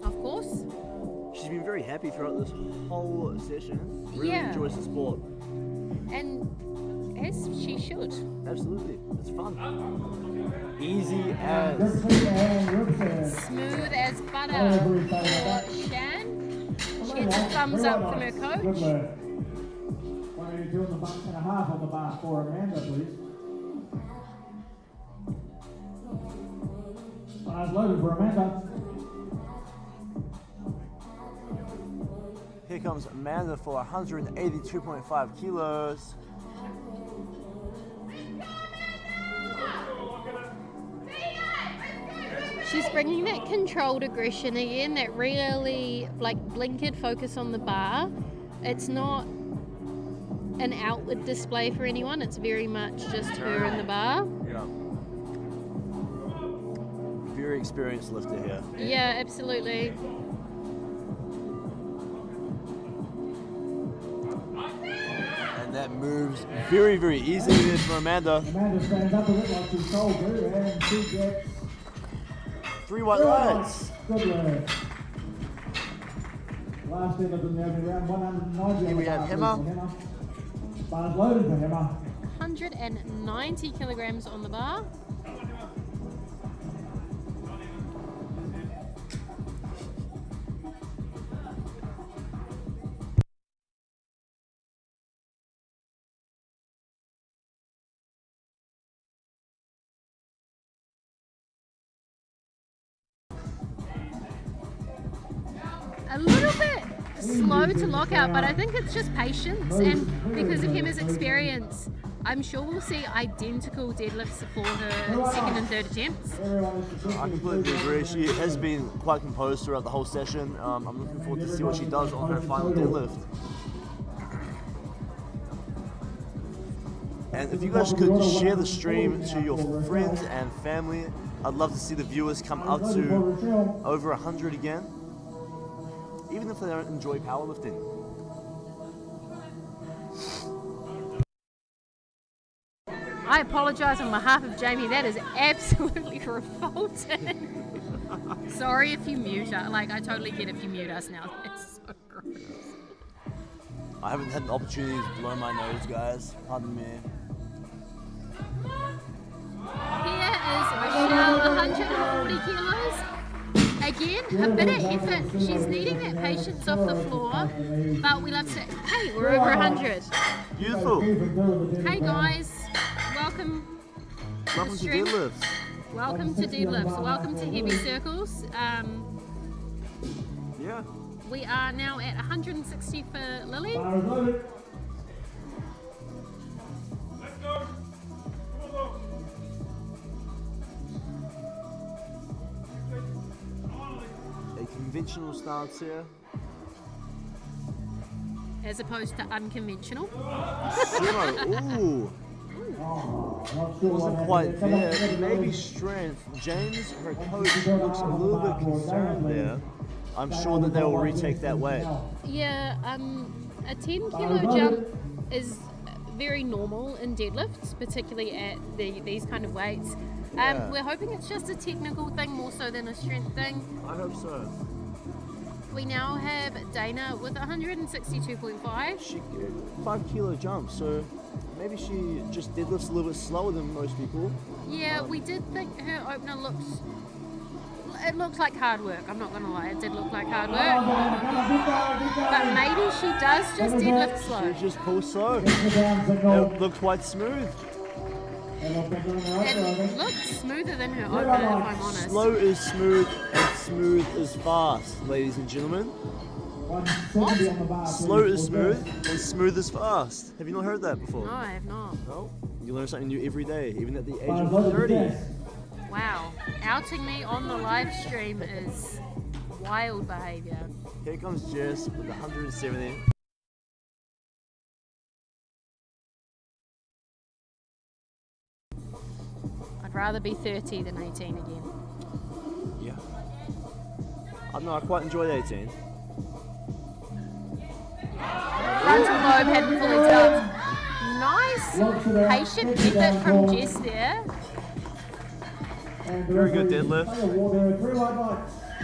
Of course. She's been very happy throughout this whole session. Really Yeah. enjoys the sport. And as she should. Absolutely, it's fun. Easy as. Smooth as butter for Shan. She gets a thumbs up from her coach. What are you doing the bunch and a half on the bar for Amanda, please? Bars loaded for Amanda. Here comes Amanda for 182.5 kilos. She's bringing that controlled aggression again, that really like blinkered focus on the bar. It's not an outward display for anyone, it's very much just her in the bar. Yeah. Very experienced lifter here. Yeah, absolutely. And that moves very, very easily there for Amanda. Amanda stands up a bit like she's told to, and she gets 3 white lights. Good work. Last end of the opening round, 190. Here we have Hema. Bars loaded for Hema. 190 kilograms on the bar. A little bit slow to lock out, but I think it's just patience, and because of Hema's experience, I'm sure we'll see identical deadlifts for her 2nd and 3rd attempts. I completely agree. She has been quite composed throughout the whole session. I'm looking forward to see what she does on her final deadlift. And if you guys could share the stream to your friends and family, I'd love to see the viewers come up to over 100 again, even if they don't enjoy powerlifting. I apologise on behalf of Jamie, that is absolutely revolting. Sorry if you mute us, like I totally get if you mute us now, that's so gross. I haven't had an opportunity to blow my nose, guys. Pardon me. Here is Rochelle, 140 kilos. Again, a bit of effort. She's needing that patience off the floor, but we love to say, hey, we're over 100. Beautiful. Hey guys, welcome Welcome to stream. Deadlifts. Welcome to Deadlifts. Welcome to Heavy Circles. Yeah. We are now at 160 for Lily. Bars loaded. Let's go. Come on, A conventional stance here. As opposed to unconventional. Sumo. Ooh. Wasn't quite there. Maybe strength. James, her coach, looks a little bit concerned there. I'm sure that they will retake that weight. Yeah, a 10 kilo jump is very normal in deadlifts, particularly at these kind of weights. We're hoping it's just a technical thing more so than a strength thing. I hope so. We now have Dana with 162.5. She 5 kilo jump, so maybe she just deadlifts a little bit slower than most people. Yeah, we did think her opener it looks like hard work. I'm not gonna lie, it did look like hard work. But maybe she does just deadlift slow. She just pulls slow. It looked quite smooth. It looks smoother than her opener, if I'm honest. Slow is smooth and smooth is fast, ladies and gentlemen. Slow is smooth and smooth is fast. Have you not heard that before? No, I have not. No? You learn something new every day, even at the age of 30. Wow, outing me on the live stream is wild behaviour. Here comes Jess with 170. I'd rather be 30 than 18 again. Yeah. I don't know, I quite enjoyed 18. Frontal lobe hadn't fully developed. Nice patient effort from Jess there. Very good deadlift.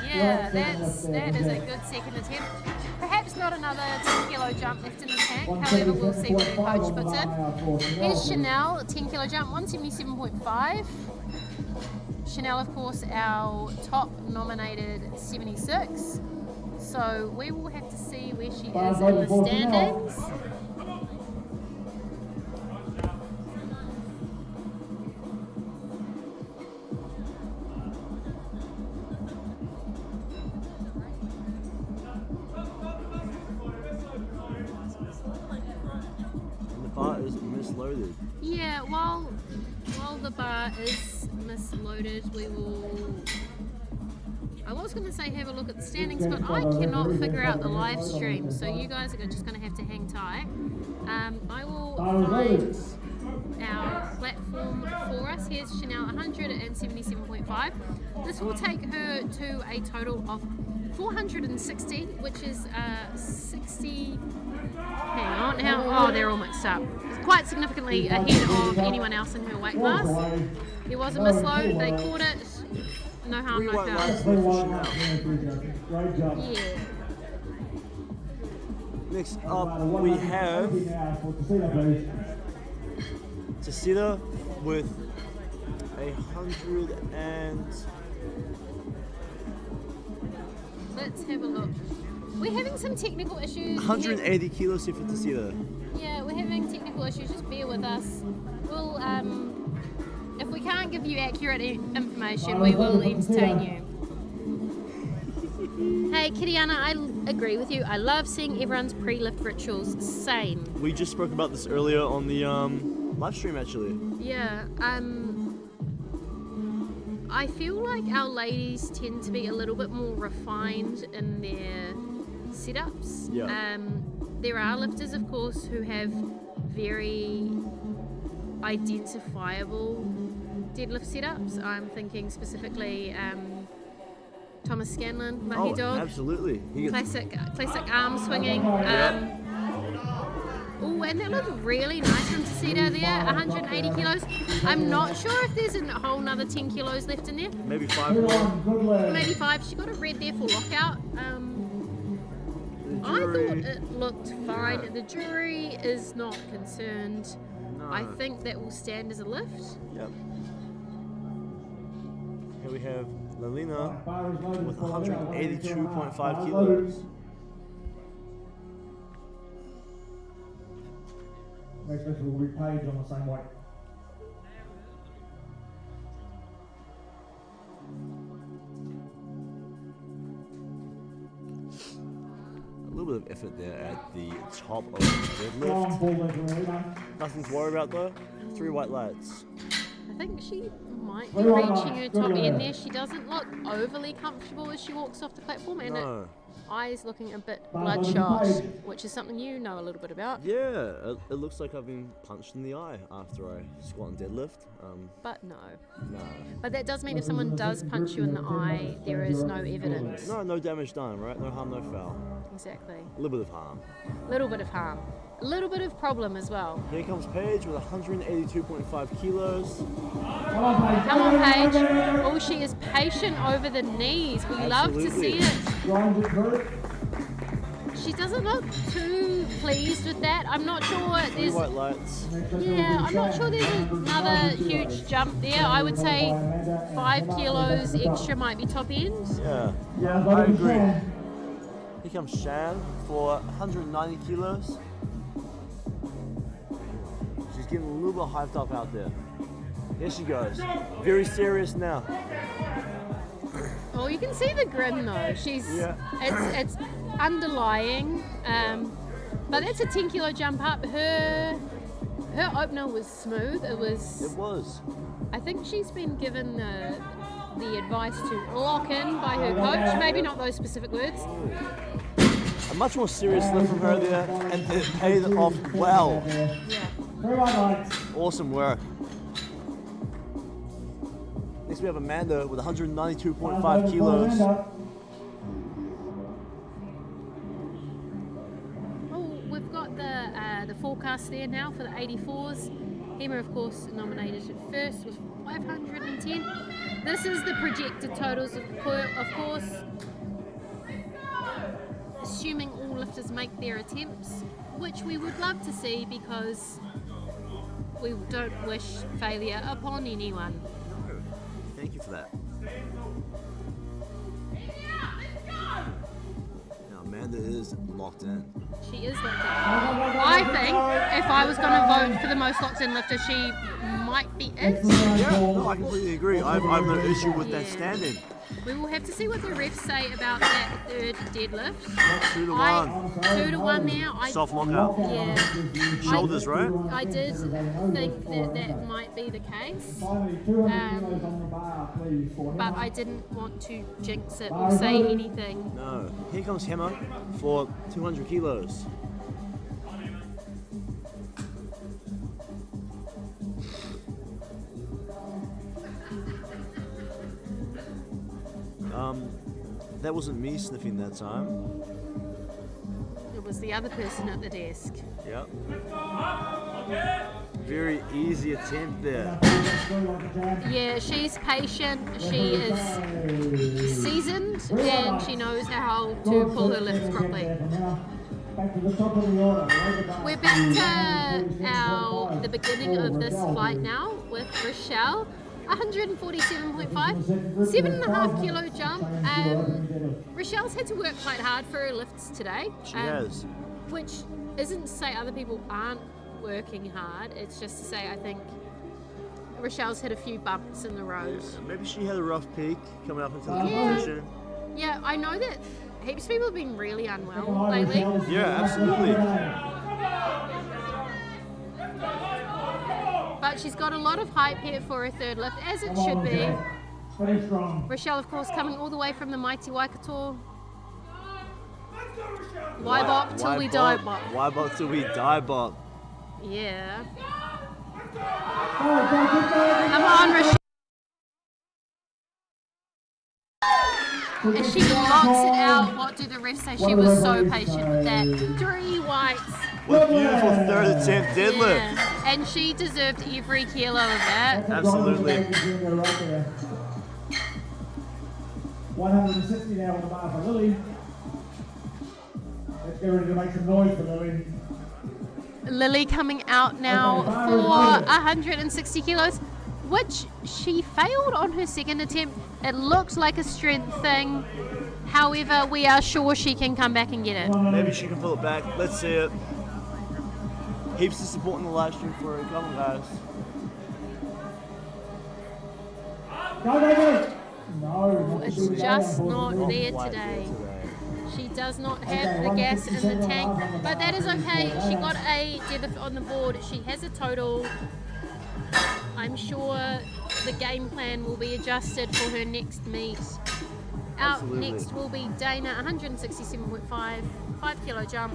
Yeah, that is a good second attempt. Perhaps not another 10 kilo jump left in the tank, however we'll see what her coach puts in. Here's Chanel, 10 kilo jump, 177.5. Chanel, of course, our top nominated 76. So we will have to see where she is in the standings. Bar is misloaded. Yeah, while the bar is misloaded, we will. I was going to say have a look at the standings, but I cannot figure out the live stream, so you guys are just going to have to hang tight. I will find our platform for us. Here's Chanel, 177.5. This will take her to a total of 460, which is 60. Hang on now. Oh, they're all mixed up. Quite significantly ahead of anyone else in her weight class. There was a misload, they caught it. No harm, no foul. Yeah. Next up, we have Tessita with 100 and. Let's have a look. We're having some technical issues. 180 kilos for Tessita. Yeah, we're having technical issues. Just bear with us. We'll, if we can't give you accurate information, we will entertain you. Hey, Kiriana, I agree with you. I love seeing everyone's pre-lift rituals. Same. We just spoke about this earlier on the live stream, actually. Yeah. I feel like our ladies tend to be a little bit more refined in their setups. Yeah. There are lifters, of course, who have very identifiable deadlift setups. I'm thinking specifically Thomas Scanlon, Mahi Dog. Absolutely. He gets Classic arm swinging. Oh, and that looked really nice from Tessita there, 180 kilos. I'm not sure if there's a whole nother 10 kilos left in there. maybe 5 more. Maybe 5. She got a red there for lockout. I thought it looked fine. The jury is not concerned. No. I think that will stand as a lift. Yep. Here we have Lalina with 182.5 kilos. Next lift will be Paige on the same weight. A little bit of effort there at the top of the deadlift. Nothing to worry about though. 3 white lights. I think she might be reaching her top end there. She doesn't look overly comfortable as she walks off the platform, and No. Eyes looking a bit bloodshot, which is something you know a little bit about. Yeah, it looks like I've been punched in the eye after I squat and deadlift. But no. No. But that does mean if someone does punch you in the eye, there is no evidence. No damage done, right? No harm, no foul. Exactly. A little bit of harm. A little bit of harm. A little bit of problem as well. Here comes Paige with 182.5 kilos. Come on, Paige. Oh, she is patient over the knees. We love to see it. She doesn't look too pleased with that. I'm not sure Three white lights. Yeah, I'm not sure there's another huge jump there. I would say 5 kilos extra might be top end. Yeah, I agree. Here comes Shan for 190 kilos. She's getting a little bit hyped up out there. Here she goes. Very serious now. Oh, you can see the grin though. It's underlying, but that's a 10 kilo jump up. Her opener was smooth. It was. I think she's been given the advice to lock in by her coach. Maybe not those specific words. A much more serious lift from her there, and it paid off well. Yeah. Awesome work. Next we have Amanda with 192.5 kilos. Oh, we've got the forecast there now for the 84s. Emma, of course, nominated at first with 510. This is the projected totals, of course. Assuming all lifters make their attempts, which we would love to see because we don't wish failure upon anyone. Thank you for that. Now Amanda is locked in. She is locked in. I think if I was going to vote for the most locked in lifter, she might be it. Yeah, no, I completely agree. I've no issue with that standing. We will have to see what the refs say about that third deadlift. 2 to 1. 2 to 1 now. Soft lockout. Yeah. Shoulders, right? I did think that might be the case. But I didn't want to jinx it or say anything. No. Here comes Hema for 200 kilos. That wasn't me sniffing that time. It was the other person at the desk. Yep. Very easy attempt there. Yeah, she's patient, she is seasoned, and she knows how to pull her lifts properly. We're back to the beginning of this flight now with Rochelle. 147.5, 7.5 kilo jump. Rochelle's had to work quite hard for her lifts today. She has. Which isn't to say other people aren't working hard, it's just to say I think Rochelle's hit a few bumps in the road. Yeah, maybe she had a rough peak coming up into the competition. Yeah, I know that heaps of people have been really unwell lately. Yeah, absolutely. But she's got a lot of hype here for her third lift, as it should be. Rochelle, of course, coming all the way from the mighty Waikato. Y-bop till we die bop. Y-bop till we die bop. Yeah. Come on, Rochelle. As she locks it out, what do the refs say? She was so patient with that. 3 whites. With a beautiful third attempt deadlift. Yeah. And she deserved every kilo of that. Absolutely. 160 now on the bar for Lily. Let's get ready to make some noise for Lily. Lily coming out now for 160 kilos, which she failed on her second attempt. It looks like a strength thing. However, we are sure she can come back and get it. Maybe she can pull it back. Let's see it. Heaps of support in the live stream for her. Come on, guys. No, It's just not there today. She does not have the gas in the tank, but that is okay. She got a deadlift on the board. She has a total. I'm sure the game plan will be adjusted for her next meet. Out Absolutely. next will be Dana, 167.5, 5 kilo jump.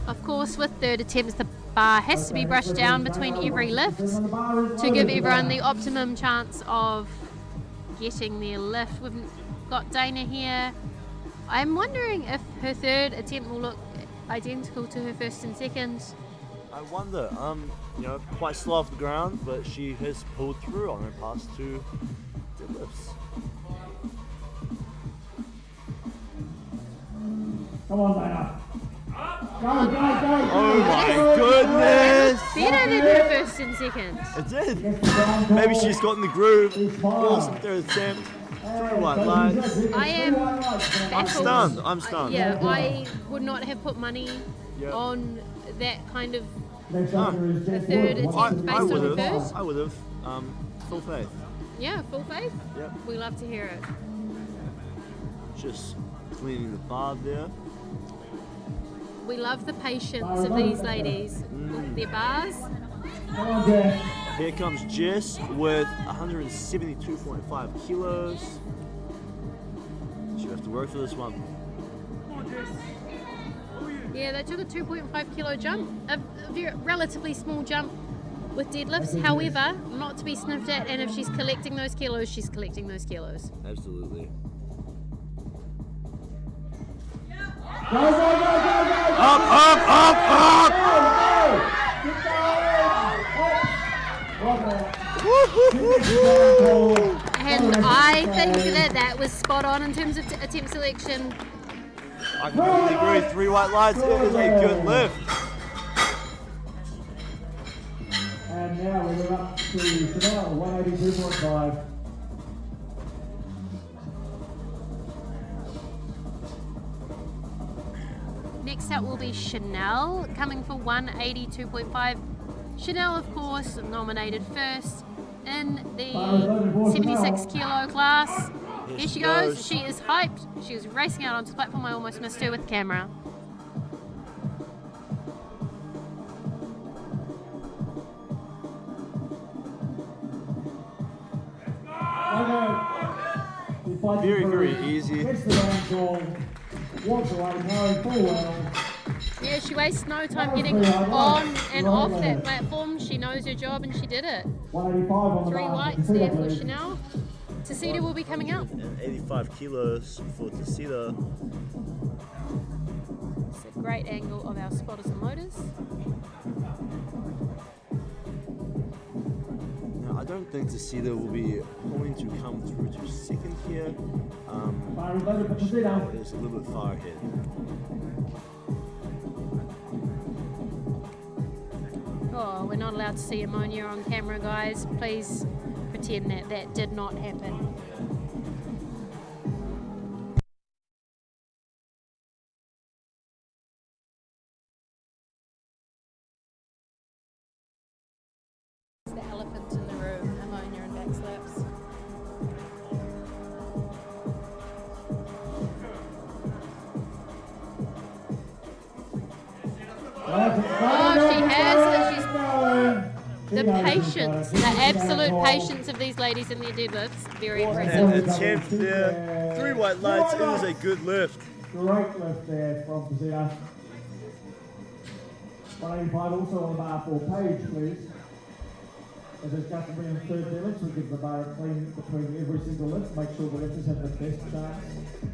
Of course, with third attempts, the bar has to be brushed down between every lift to give everyone the optimum chance of getting their lift. We've got Dana here. I'm wondering if her third attempt will look identical to her first and second. I wonder. Quite slow off the ground, but she has pulled through on her past two deadlifts. Come on, Dana. Go, go, go. Oh my goodness! Better than her first and second. It did. Maybe she's gotten the groove. Awesome third attempt. 3 white lights. I am baffled. Stunned. I'm stunned. Yeah, I would not have put money Yeah. on that kind of Next up here is a Jeff third Wood. attempt based I on would the have. first. I would have. Full faith. Yeah, full faith. Yep. We love to hear it. Just cleaning the bar there. We love the patience of these ladies with their bars. Come on, Jeff. Here comes Jess with 172.5 kilos. She'll have to work for this one. Yeah, they took a 2.5 kilo jump, a very relatively small jump with deadlifts. However, not to be sniffed at, and if she's collecting those kilos, she's collecting those kilos. Absolutely. Go, go, go, go, go. Up, up, up, up! And I think that was spot on in terms of attempt selection. I completely agree. 3 white lights. It is a good lift. And now we move up to Chanel, 182.5. Next up will be Chanel, coming for 182.5. Chanel, of course, nominated first in the 76 kilo class. Here she goes. She is hyped. She is racing out onto the platform. I almost missed her with the camera. Very, very easy. Gets the round goal, walks away, no, full well. Yeah, she wastes no time getting on and off that platform. She knows her job and she did it. 185 on the 3 bar. whites there for Chanel. Tasita will be coming up. And 85 kilos for Tasita. It's a great angle of our spotters and loaders. Now, I don't think Tasita will be going to come through to second here. Bar is loaded for Tasita. It's a little bit far ahead. Oh, we're not allowed to see ammonia on camera, guys. Please pretend that that did not happen. It's the elephant in the room, ammonia and back slaps. Oh, she has. The patience, the absolute patience of these ladies in their deadlifts, very impressive. And attempt there. 3 white lights. It is a good lift. Great lift there from Tasita. 185 also on the bar for Paige, please. As is customary in third deadlifts, we give the bar a clean between every single lift, make sure the lifters have the best chance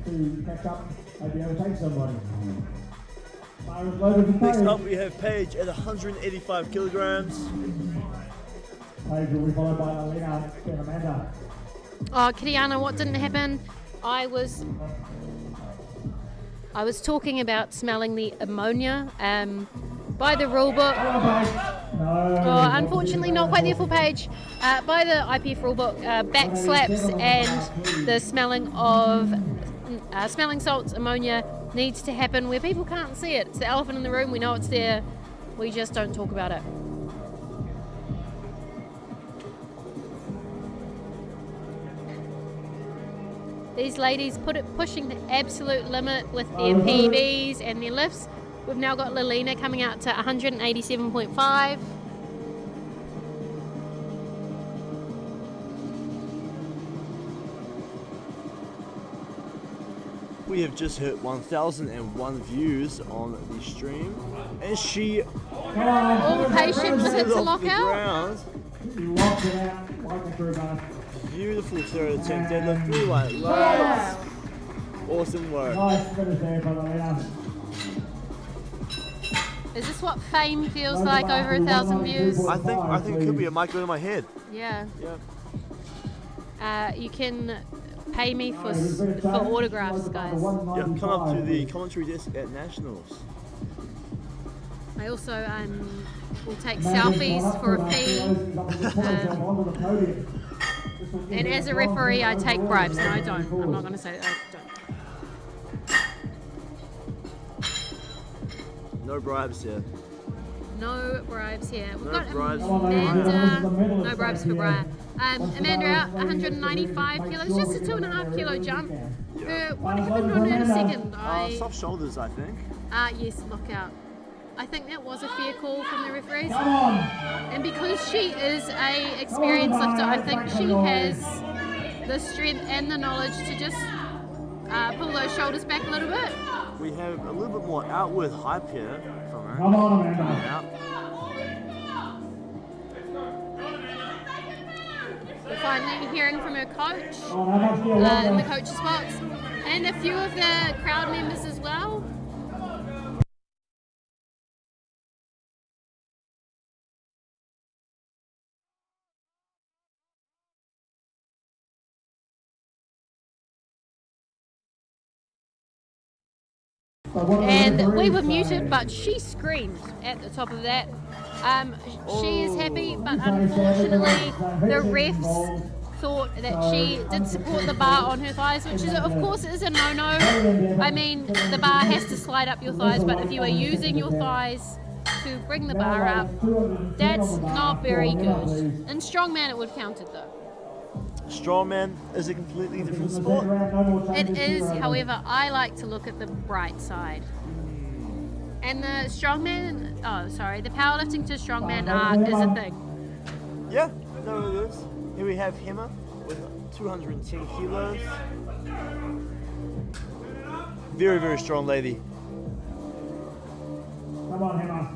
to catch up, maybe overtake somebody. Bar is loaded for Next Paige. up, we have Paige at 185 kilograms. Paige will be followed by Alina and Amanda. Oh, Kiriana, what didn't happen? I was talking about smelling the ammonia. By the rule book, unfortunately not quite the full page. By the IPF rule book, back slaps and the smelling of smelling salts, ammonia needs to happen where people can't see it. It's the elephant in the room. We know it's there. We just don't talk about it. These ladies pushing the absolute limit with their PBs and their lifts. We've now got Lilina coming out to 187.5. We have just hit 1,001 views on the stream, and she All patient with it to off lock the out. ground. Locked it out, like a through bar. Beautiful third attempt, deadlift, 3 white lights. Awesome work. Nice finish there by the leader. Is this what fame feels like over 1,000 views? I think it could be a mic going in my head. Yeah. Yeah. You can pay me for autographs, guys. Yeah, come up to the commentary desk at Nationals. I also will take selfies for a fee. And as a referee, I take bribes. No, I don't. I'm not going to say that. I don't. No bribes here. No bribes here. We've No got bribes. Amanda. No bribes for Brian. Amanda out 195 kilos, just a 2.5 kilo jump. What happened on her in a second? Soft shoulders, I think. Yes, lockout. I think that was a fair call from the referees. Come on. And because she is a experienced lifter, I think she has the strength and the knowledge to just pull those shoulders back a little bit. We have a little bit more outward hype here from her. Come on, Amanda. Out. We're finally hearing from her coach Oh, how much do you in the want? coach's box, and a few of the crowd members as well. And we were muted, but she screamed at the top of that. She is happy, but unfortunately the refs thought that she did support the bar on her thighs, which is, of course, is a no-no. I mean, the bar has to slide up your thighs, but if you are using your thighs to bring the bar up, that's not very good. In strongman it would have counted though. Strongman is a completely different sport. It is, however, I like to look at the bright side. And the the powerlifting to strongman arc is a thing. Yeah, no, it is. Here we have Hema with 210 kilos. Very, very strong lady. Come on, Hema.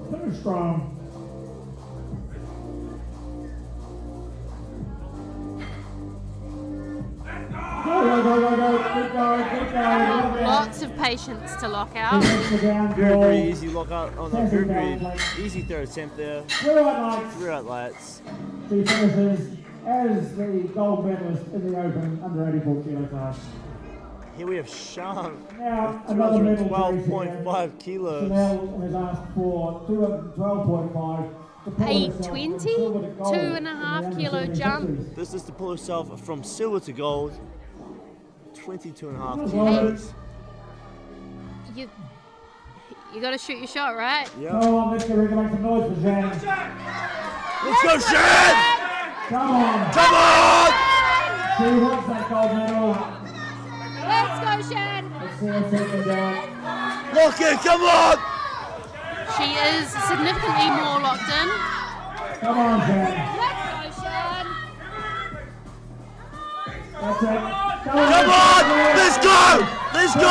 Finish strong. Go. Lots of patience to lock out. Very, very easy lockout. Oh no, very, very easy third attempt there. 3 out lights. She finishes as the gold medalist in the open under 84 kilo class. Here we have Sean Now, with another medal 212.5 kilos. Chanel has asked for 212.5. 820, 2.5 kilo jump. This is to pull herself from silver to gold. 22.5 kilos. You got to shoot your shot, right? Yeah. Come on, let's get ready to make some noise for Jan. Let's go, Shan! Come on. Come on! She wants that gold medal. Let's go, Shan! Let's see her take it down. Lock it, come on! She is significantly more locked in. Come on, Jan. Let's go, Shan! That's it. Come on! Let's go! Let's go!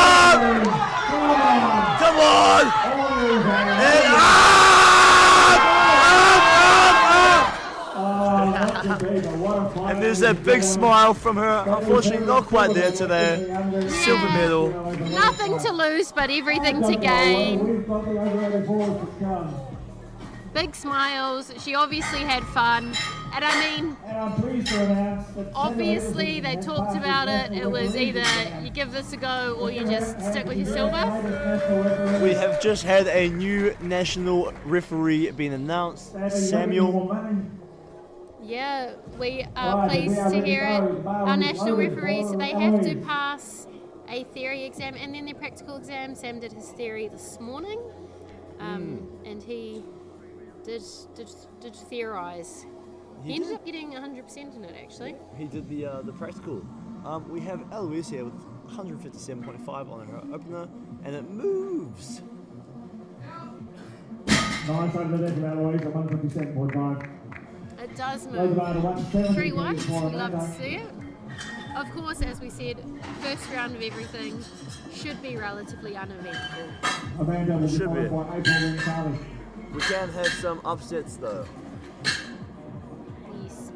Come on. Come on! All yours, Jan. And Not too big, but what a fight. And there's a big smile from her. Unfortunately, not quite there today. Silver medal. Nothing to lose, but everything to gain. We've got the over 84s to come. Big smiles. She obviously had fun. And I mean, And I'm pleased to announce that obviously they talked about it. It was either you give this a go or you just stick with your silver. We have just had a new national referee being announced, Samuel. Yeah, we are pleased to hear it. Our national referees, they have to pass a theory exam and then their practical exam. Sam did his theory this morning, and he did theorize. He ended up getting 100% in it, actually. He did the practical. We have Eloise here with 157.5 on her opener, and it moves. Nice over there from Eloise at 157.5. It does Goes move. about to 170. 3 whites, we love to see it. Of course, as we said, first round of everything should be relatively uneventful. Amanda will be Should be. followed by April and Charlie. We can have some upsets though. Yes.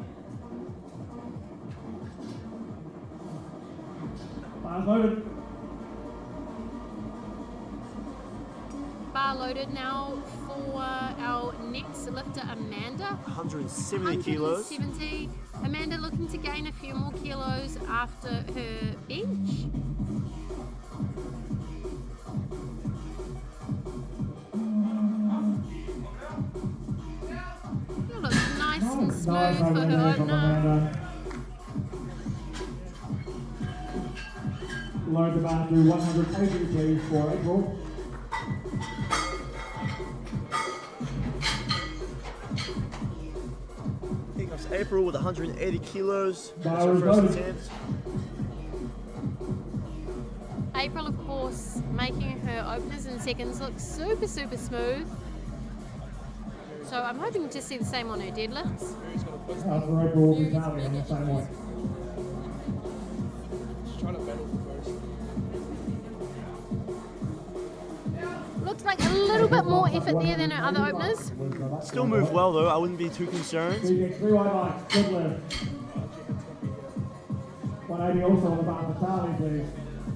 Bars loaded. Bar loaded now for our next lifter, Amanda. 170 kilos. 170. Amanda looking to gain a few more kilos after her bench. It looks nice and smooth for her opener. Load the bar to 180 please for April. Here comes April with 180 kilos. That's Bar her is first loaded. attempt. April, of course, making her openers and seconds look super, super smooth. So I'm hoping to see the same on her deadlifts. For April will be Charlie on the same way. Just trying to battle for first. Looks like a little bit more effort there than her other openers. Still move well though, I wouldn't be too concerned. So you get 3 wide lights, good lift. 180 also on the bar for Charlie please.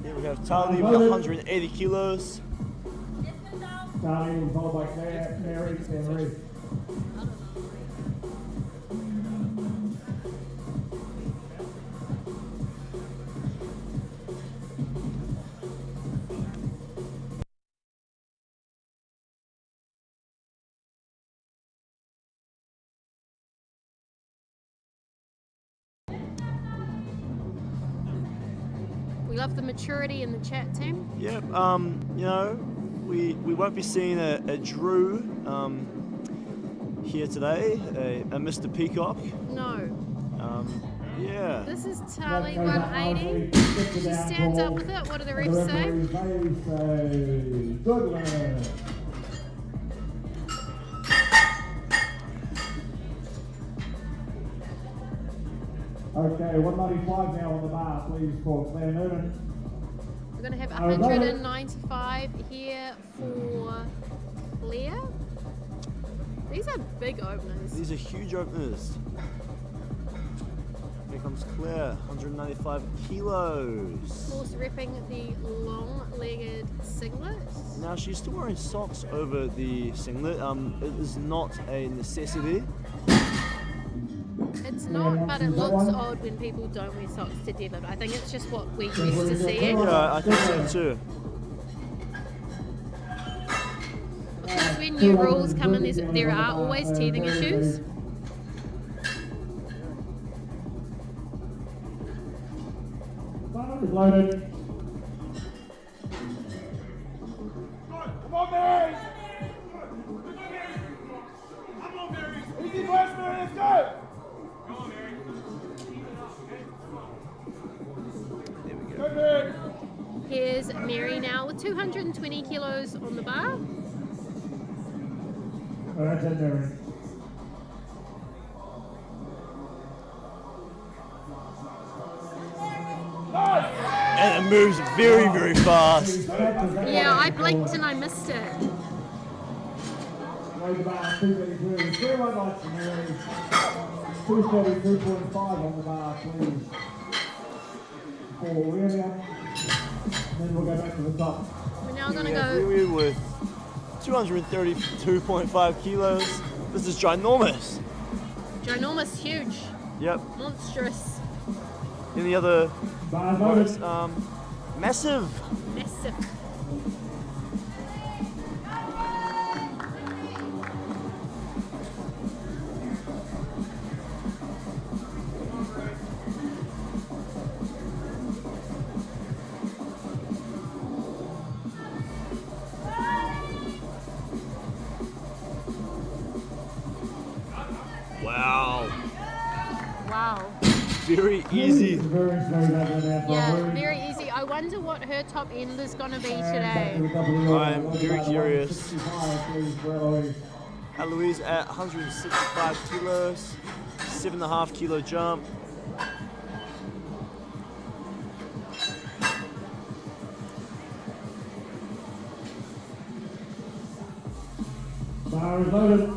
Here we have Tali with 180 kilos. Charlie will be followed by Claire, Mary, and Marie. We love the maturity in the chat team. Yep, you know, we won't be seeing a Drew here today, a Mr. Peacock. No. Yeah. This is Tali 180. She stands up with it. What do the refs say? Good lift. Okay, 195 now on the bar, please, for Claire Noonan. We're going to have 195 here for Claire. These are big openers. These are huge openers. Here comes Claire, 195 kilos. Of course, repping the long-legged singlet. Now she's still wearing socks over the singlet. It is not a necessity. It's not, but it looks odd when people don't wear socks to deadlift. I think it's just what we're used to seeing. Yeah, I think so too. Of course, when new rules come in, there are always teething issues. Bar is loaded. Come on, Mary! Easy first, Mary, let's go! Go, Mary! Here's Mary now with 220 kilos on the bar. Oh, that's it, Mary. And it moves very, very fast. Yeah, I blinked and I missed it. Load the bar, 233. 3 wide lights for Mary. 232.5 on the bar, please. For Aurelia. And then we'll go back to the top. We're now going to We have go. Rui with 232.5 kilos. This is ginormous. Ginormous, huge, Yep. monstrous, Any other Bar words? loaded. Massive. massive. Wow. Wow. Very easy. Very smooth over there for Yeah, Marie. very easy. I wonder what her top end is going to be today. I'm very curious. 65, please, for Eloise. Eloise at 165 kilos, 7.5 kilo jump. Bar is loaded.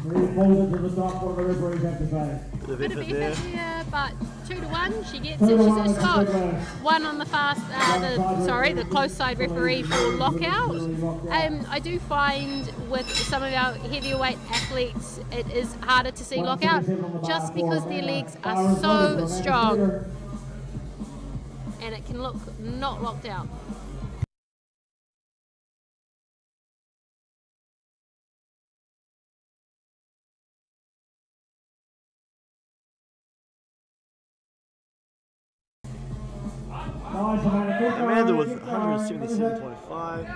Move forward to the top, what do the referees have to say? Bit of Bit of effort there. effort here, but 2-1, she gets it. She's a spot. 1 on the the close side referee for lockout. I do find with some of our heavier weight athletes, it is harder to see lockout just because their legs are so strong, and it can look not locked out. Amanda with 177.5.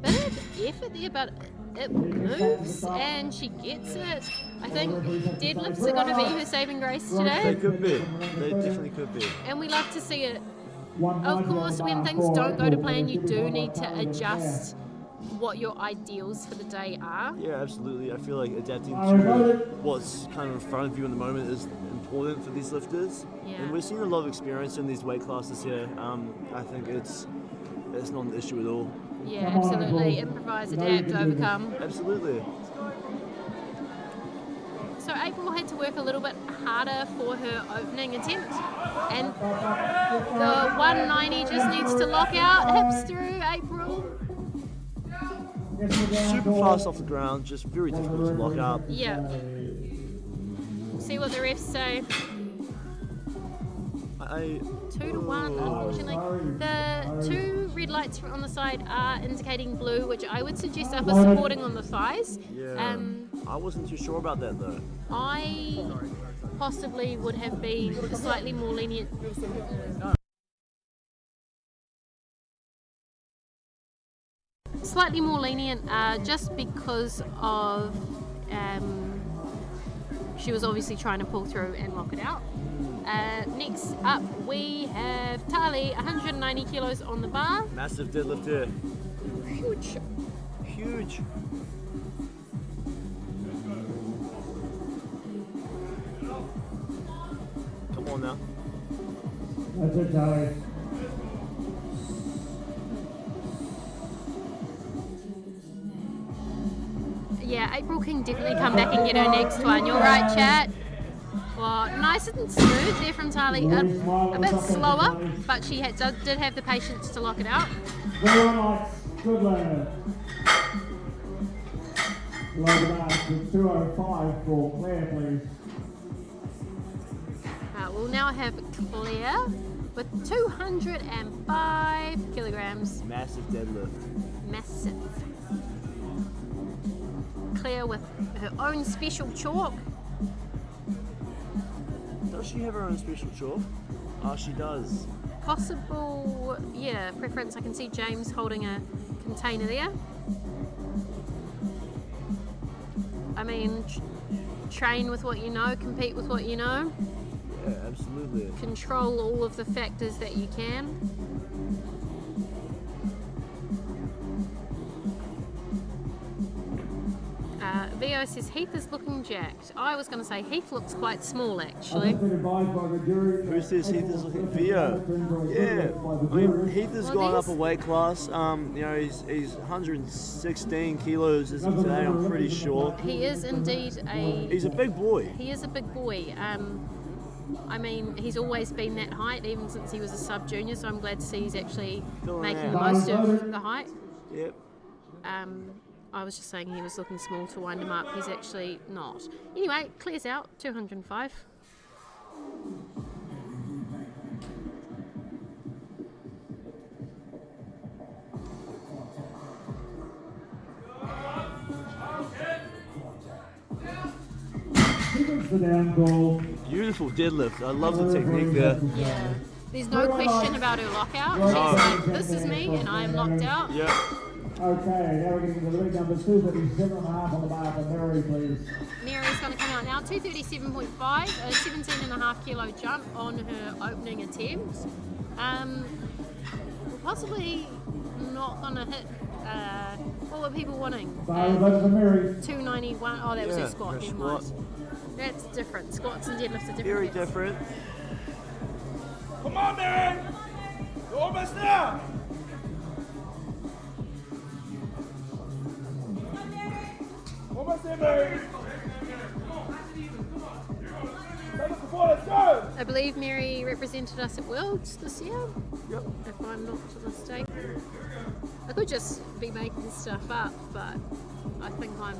Bit of effort there, but it moves and she gets it. I think deadlifts are going to be her saving grace They today, could be. They definitely could be. and we love to see it. Of course, when things don't go to plan, you do need to adjust what your ideals for the day are. Yeah, absolutely. I feel like adapting to what's kind of in front of you in the moment is important for these lifters. Yeah. And we're seeing a lot of experience in these weight classes here. I think it's not an issue at all. Yeah, absolutely. Improvise, adapt, overcome. Absolutely. So April had to work a little bit harder for her opening attempt, and the 190 just needs to lock out, hips through. April. Super fast off the ground, just very difficult to lock up. Yeah. See what the refs say. 2-1, unfortunately. The 2 red lights on the side are indicating blue, which I would suggest are for supporting on the thighs. Yeah. I wasn't too sure about that though. I possibly would have been slightly more lenient. Slightly more lenient just because of she was obviously trying to pull through and lock it out. Next up we have Tali, 190 kilos on the bar. Massive deadlift here. Huge. Huge. Come on now. That's it, Tali. Yeah, April can definitely come back and get her next one. You're right, chat. Well, nice and smooth there from Tali. A bit slower, but she did have the patience to lock it out. Very nice. Good lad. Load it up to 205 for Claire, please. We'll now have Claire with 205 kilograms. Massive deadlift. Massive. Claire with her own special chalk. Does she have her own special chalk? Oh, she does. Possible, yeah, preference. I can see James holding a container there. I mean, train with what you know, compete with what you know. Yeah, absolutely. Control all of the factors that you can. Vio says Heath is looking jacked. I was going to say Heath looks quite small actually. Who says Heath is looking? Vio. Yeah. I mean, Heath has gone up a weight class. You know, he's 116 kilos as of today, I'm pretty sure. He is indeed He's a big boy. He is a big boy. I mean, he's always been that height, even since he was a sub-junior, so I'm glad to see he's actually making the most of the height. Yep. I was just saying he was looking small to wind him up. He's actually not. Anyway, clears out, 205. The down goal. Beautiful deadlift. I love the technique there. Yeah. There's no question about her lockout. She's like, this is me and I'm locked out. Yep. Okay, now we're getting to the leg numbers. 237.5 on the bar for Mary, please. Mary's going to come out now, 237.5, a 17.5 kilo jump on her opening attempt. Possibly not gonna hit. What were people wanting? Barry, that's the Mary. 291. Oh, that was Yeah, their squat. her Never squat. mind. That's different. Squats and deadlifts are different. Very That's- different. Come on, Mary! You're almost there! Almost there, Mary! Let's go! I believe Mary represented us at Worlds this year, Yep. if I'm not mistaken. I could just be making stuff up, but I think I'm.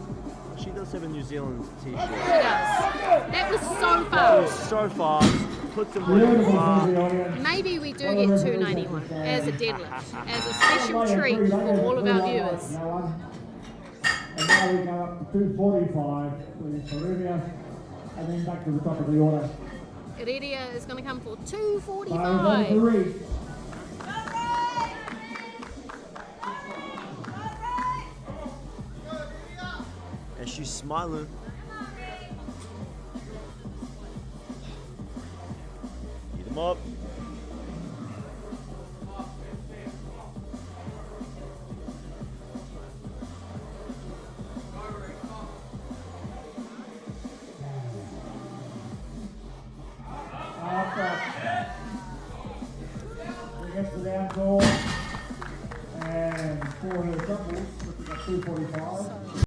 She does have a New Zealand t-shirt. She does. That was so fast. So fast. Put them on Beautiful the for bar. the audience. Maybe we do get 291 as a deadlift, as a special treat for all of our viewers. And now we go up to 245, please, for Rubia, and then back to the top of the order. Heredia is going to come for Barry, 245. three. And she's smiling. Eat them up. Up, up. He gets the down call. And for her doubles, looking at 245.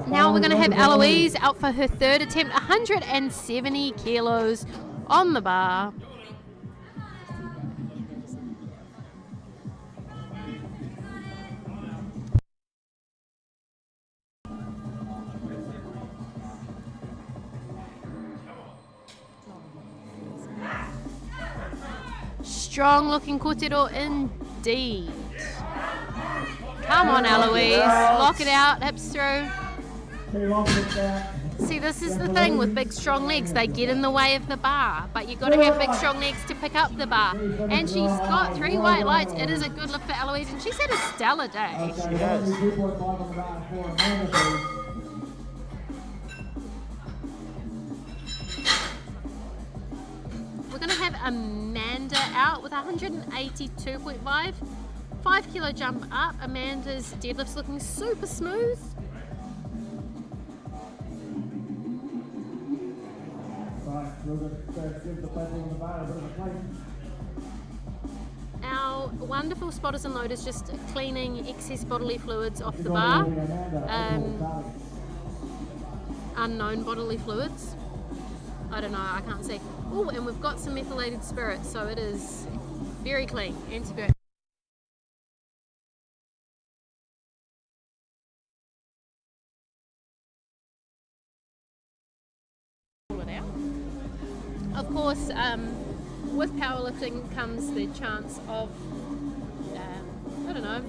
Now we're going to have Eloise out for her third attempt, 170 kilos on the bar. Strong looking kōtero indeed. Come on, Eloise. Lock it out, hips through. See, this is the thing with big, strong legs. They get in the way of the bar, but you've got to have big, strong legs to pick up the bar. And she's got 3 white lights. It is a good lift for Eloise, and she's had a stellar day. She has. We're going to have Amanda out with 182.5. 5 kilo jump up. Amanda's deadlift's looking super smooth. Right, we're going to give the platform on the bar a bit of a plate. Our wonderful spotters and loaders just cleaning excess bodily fluids off the bar. Unknown bodily fluids. I don't know, I can't see. Oh, and we've got some methylated spirit, so it is very clean. Antibiotic. Of course, with powerlifting comes the chance of, I don't know,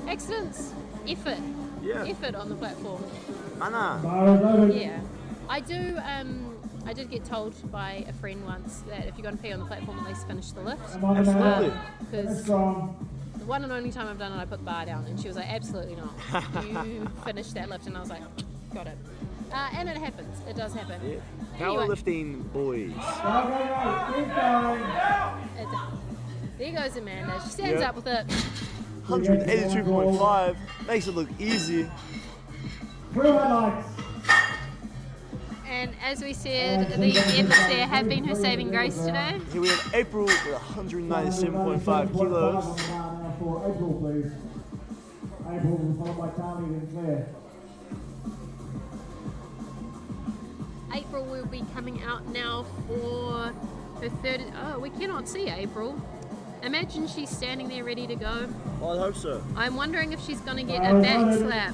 accidents, effort, Yeah. effort on the platform. Mana. Bar is loaded. Yeah, I do. I did get told by a friend once that if you're going to pee on the platform, at least finish the lift. Come on, Absolutely. Amanda. Because That's strong. the one and only time I've done it, I put the bar down, and she was like, "Absolutely not. You finished that lift," and I was like, "Got it." And it happens. It does happen. Yeah. Anyway. Powerlifting boys. Go, go, go. Keep going. There goes Amanda. She stands Yep. up with it. 182.5 makes it look easy. 3 highlights. And as we said, the deadlifts there have been her saving grace today. Here we have April with 197.5 kilos. Now for April, please. April followed by Carly and Claire. April will be coming out now for her third. Oh, we cannot see April. Imagine she's standing there ready to go. Well, I hope so. I'm wondering if she's going to get a back slap.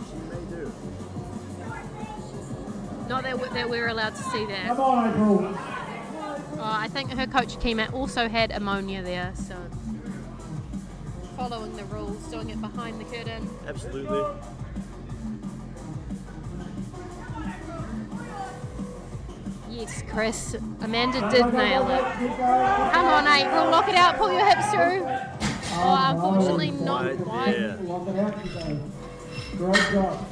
She may do. Not that we're allowed to see that. Come on, April. Well, I think her coach Kima also had ammonia there, so following the rules, doing it behind the curtain. Absolutely. Yes, Chris. Amanda did nail it. Come on, April, lock it out, pull your hips through. Oh, unfortunately not Right quite. there. Lock it out, you go. Great job.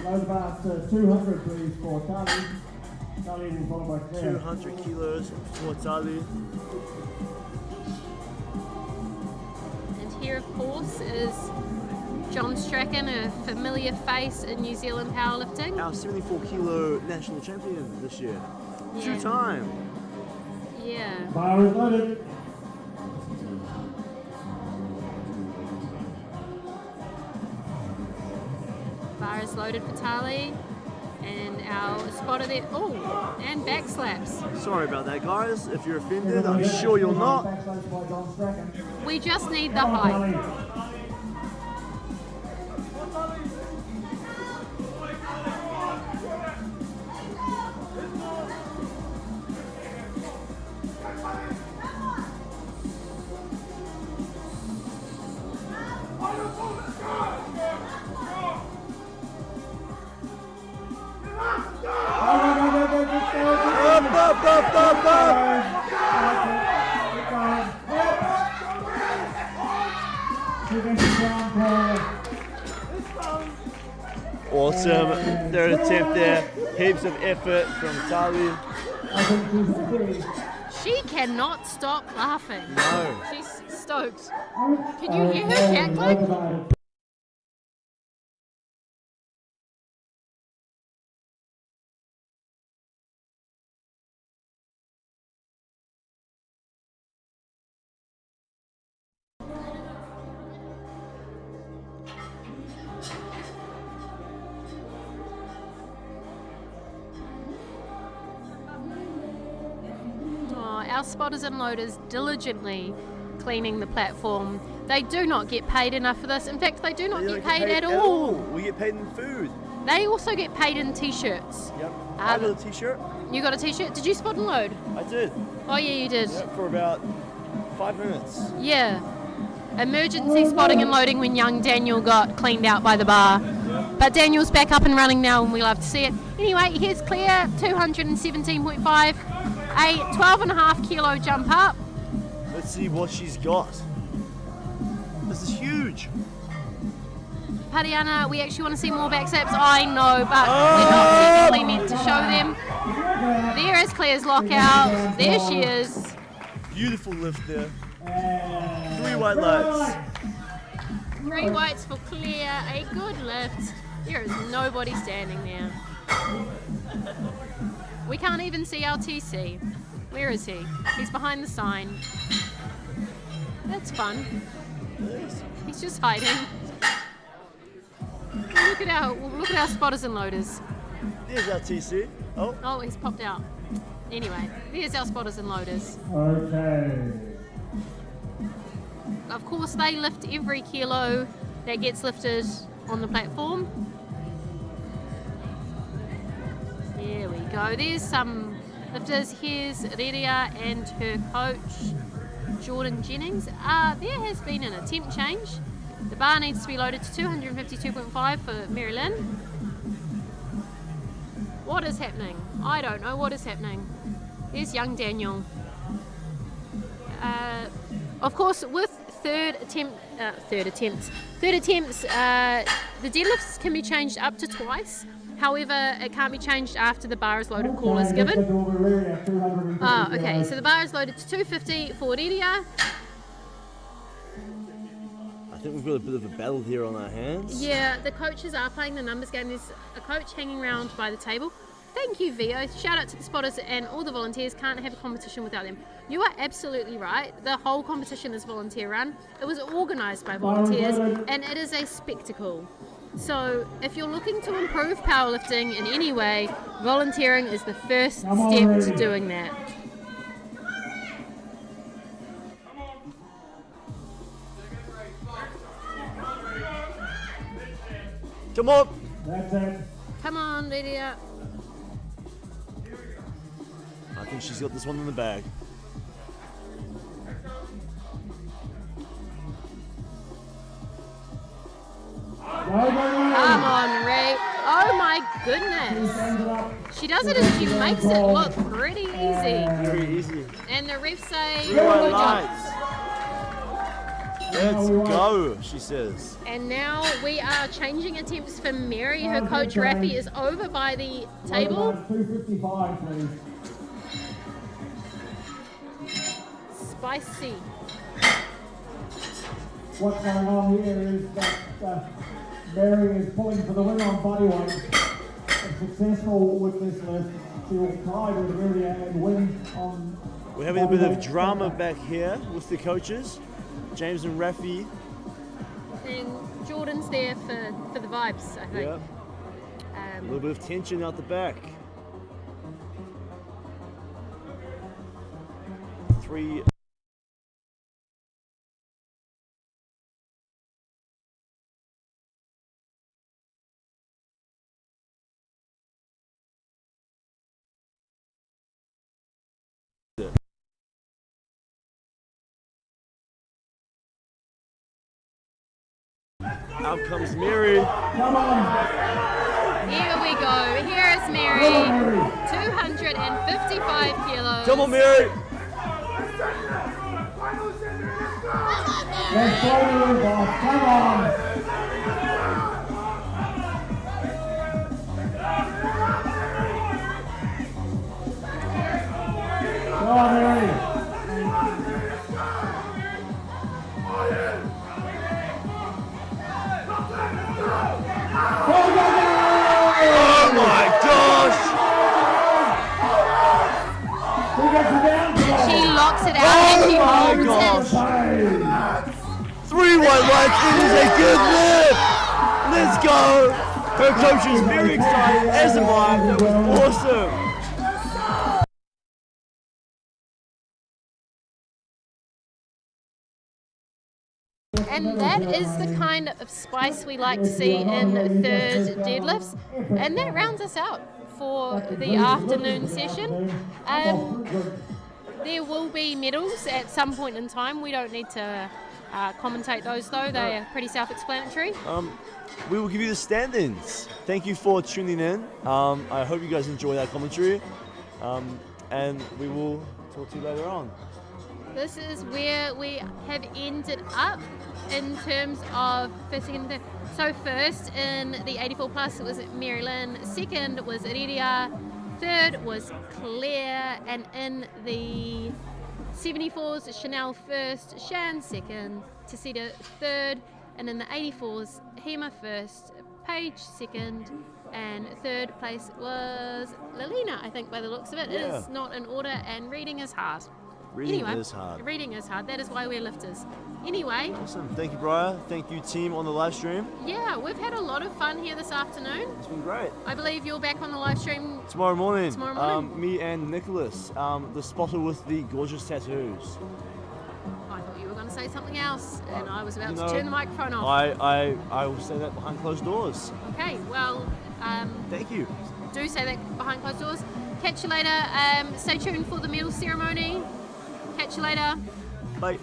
Load about 200 please for Tali. Tali will follow by Claire. 200 kilos for Tali. And here, of course, is John Strachan, a familiar face in New Zealand powerlifting. Our 74 kilo national champion this year. Yeah. 2-time. Yeah. Bar is loaded. Bar is loaded for Tali. And our spotter there. Oh, and back slaps. Sorry about that, guys. If you're offended, I'm sure you're not. Backslash by John Strachan. We just need the Come on, height. Tali. Awesome. Third attempt there. Heaps of effort from Tali. She cannot stop laughing. No. She's stoked. Can you hear her cackling? Our spotters and loaders diligently cleaning the platform. They do not get paid enough for this. In fact, they do not They get don't paid at all. all. We get paid in food. They also get paid in t-shirts. Yep. I got a t-shirt. You got a t-shirt? Did you spot and load? I did. Oh yeah, you did. Yep, for about 5 minutes. Yeah. Emergency spotting and loading when young Daniel got cleaned out by the bar. But Daniel's back up and running now and we love to see it. Anyway, here's Claire, 217.5. A 12.5 kilo jump up. Let's see what she's got. This is huge. Pariana, we actually want to see more back slaps. I know, but we're not technically meant to show them. There is Claire's lockout. There she is. Beautiful lift there. 3 white lights. 3 whites for Claire. A good lift. There is nobody standing there. We can't even see our TC. Where is he? He's behind the sign. That's fun. He's just hiding. Look at our spotters and loaders. There's our TC. Oh, Oh, he's popped out. Anyway, there's our spotters and loaders. Okay. Of course, they lift every kilo that gets lifted on the platform. There we go. There's some lifters. Here's Reria and her coach, Jordan Jennings. There has been an attempt change. The bar needs to be loaded to 252.5 for Mary Lynn. What is happening? I don't know what is happening. There's young Daniel. Of course, with third attempts, the deadlifts can be changed up to twice. However, it can't be changed after the bar is loaded call is given. Okay, so the bar is loaded to 250 for Reria. I think we've got a bit of a battle here on our hands. Yeah, the coaches are playing the numbers game. There's a coach hanging around by the table. Thank you, Vio. Shout out to the spotters and all the volunteers. Can't have a competition without them. You are absolutely right. The whole competition is volunteer run. It was organised by volunteers and it is a spectacle. So if you're looking to improve powerlifting in any way, volunteering is the first step to doing that. Come on. That's it. Come on, Lydia. think she's got this one in the bag. Come on, Ray. Oh my goodness. She does it and she makes it look pretty easy. Very easy. And the refs say, 3 good white job. lights. Let's go, she says. And now we are changing attempts for Mary. Her coach Rafi is over by the table. 255, please. Spicy. What's going on here is that Mary is pulling for the win on bodyweight. If successful with this lift, she will tie with Mary and win on. We're having a bit of drama back here with the coaches, James and Rafi. And Jordan's there for the vibes, I think. Yep. A little bit of tension out the back. 3. Out comes Mary. Come on. Here we go. Here is Mary. 255 kilos. Come on, Mary. Let's go, Mary, boss. Come on. Go on, Mary. Oh my gosh! Who gets it down? She locks it out and she Oh my holds gosh. it. 3 white lights. It is a good lift. Let's go. Her coach is very excited, as am I. That was awesome. And that is the kind of spice we like to see in third deadlifts. And that rounds us out for the afternoon session. There will be medals at some point in time. We don't need to commentate those though. They are pretty self-explanatory. We will give you the stand-ins. Thank you for tuning in. I hope you guys enjoy that commentary. And we will talk to you later on. This is where we have ended up in terms of first, second, third. So first in the 84 plus it was Mary Lynn, second was Iridia, third was Claire, and in the 74s Chanel first, Shan second, Tessita third, and in the 84s Hema first, Paige second, and third place was Lilina, I think by the looks of it. It Yeah. is not in order and reading is hard. Reading Anyway, is hard. Reading is hard. That is why we're lifters. Anyway, Awesome. Thank you, Briar. Thank you, team, on the live stream. yeah, we've had a lot of fun here this afternoon. It's been great. I believe you're back on the live stream. Tomorrow morning. Tomorrow morning. Me and Nicholas, the spotter with the gorgeous tattoos. I thought you were going to say something else, and I was about You to know, turn the microphone off. I will say that behind closed doors. Okay, well, Thank you. do say that behind closed doors. Catch you later. Stay tuned for the medal ceremony. Catch you later. Bye.